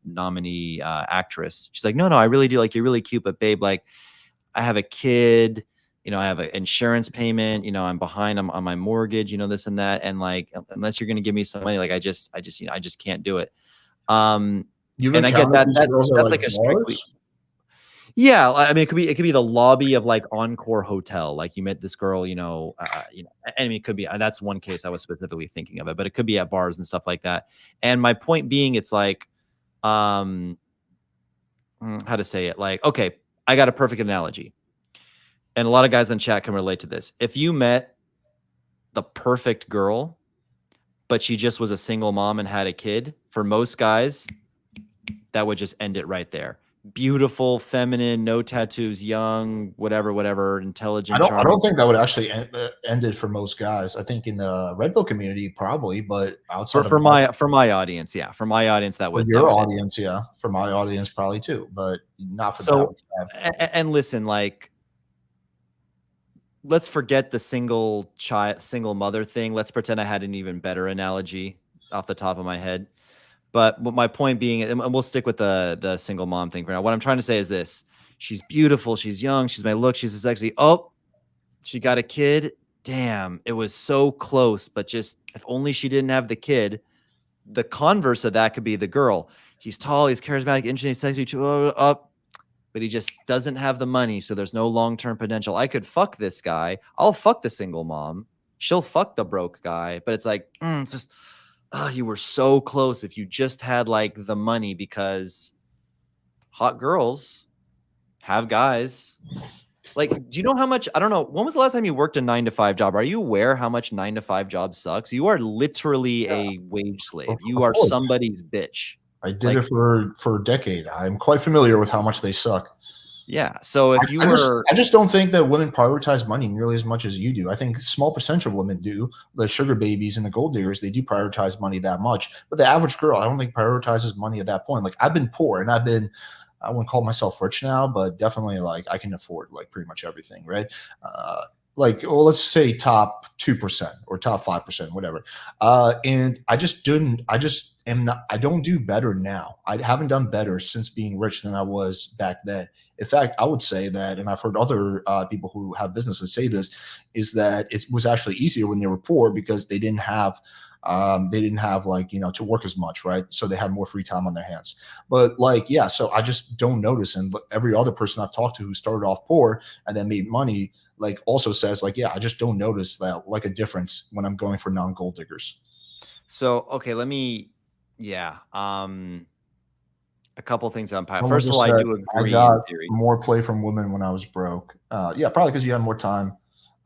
nominee actress. She's like, no, I really do. Like, you're really cute, but babe, like, I have a kid, I have an insurance payment, I'm behind on my mortgage, this and that. And like, unless you're going to give me some money, like I just can't do it. And I get that. That's like a strictly. Yeah. I mean, it could be the lobby of like Encore Hotel. Like you met this girl, I mean, it could be, that's one case I was specifically thinking of it, but it could be at bars and stuff like that. And my point being, it's like, how to say it? Like, okay, I got a perfect analogy. And a lot of guys in chat can relate to this. If you met the perfect girl, but she just was a single mom and had a kid, for most guys, that would just end it right there. Beautiful, feminine, no tattoos, young, whatever, intelligent. I don't think that would actually end it for most guys. I think in the red pill community, probably, but outside for my audience, yeah, for my audience, that would. For your audience, yeah, for my audience, probably too, but not for so. And listen, like, let's forget the single mother thing. Let's pretend I had an even better analogy off the top of my head. But my point being, and we'll stick with the single mom thing for now. What I'm trying to say is this: she's beautiful, she's young, she's my look, she's sexy. Oh, she got a kid. Damn, it was so close. But just if only she didn't have the kid. The converse of that could be the girl. He's tall, he's charismatic, interesting, sexy, but he just doesn't have the money, so there's no long-term potential. I could fuck this guy. I'll fuck the single mom. She'll fuck the broke guy. But it's like, it's just, you were so close if you just had like the money, because hot girls have guys. Like, do you know how much, I don't know, when was the last time you worked a 9-to-5 job? Are you aware how much 9-to-5 job sucks? You are literally a wage slave. You are somebody's bitch. I did it for a decade. I'm quite familiar with how much they suck. Yeah. So if I just don't think that women prioritize money nearly as much as you do. I think a small percentage of women do. The sugar babies and the gold diggers, they do prioritize money that much. But the average girl, I don't think prioritizes money at that point. Like, I've been poor and I wouldn't call myself rich now, but definitely like I can afford like pretty much everything, right? Let's say top 2% or top 5%, whatever. And I don't do better now. I haven't done better since being rich than I was back then. In fact, I would say that, and I've heard other people who have businesses say this, is that it was actually easier when they were poor because they didn't have to work as much, right? So they had more free time on their hands. But so I just don't notice. And every other person I've talked to who started off poor and then made money, also says I just don't notice that a difference when I'm going for non-gold diggers. So, okay, a couple things to unpack. Someone First of just all, I said, do I agree in got theory. more play from women when I was broke. Yeah, probably because you had more time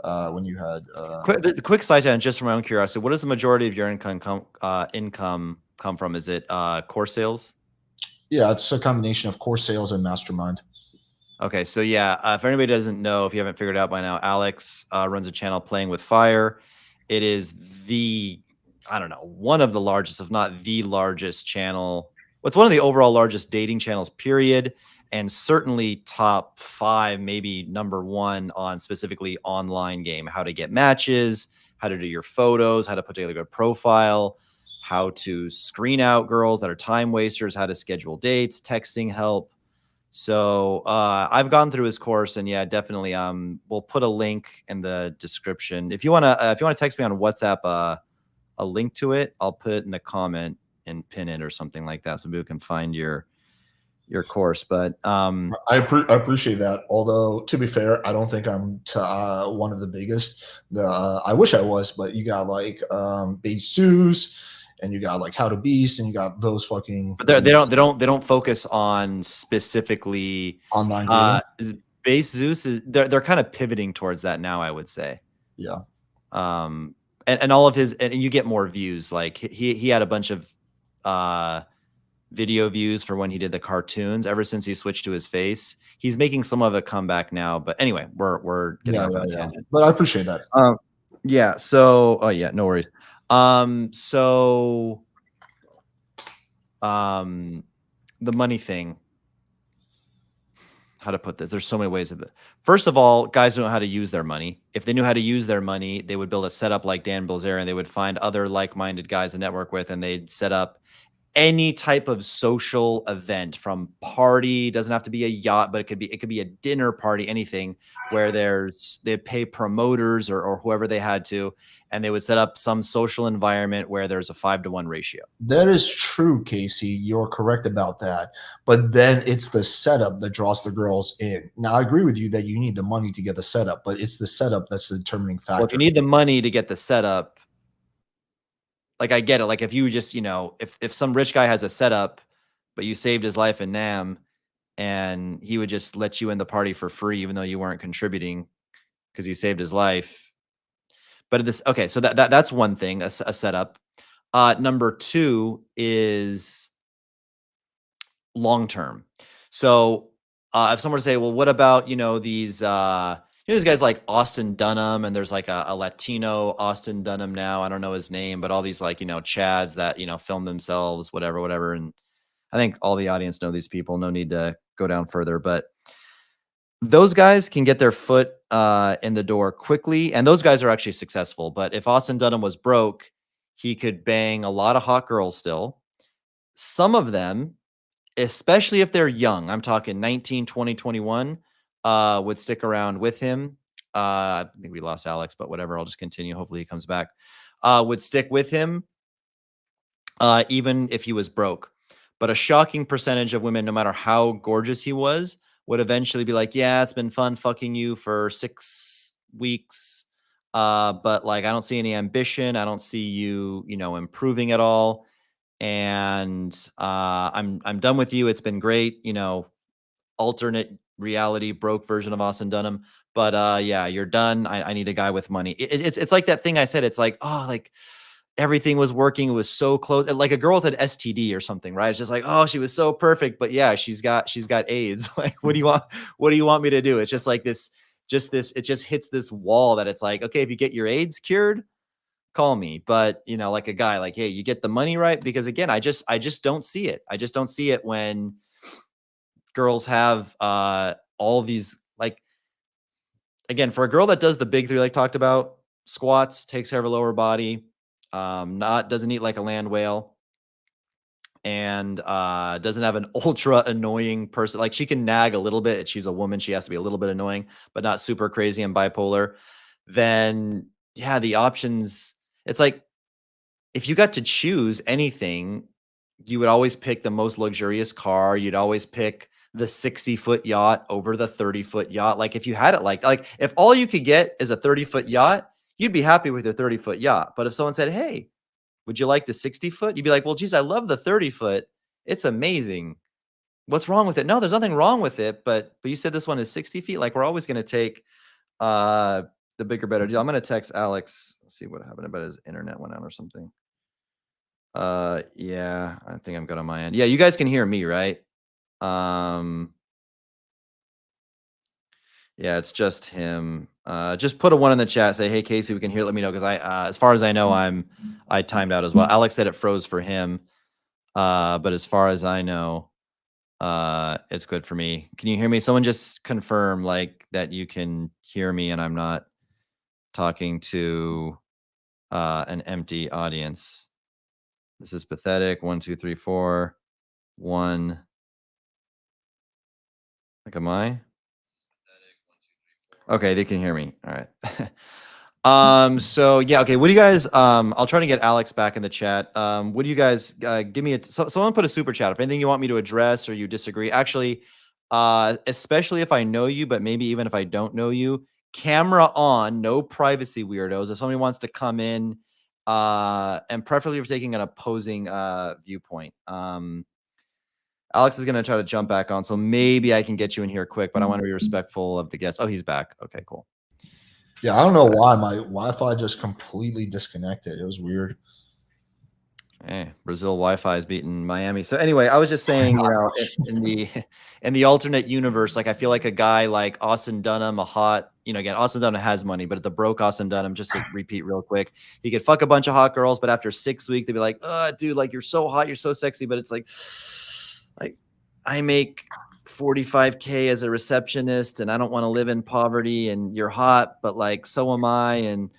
when you had. The quick side tangent, just from my own curiosity, what does the majority of your income come from? Is it course sales? Yeah, it's a combination of course sales and mastermind. Okay, so yeah, if anybody doesn't know, if you haven't figured it out by now, Alex runs a channel, Playing with Fire. It is I don't know, one of the largest, if not the largest channel. It's one of the overall largest dating channels, period. And certainly top 5, maybe number 1 on specifically online game, how to get matches, how to do your photos, how to put together a good profile, how to screen out girls that are time wasters, how to schedule dates, texting help. So I've gone through his course, and yeah, definitely. We'll put a link in the description if you wanna text me on WhatsApp a link to it. I'll put it in a comment and pin it or something like that, so people can find your course. But I appreciate that. Although to be fair, I don't think I'm one of the biggest. I wish I was, but you got like Bezos, and you got like How to Beast, and you got those fucking. but they don't focus on specifically online dating. Base Zeus is they're kind of pivoting towards that now, I would say. Yeah. And all of his, and you get more views. Like he had a bunch of video views for when he did the cartoons. Ever since he switched to his face, he's making some of a comeback now. But anyway, we're getting off on a tangent. But I appreciate that. Yeah. So, oh yeah, no worries. So, the money thing. How to put this? There's so many ways of it. First of all, guys don't know how to use their money. If they knew how to use their money, they would build a setup like Dan Bilzerian. They would find other like-minded guys to network with, and they'd set up any type of social event, from party, doesn't have to be a yacht, but it could be a dinner party, anything, where they'd pay promoters or whoever they had to, and they would set up some social environment where there's a 5-to-1 ratio. That is true, Casey. You're correct about that. But then it's the setup that draws the girls in. Now, I agree with you that you need the money to get the setup, but it's the setup that's the determining factor. Well, if you need the money to get the setup, like, I get it. Like, if you just, if some rich guy has a setup, but you saved his life in Nam, and he would just let you in the party for free, even though you weren't contributing because you saved his life. But okay, so that's one thing, a setup. Number 2 is long-term. So if someone were to say, well, what about, these, these guys like Austin Dunham, and there's like a Latino Austin Dunham now. I don't know his name, but all these like, Chads that, film themselves, whatever. And I think all the audience know these people. No need to go down further, but those guys can get their foot in the door quickly. And those guys are actually successful. But if Austin Dunham was broke, he could bang a lot of hot girls still. Some of them, especially if they're young, I'm talking 19, 20, 21, would stick around with him. I think we lost Alex, but whatever. I'll just continue. Hopefully he comes back. Would stick with him even if he was broke. But a shocking percentage of women, no matter how gorgeous he was, would eventually be like, yeah, it's been fun fucking you for 6 weeks. But like, I don't see any ambition. I don't see you, improving at all. And I'm done with you. It's been great, alternate reality, broke version of Austin Dunham. But yeah, you're done. I need a guy with money. It's like that thing I said. It's like, oh, like everything was working. It was so close. Like a girl with an STD or something, right? It's just like, oh, she was so perfect, but yeah, she's got AIDS. Like, what do you want? What do you want me to do? It's just like this. It just hits this wall that it's like, okay, if you get your AIDS cured, call me. But like a guy, like, hey, you get the money right, because again, I just don't see it. I just don't see it when girls have all these, like, again, for a girl that does the big 3, like talked about, squats, takes care of her lower body, doesn't eat like a land whale, and doesn't have an ultra annoying person. Like, she can nag a little bit. She's a woman. She has to be a little bit annoying, but not super crazy and bipolar. Then yeah, the options, it's like, if you got to choose anything, you would always pick the most luxurious car. You'd always pick the 60-foot yacht over the 30-foot yacht. Like, if you had it, like if all you could get is a 30-foot yacht, you'd be happy with your 30-foot yacht. But if someone said, hey, would you like the 60-foot? You'd be like, well, geez, I love the 30-foot. It's amazing. What's wrong with it? No, there's nothing wrong with it, but you said this one is 60 feet. Like, we're always going to take the bigger, better deal. I'm going to text Alex. Let's see what happened. About his internet went out or something. Yeah, I think I'm good on my end. Yeah, you guys can hear me, right? Yeah, it's just him. Just put a 1 in the chat. Say, hey, Casey, we can hear. Let me know, because as far as I know, I timed out as well. Alex said it froze for him, but as far as I know, it's good for me. Can you hear me? Someone just confirm like that you can hear me and I'm not talking to an empty audience. This is pathetic. 1, 2, 3, 4. 1. Like, am I? Okay, they can hear me. All right. So yeah, okay. What do you guys I'll try to get Alex back in the chat. What do you guys give me someone put a super chat if anything you want me to address or you disagree. Actually, especially if I know you, but maybe even if I don't know you, camera on, no privacy weirdos. If somebody wants to come in, and preferably if you're taking an opposing viewpoint. Alex is going to try to jump back on, so maybe I can get you in here quick, but I want to be respectful of the guests. Oh, he's back. Okay, cool. Yeah, I don't know why my Wi-Fi just completely disconnected. It was weird. Hey, Brazil Wi-Fi is beating Miami. So anyway, I was just saying, you know, in the alternate universe, like I feel like a guy like Austin Dunham, a hot, you know, again, Austin Dunham has money, but the broke Austin Dunham, just to repeat real quick, he could fuck a bunch of hot girls, but after 6 weeks, they'd be like, dude, like you're so hot, you're so sexy, but it's like I make 45K as a receptionist and I don't want to live in poverty, and you're hot, but like so am I, and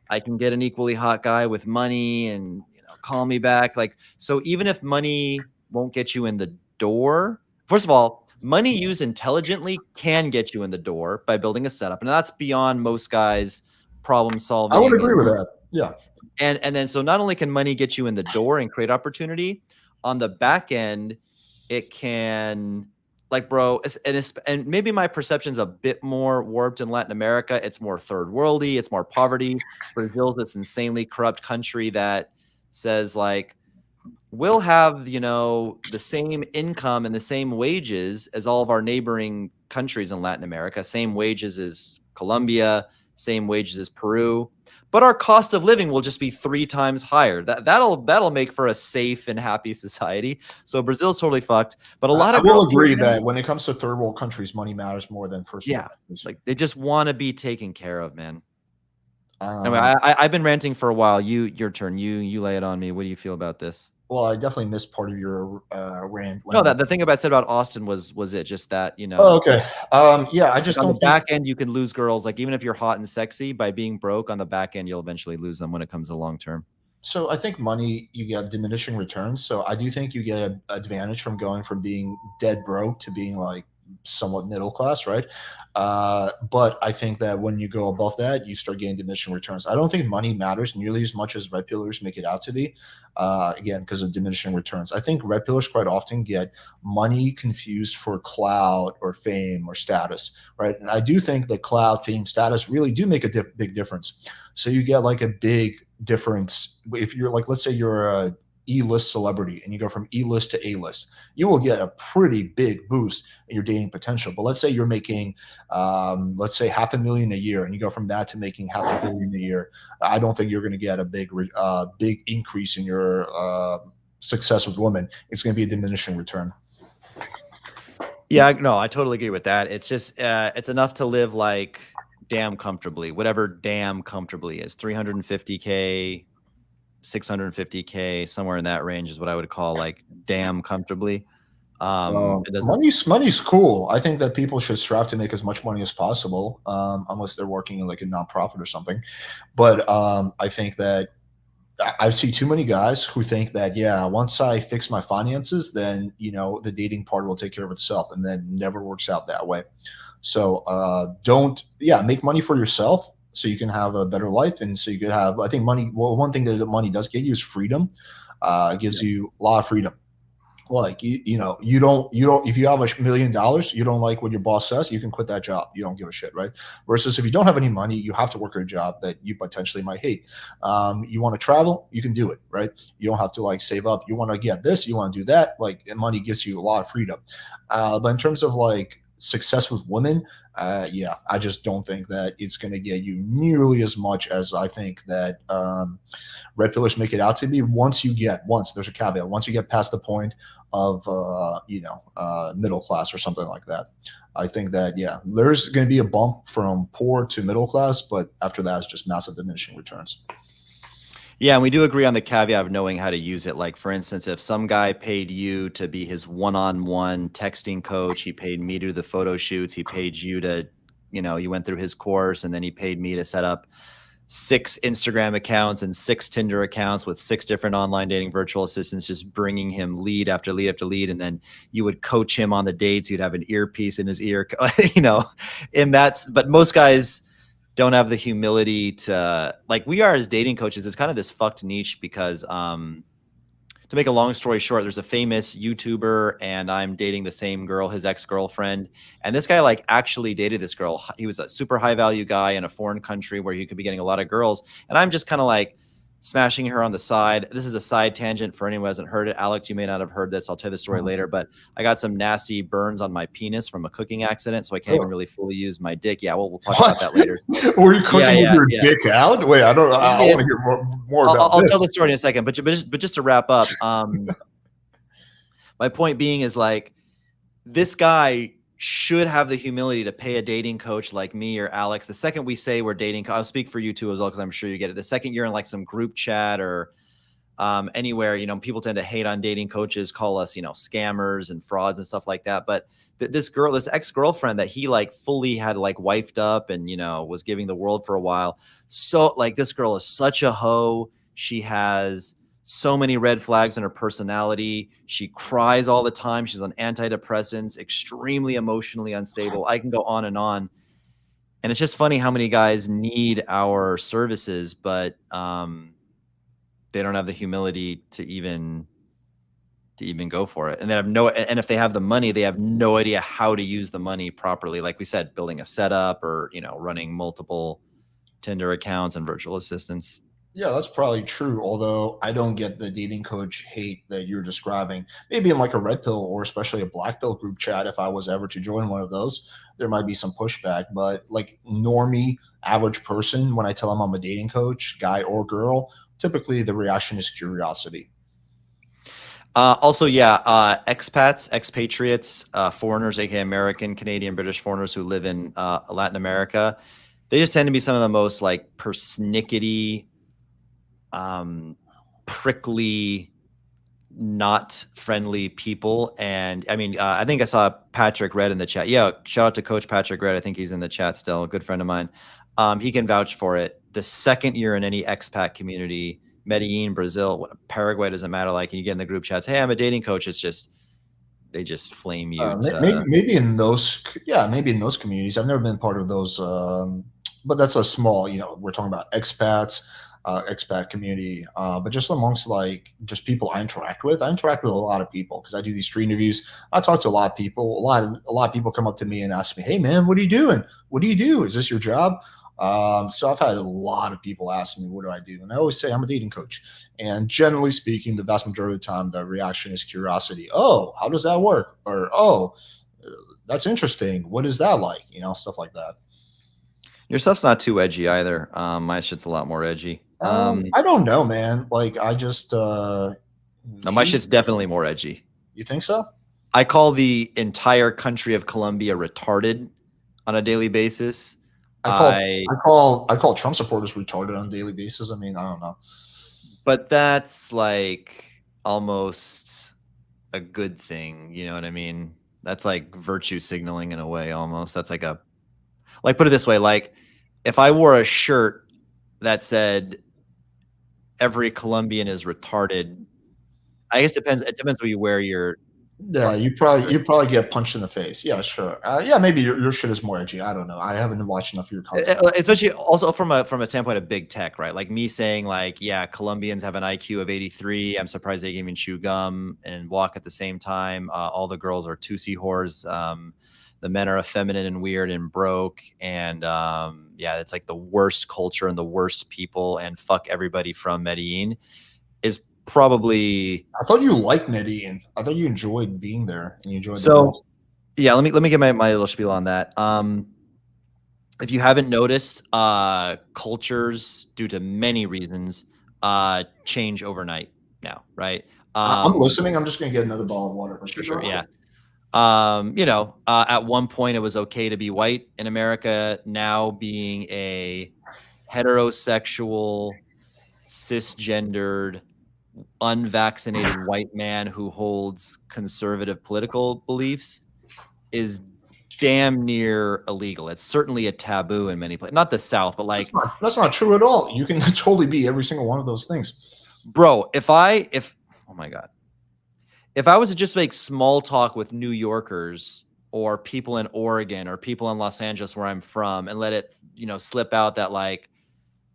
I can get an equally hot guy with money, and you know, call me back. Like, so even if money won't get you in the door, first of all, money used intelligently can get you in the door by building a setup, and that's beyond most guys' problem solving. I would agree with that. Yeah. And then so not only can money get you in the door and create opportunity, on the back end, it can, like, bro, and maybe my perception's a bit more warped in Latin America. It's more third worldy, it's more poverty. Brazil's this insanely corrupt country that says like, we'll have, you know, the same income and the same wages as all of our neighboring countries in Latin America, same wages as Colombia, same wages as Peru, but our cost of living will just be 3 times higher. That'll make for a safe and happy society. So Brazil's totally fucked. But a lot of girls agree that when it comes to third world countries, money matters more than first world countries. Like they just want to be taken care of, man. Anyway, I've been ranting for a while. Your turn. You lay it on me. What do you feel about this? Well, I definitely missed part of your rant. No, the thing about said about Austin was it just that, you know? Oh, okay. Yeah, I just on don't the back end you can lose girls. Like even if you're hot and sexy, by being broke on the back end, you'll eventually lose them when it comes to long term. So I think money, you get diminishing returns. So I do think you get an advantage from going from being dead broke to being like somewhat middle class, right? But I think that when you go above that, you start getting diminishing returns. I don't think money matters nearly as much as red pillars make it out to be. Again, because of diminishing returns. I think red pillars quite often get money confused for clout or fame or status, right? And I do think that clout, fame, status really do make a big difference. So you get like a big difference if you're like, let's say you're a E-list celebrity and you go from E-list to A-list, you will get a pretty big boost in your dating potential. But let's say you're making, let's say $500,000 a year, and you go from that to making $500 million a year. I don't think you're going to get a big increase in your success with women. It's going to be a diminishing return. Yeah, no, I totally agree with that. It's just, it's enough to live like damn comfortably, whatever damn comfortably is. 350K, 650K, somewhere in that range is what I would call like damn comfortably. Money's cool. I think that people should strive to make as much money as possible, unless they're working in like a nonprofit or something. But I think that I see too many guys who think that, yeah, once I fix my finances, then, you know, the dating part will take care of itself, and then never works out that way. So make money for yourself so you can have a better life. And so you could have, I think money, well, one thing that money does get you is freedom. It gives you a lot of freedom. Like you know, you don't if you have $1 million, you don't like what your boss says, you can quit that job. You don't give a shit, right? Versus if you don't have any money, you have to work a job that you potentially might hate. You want to travel, you can do it, right? You don't have to like save up. You want to get this, you want to do that. Like, and money gives you a lot of freedom. But in terms of like success with women, yeah, I just don't think that it's going to get you nearly as much as I think that red pillars make it out to be. Once there's a caveat, once you get past the point of middle class or something like that, I think that yeah, there's going to be a bump from poor to middle class, but after that, it's just massive diminishing returns. Yeah, and we do agree on the caveat of knowing how to use it. Like, for instance, if some guy paid you to be his one-on-one texting coach, he paid me to do the photo shoots, he paid you to, you went through his course, and then he paid me to set up 6 Instagram accounts and 6 Tinder accounts with 6 different online dating virtual assistants, just bringing him lead after lead after lead. And then you would coach him on the dates. You'd have an earpiece in his ear, but most guys don't have the humility to, like we are as dating coaches. It's kind of this fucked niche because, to make a long story short, there's a famous YouTuber and I'm dating the same girl, his ex-girlfriend. And this guy like actually dated this girl. He was a super high value guy in a foreign country where he could be getting a lot of girls. And I'm just kind of like smashing her on the side. This is a side tangent for anyone who hasn't heard it. Alex, you may not have heard this. I'll tell you the story later, but I got some nasty burns on my penis from a cooking accident. So I can't even really fully use my dick. Yeah. Well, we'll talk about that later. Were you cooking with your dick out? Wait, I want to hear more about I'll this. tell the story in a second, but just to wrap up, my point being is like, this guy should have the humility to pay a dating coach like me or Alex. The second we say we're dating, I'll speak for you too as well, because I'm sure you get it. The second you're in like some group chat or anywhere, people tend to hate on dating coaches, call us, scammers and frauds and stuff like that. But this ex-girlfriend that he like fully had like wifed up and, was giving the world for a while. So like, this girl is such a hoe. She has so many red flags in her personality. She cries all the time. She's on antidepressants, extremely emotionally unstable. I can go on and on. And it's just funny how many guys need our services, but they don't have the humility to even go for it. And they have and if they have the money, they have no idea how to use the money properly. Like we said, building a setup or, running multiple Tinder accounts and virtual assistants. Yeah, that's probably true. Although I don't get the dating coach hate that you're describing. Maybe in like a red pill or especially a black pill group chat, if I was ever to join one of those, there might be some pushback. But like normie, average person, when I tell them I'm a dating coach, guy or girl, typically the reaction is curiosity. Also, yeah, expats, expatriates, foreigners, aka American, Canadian, British foreigners who live in Latin America, they just tend to be some of the most like persnickety, prickly, not friendly people. And I mean, I think I saw Patrick Red in the chat. Yeah, shout out to Coach Patrick Red. I think he's in the chat still, a good friend of mine. He can vouch for it. The second you're in any expat community, Medellin, Brazil, Paraguay, doesn't matter. Like, and you get in the group chats, hey, I'm a dating coach. It's just, they just flame you. Maybe in those communities. I've never been part of those, but that's a small. We're talking about expats, expat community, but just amongst like just people I interact with. I interact with a lot of people because I do these street interviews. I talk to a lot of people. A lot of people come up to me and ask me, "Hey, man, what are you doing? What do you do? Is this your job?" So I've had a lot of people ask me, what do I do? And I always say I'm a dating coach. And generally speaking, the vast majority of the time, the reaction is curiosity. Oh, how does that work? Or, oh, that's interesting. What is that like? Stuff like that. Your stuff's not too edgy either. My shit's a lot more edgy. I don't know, man. Like I just, no, my shit's definitely more edgy. You think so? I call the entire country of Colombia retarded on a daily basis. I call Trump supporters retarded on a daily basis. I mean, I don't know. But that's like almost a good thing. You know what I mean? That's like virtue signaling in a way almost. That's like put it this way. Like if I wore a shirt that said every Colombian is retarded, I guess it depends where you wear your Yeah, you probably get punched in the face. Yeah, sure. Yeah, maybe your shit is more edgy. I don't know. I haven't watched enough of your content. Especially also from a standpoint of big tech, right? Like me saying like, yeah, Colombians have an IQ of 83. I'm surprised they can even chew gum and walk at the same time. All the girls are Tusi whores. The men are effeminate and weird and broke. And yeah, it's like the worst culture and the worst people, and fuck everybody from Medellin is probably. I thought you liked Medellin. I thought you enjoyed being there and you enjoyed the So girls. yeah, let me get my little spiel on that. If you haven't noticed, cultures, due to many reasons, change overnight now, right? I'm listening. I'm just gonna get another bottle of water. Sure, yeah. At one point it was okay to be white in America. Now being a heterosexual, cisgendered, unvaccinated white man who holds conservative political beliefs is damn near illegal. It's certainly a taboo in many places. Not the South, but like that's not true at all. You can totally be every single one of those things. bro, if oh my God. If I was to just make small talk with New Yorkers or people in Oregon or people in Los Angeles where I'm from and let it, slip out that like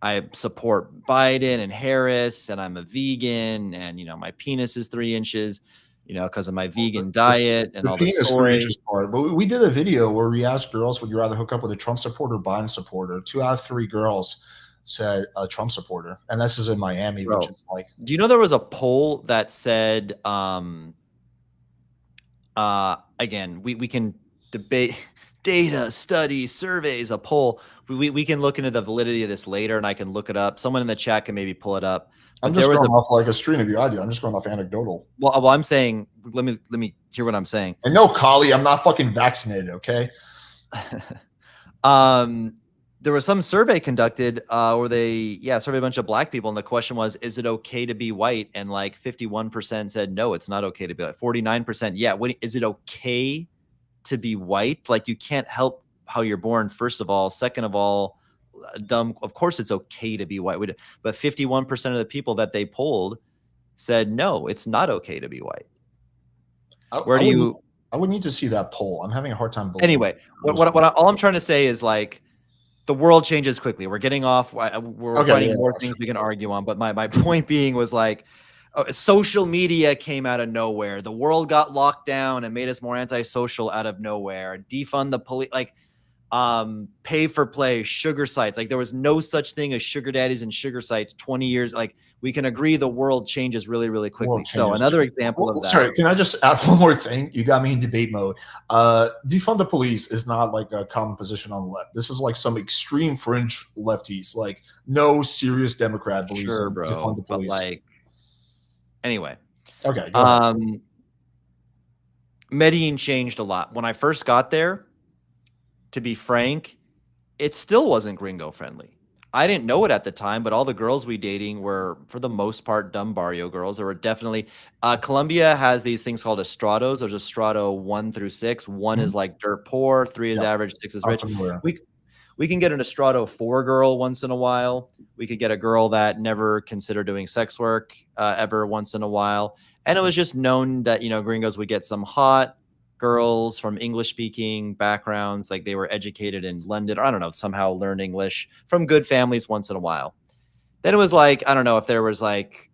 I support Biden and Harris and I'm a vegan and, my penis is 3 inches, because of my vegan diet and all the penis soy. part. But we did a video where we asked girls, would you rather hook up with a Trump supporter or Biden supporter? 2 out of 3 girls said a Trump supporter. And this is in Miami, Bro, which is like. do you know there was a poll that said, again, we can debate data, studies, surveys, a poll. We can look into the validity of this later, and I can look it up. Someone in the chat can maybe pull it up. I'm just going off like a string of your idea. I'm just going off anecdotal. Well, I'm saying, let me hear what I'm saying. And no, Kali, I'm not fucking vaccinated, okay? There was some survey conducted where they surveyed a bunch of black people, and the question was, is it okay to be white? And like 51% said no, it's not okay to be white. 49%, yeah. Is it okay to be white? Like, you can't help how you're born, first of all. Second of all, dumb. Of course it's okay to be white. But 51% of the people that they polled said no, it's not okay to be white. I would need to see that poll. I'm having a hard time believing. Anyway, all I'm trying to say is like, the world changes quickly. We're getting off. We're finding more things we can argue on. But my point being was like, social media came out of nowhere. The world got locked down and made us more antisocial out of nowhere. Defund the police, like pay for play, sugar sites. Like, there was no such thing as sugar daddies and sugar sites 20 years. Like, we can agree the world changes really, really quickly. So another example of that. Sorry, can I just add one more thing? You got me in debate mode. Defund the police is not like a common position on the left. This is like some extreme fringe lefties. Like, no serious Democrat believes in defund the police. But like, anyway. Okay. Medellin changed a lot. When I first got there, to be frank, it still wasn't gringo friendly. I didn't know it at the time, but all the girls we dating were, for the most part, dumb barrio girls. There were definitely Colombia has these things called estrados. There's a estrado 1 through 6. 1 is like dirt poor, 3 is average, 6 is rich. We can get an estrado 4 girl once in a while. We could get a girl that never considered doing sex work ever once in a while. And it was just known that, gringos would get some hot girls from English-speaking backgrounds, like they were educated in London, or I don't know, somehow learned English from good families once in a while. Then it was like, I don't know if there was like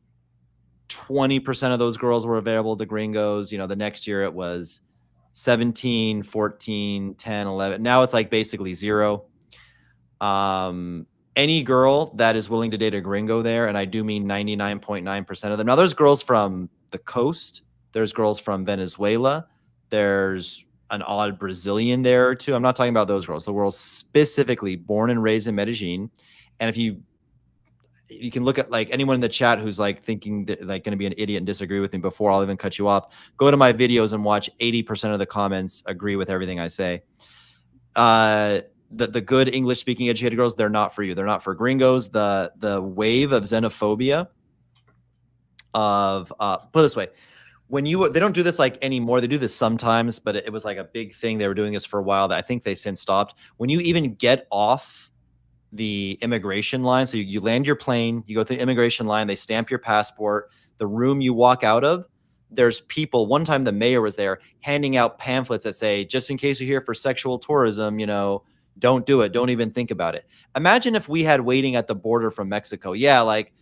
20% of those girls were available to gringos. The next year it was 17, 14, 10, 11. Now it's like basically 0. Any girl that is willing to date a gringo there, and I do mean 99.9% of them. Now, there's girls from the coast. There's girls from Venezuela. There's an odd Brazilian there too. I'm not talking about those girls. The girls specifically born and raised in Medellin. And if you can look at like anyone in the chat who's like thinking that, like, going to be an idiot and disagree with me before I'll even cut you off, go to my videos and watch 80% of the comments agree with everything I say. The good English speaking educated girls, they're not for you. They're not for gringos. The wave of xenophobia of put it this way, they don't do this like anymore. They do this sometimes, but it was like a big thing. They were doing this for a while that I think they since stopped. When you even get off the immigration line, so you land your plane, you go through the immigration line, they stamp your passport. The room you walk out of, there's people. One time the mayor was there handing out pamphlets that say, just in case you're here for sexual tourism, don't do it. Don't even think about it. Imagine if we had waiting at the border from Mexico. Yeah, like,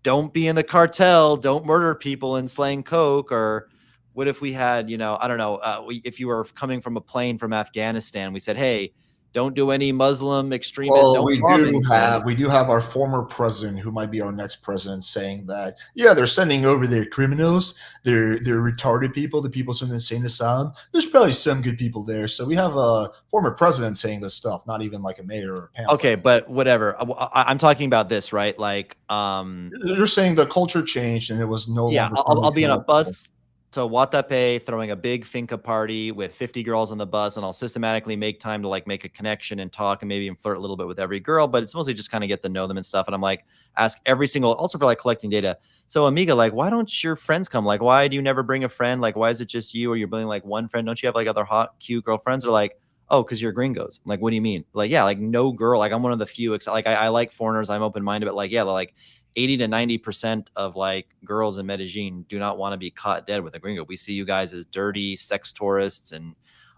don't be in the cartel, don't murder people and slang coke. Or what if we had, I don't know, if you were coming from a plane from Afghanistan, we said, hey, don't do any Muslim extremists, Well, don't bomb anything. we do have our former president, who might be our next president, saying that yeah, they're sending over their criminals, they're retarded people, the people from the insane asylum. There's probably some good people there. So we have a former president saying this stuff, not even like a mayor or a pamphlet. Okay, but whatever. I'm talking about this, right? Like, You're saying the culture changed and it was no yeah, longer. I'll be on a bus to Watape throwing a big finca party with 50 girls on the bus, and I'll systematically make time to like make a connection and talk and maybe even flirt a little bit with every girl, but it's mostly just kind of get to know them and stuff. And I'm like, ask every single, also for like collecting data. So Amiga, like, why don't your friends come? Like, why do you never bring a friend? Like, why is it just you, or you're bringing like one friend? Don't you have like other hot, cute girlfriends? Or like, oh, because you're gringos. I'm like, what do you mean? Like, yeah, like no girl. Like, I'm one of the few. Like, I like foreigners. I'm open minded, but like, yeah, like 80 to 90% of like girls in Medellin do not want to be caught dead with a gringo. We see you guys as dirty sex tourists and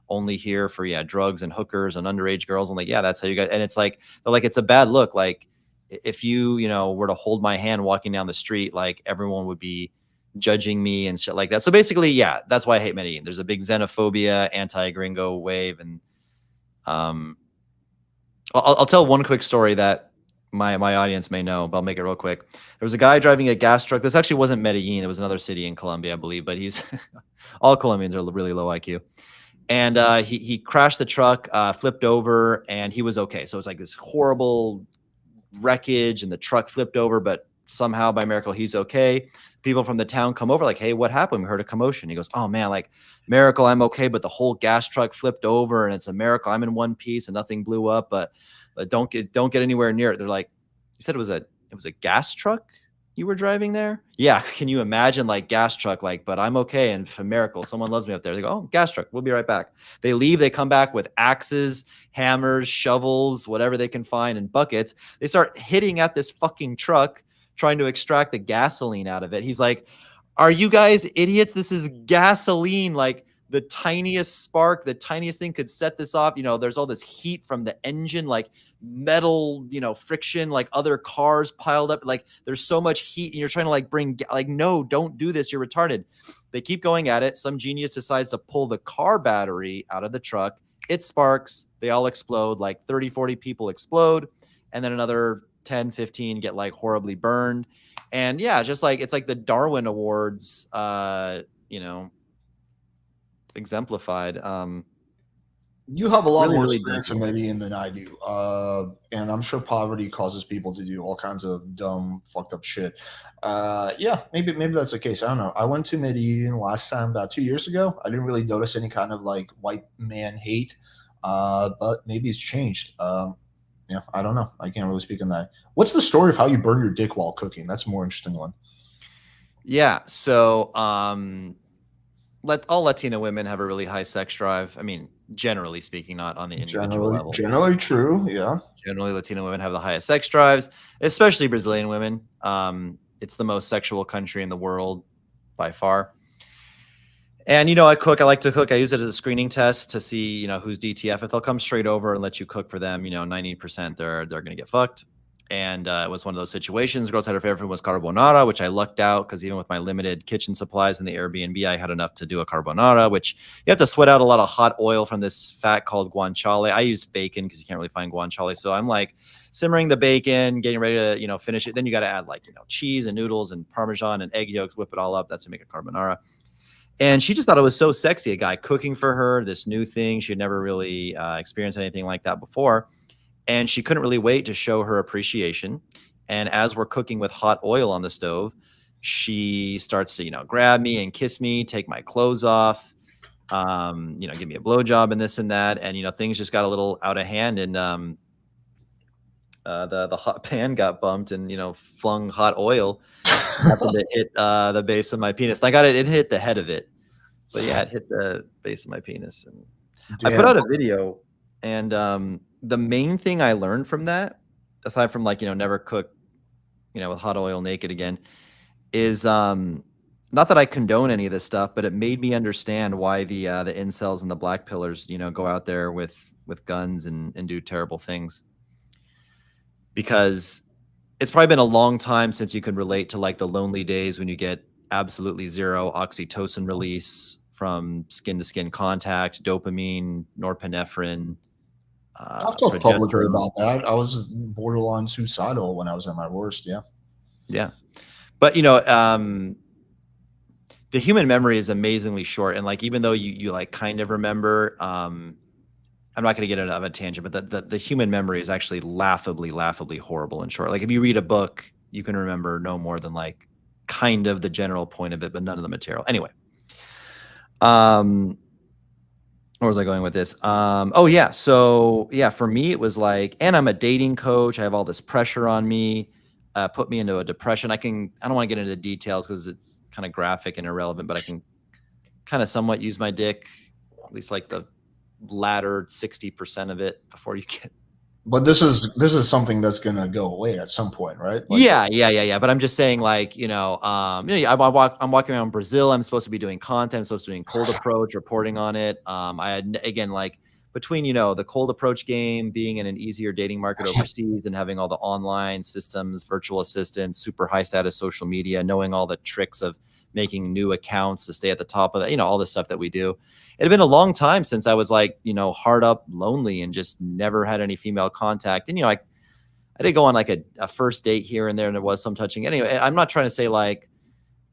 only here for drugs and hookers and underage girls. And like, yeah, that's how you guys. And it's like, they're like, it's a bad look. Like, if you were to hold my hand walking down the street, like everyone would be judging me and shit like that. So basically, yeah, that's why I hate Medellin. There's a big xenophobia, anti-gringo wave. And I'll tell one quick story that my audience may know, but I'll make it real quick. There was a guy driving a gas truck. This actually wasn't Medellin. It was another city in Colombia, I believe, but he's all Colombians are really low IQ. And he crashed the truck, flipped over, and he was okay. So it's like this horrible wreckage, and the truck flipped over, but somehow by miracle he's okay. People from the town come over like, hey, what happened? We heard a commotion. He goes, oh man, like, miracle, I'm okay, but the whole gas truck flipped over, and it's a miracle I'm in one piece and nothing blew up, but don't get anywhere near it. They're like, you said it was a gas truck you were driving there? Yeah. Can you imagine, like, gas truck, like, but I'm okay, and for miracle someone loves me up there. They go, oh, gas truck, we'll be right back. They leave, they come back with axes, hammers, shovels, whatever they can find, and buckets. They start hitting at this fucking truck, trying to extract the gasoline out of it. He's like, are you guys idiots? This is gasoline. Like, the tiniest spark, the tiniest thing could set this off. There's all this heat from the engine, like metal, friction, like other cars piled up. Like, there's so much heat, and you're trying to like bring, like, no, don't do this. You're retarded. They keep going at it. Some genius decides to pull the car battery out of the truck. It sparks. They all explode. Like 30, 40 people explode. And then another 10, 15 get like horribly burned. And yeah, just like, it's like the Darwin Awards, exemplified. You have a lot Really, more really experience in Medellin than I do, and I'm sure poverty causes people to do all kinds of dumb, fucked up shit. Yeah, maybe that's the case. I don't know. I went to Medellin last time about 2 years ago. I didn't really notice any kind of like white man hate, but maybe it's changed. Yeah, I don't know. I can't really speak on that. What's the story of how you burn your dick while cooking? That's a more interesting one. Yeah. So, all Latina women have a really high sex drive. I mean, generally speaking, not on the individual level. Generally true. Yeah. Generally, Latino women have the highest sex drives, especially Brazilian women. It's the most sexual country in the world by far. And, I cook. I like to cook. I use it as a screening test to see, who's DTF. If they'll come straight over and let you cook for them, 90% they're going to get fucked. And it was one of those situations. Girls had her favorite food was carbonara, which I lucked out because even with my limited kitchen supplies in the Airbnb, I had enough to do a carbonara, which you have to sweat out a lot of hot oil from this fat called guanciale. I used bacon because you can't really find guanciale. So I'm like simmering the bacon, getting ready to, finish it. Then you got to add like, cheese and noodles and Parmesan and egg yolks, whip it all up. That's to make a carbonara. And she just thought it was so sexy, a guy cooking for her, this new thing. She had never really experienced anything like that before. And she couldn't really wait to show her appreciation. And as we're cooking with hot oil on the stove, she starts to, grab me and kiss me, take my clothes off, give me a blowjob and this and that. And, things just got a little out of hand. And the hot pan got bumped and, flung hot oil. Happened to hit the base of my penis. I got it. It hit the head of it. But yeah, it hit the base of my penis. And Damn. I put out a video. And the main thing I learned from that, aside from like, never cook, with hot oil naked again, is not that I condone any of this stuff, but it made me understand why the incels and the black pillars, go out there with guns and do terrible things. Because it's probably been a long time since you can relate to like the lonely days when you get absolutely zero oxytocin release from skin to skin contact, dopamine, norepinephrine, I've talked publicly progesterone. about that. I was borderline suicidal when I was at my worst. Yeah. Yeah. But the human memory is amazingly short. And like, even though you like kind of remember, I'm not going to get into a tangent, but the human memory is actually laughably horrible and short. Like if you read a book, you can remember no more than like kind of the general point of it, but none of the material. Anyway, where was I going with this? Oh yeah. So yeah, for me, it was like, and I'm a dating coach. I have all this pressure on me, put me into a depression. I don't want to get into the details because it's kind of graphic and irrelevant, but I can kind of somewhat use my dick, at least like the latter 60% of it before you get. But this is something that's gonna go away at some point, right? Like, Yeah. But I'm just saying, like, I'm walking around Brazil. I'm supposed to be doing content. I'm supposed to be doing cold approach, reporting on it. I had, again, like between, the cold approach game, being in an easier dating market overseas and having all the online systems, virtual assistants, super high status social media, knowing all the tricks of making new accounts to stay at the top of it, all the stuff that we do. It had been a long time since I was like, hard up, lonely, and just never had any female contact. And, I did go on like a first date here and there, and there was some touching. Anyway, I'm not trying to say like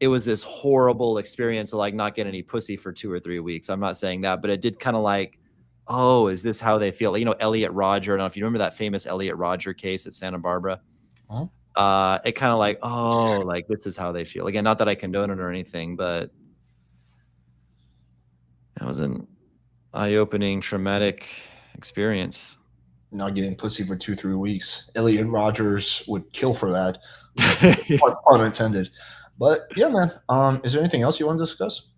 it was this horrible experience to like not get any pussy for 2 or 3 weeks. I'm not saying that, but it did kind of like, oh, is this how they feel? Elliot Rodger. I don't know if you remember that famous Elliot Rodger case at Santa Barbara. It kind of like, oh, like this is how they feel. Again, not that I condone it or anything, but that was an eye-opening, traumatic experience. Not getting pussy for 2-3 weeks. Elliot Rodgers would kill for that. Pun intended. But yeah, man. Is there anything else you want to discuss?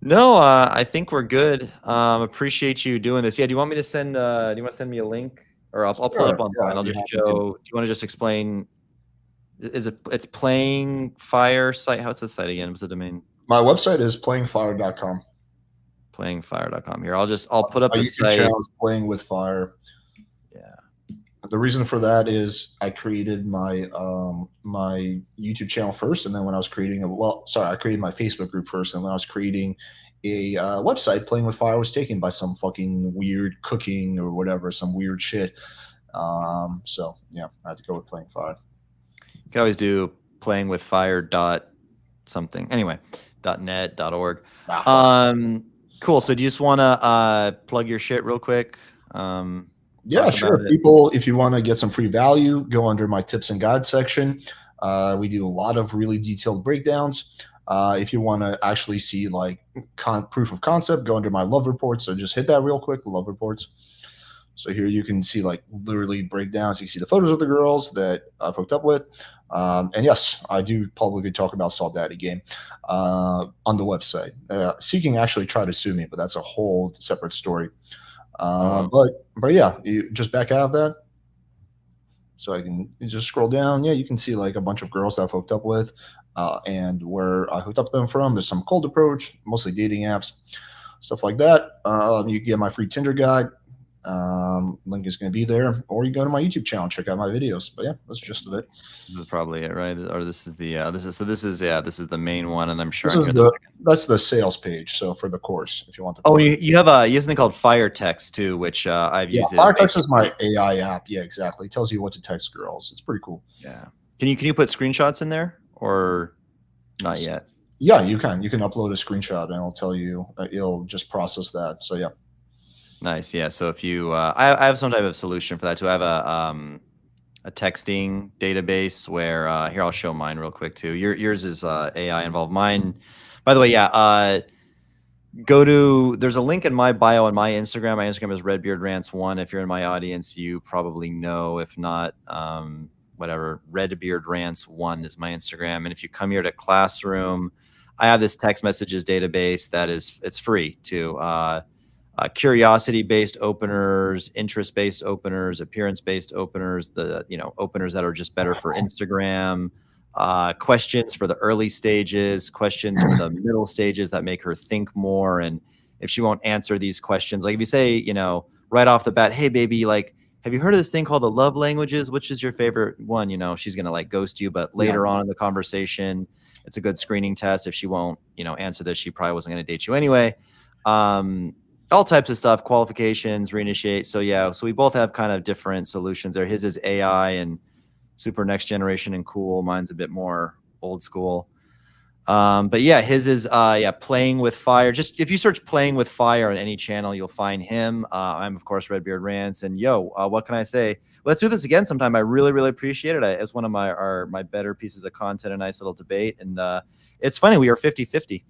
No, I think we're good. Appreciate you doing this. Yeah, do you want me to send? Do you want to send me a link, or I'll pull it up online? Yeah, I'll just show. Do you want to just explain? It's Playing Fire site? How's the site again? What's the domain? My website is playingfire.com. Playingfire.com. Here, I'll put up the site. Channel is Playing with Fire. Yeah. The reason for that is I created my my YouTube channel first, and then when I was creating I created my Facebook group first, and when I was creating a website, Playing with Fire was taken by some fucking weird cooking or whatever, some weird shit. So yeah, I had to go with Playing Fire. You can always do playing with fire dot something. Anyway, .net, .org. Cool. So do you just want to plug your shit real quick? Yeah, sure. People, if you want to get some free value, go under my tips and guides section. We do a lot of really detailed breakdowns. If you want to actually see like proof of concept, go under my love reports. So just hit that real quick, the love reports. So here you can see like literally breakdowns. You see the photos of the girls that I've hooked up with. And yes, I do publicly talk about Salt Daddy Game on the website. Seeking actually tried to sue me, but that's a whole separate story. But yeah, you just back out of that. So I can just scroll down. Yeah, you can see like a bunch of girls that I've hooked up with and where I hooked up them from. There's some cold approach, mostly dating apps, stuff like that. You can get my free Tinder guide. Link is going to be there, or you go to my YouTube channel and check out my videos. But yeah, that's the gist of it. This is probably it, right? Or this is the this is the main one, and I'm sure that's the sales page. So for the course, if you want to. Oh, you have something called Fire Text too, which I've used. Fire Text is my AI app. Yeah, exactly. It tells you what to text girls. It's pretty cool. Yeah. Can you put screenshots in there or not yet? Yeah, you can. You can upload a screenshot and it'll tell you. It'll just process that. So yeah. Nice. Yeah. So if you, I have some type of solution for that too. I have a texting database where here, I'll show mine real quick too. Yours is AI involved. Mine, by the way, yeah. There's a link in my bio on my Instagram. My Instagram is RedbeardRants1. If you're in my audience, you probably know. If not, whatever, RedbeardRants1 is my Instagram. And if you come here to Classroom, I have this text messages database it's free too. Curiosity-based openers, interest-based openers, appearance-based openers, openers that are just better for Instagram, questions for the early stages, questions for the middle stages that make her think more. And if she won't answer these questions, like if you say, you know, right off the bat, hey baby, like, have you heard of this thing called the love languages? Which is your favorite one? You know, she's going to like ghost you, but later on in the conversation, it's a good screening test. If she won't, you know, answer this, she probably wasn't going to date you anyway. All types of stuff, qualifications, reinitiate. So yeah, so we both have kind of different solutions there. His is AI and super next generation and cool. Mine's a bit more old school. But yeah, his is playing with fire. Just if you search playing with fire on any channel, you'll find him. I'm of course Redbeard Rants, and what can I say? Let's do this again sometime. I really, really appreciate it. It's one of my better pieces of content, a nice little debate. And it's funny, we are 50-50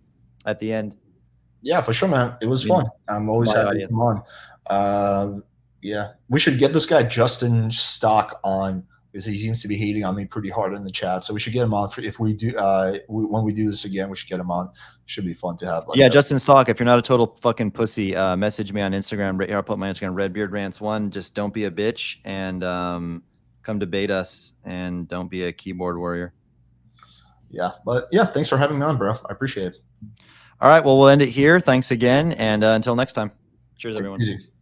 at the end. Yeah, for sure, man. It was fun. I'm always happy to come on. Yeah, we should get this guy Justin Stock on, because he seems to be hating on me pretty hard in the chat. So we should get him on if we do when we do this again. We should get him on. Should be fun to have. Yeah, Justin Stock. If you're not a total fucking pussy, message me on Instagram. I'll put my Instagram, Redbeard Rants 1. Just don't be a bitch and come debate us, and don't be a keyboard warrior. Yeah, but yeah, thanks for having me on, bro. I appreciate it. All right, well, we'll end it here. Thanks again, and until next time. Cheers, everyone. Easy.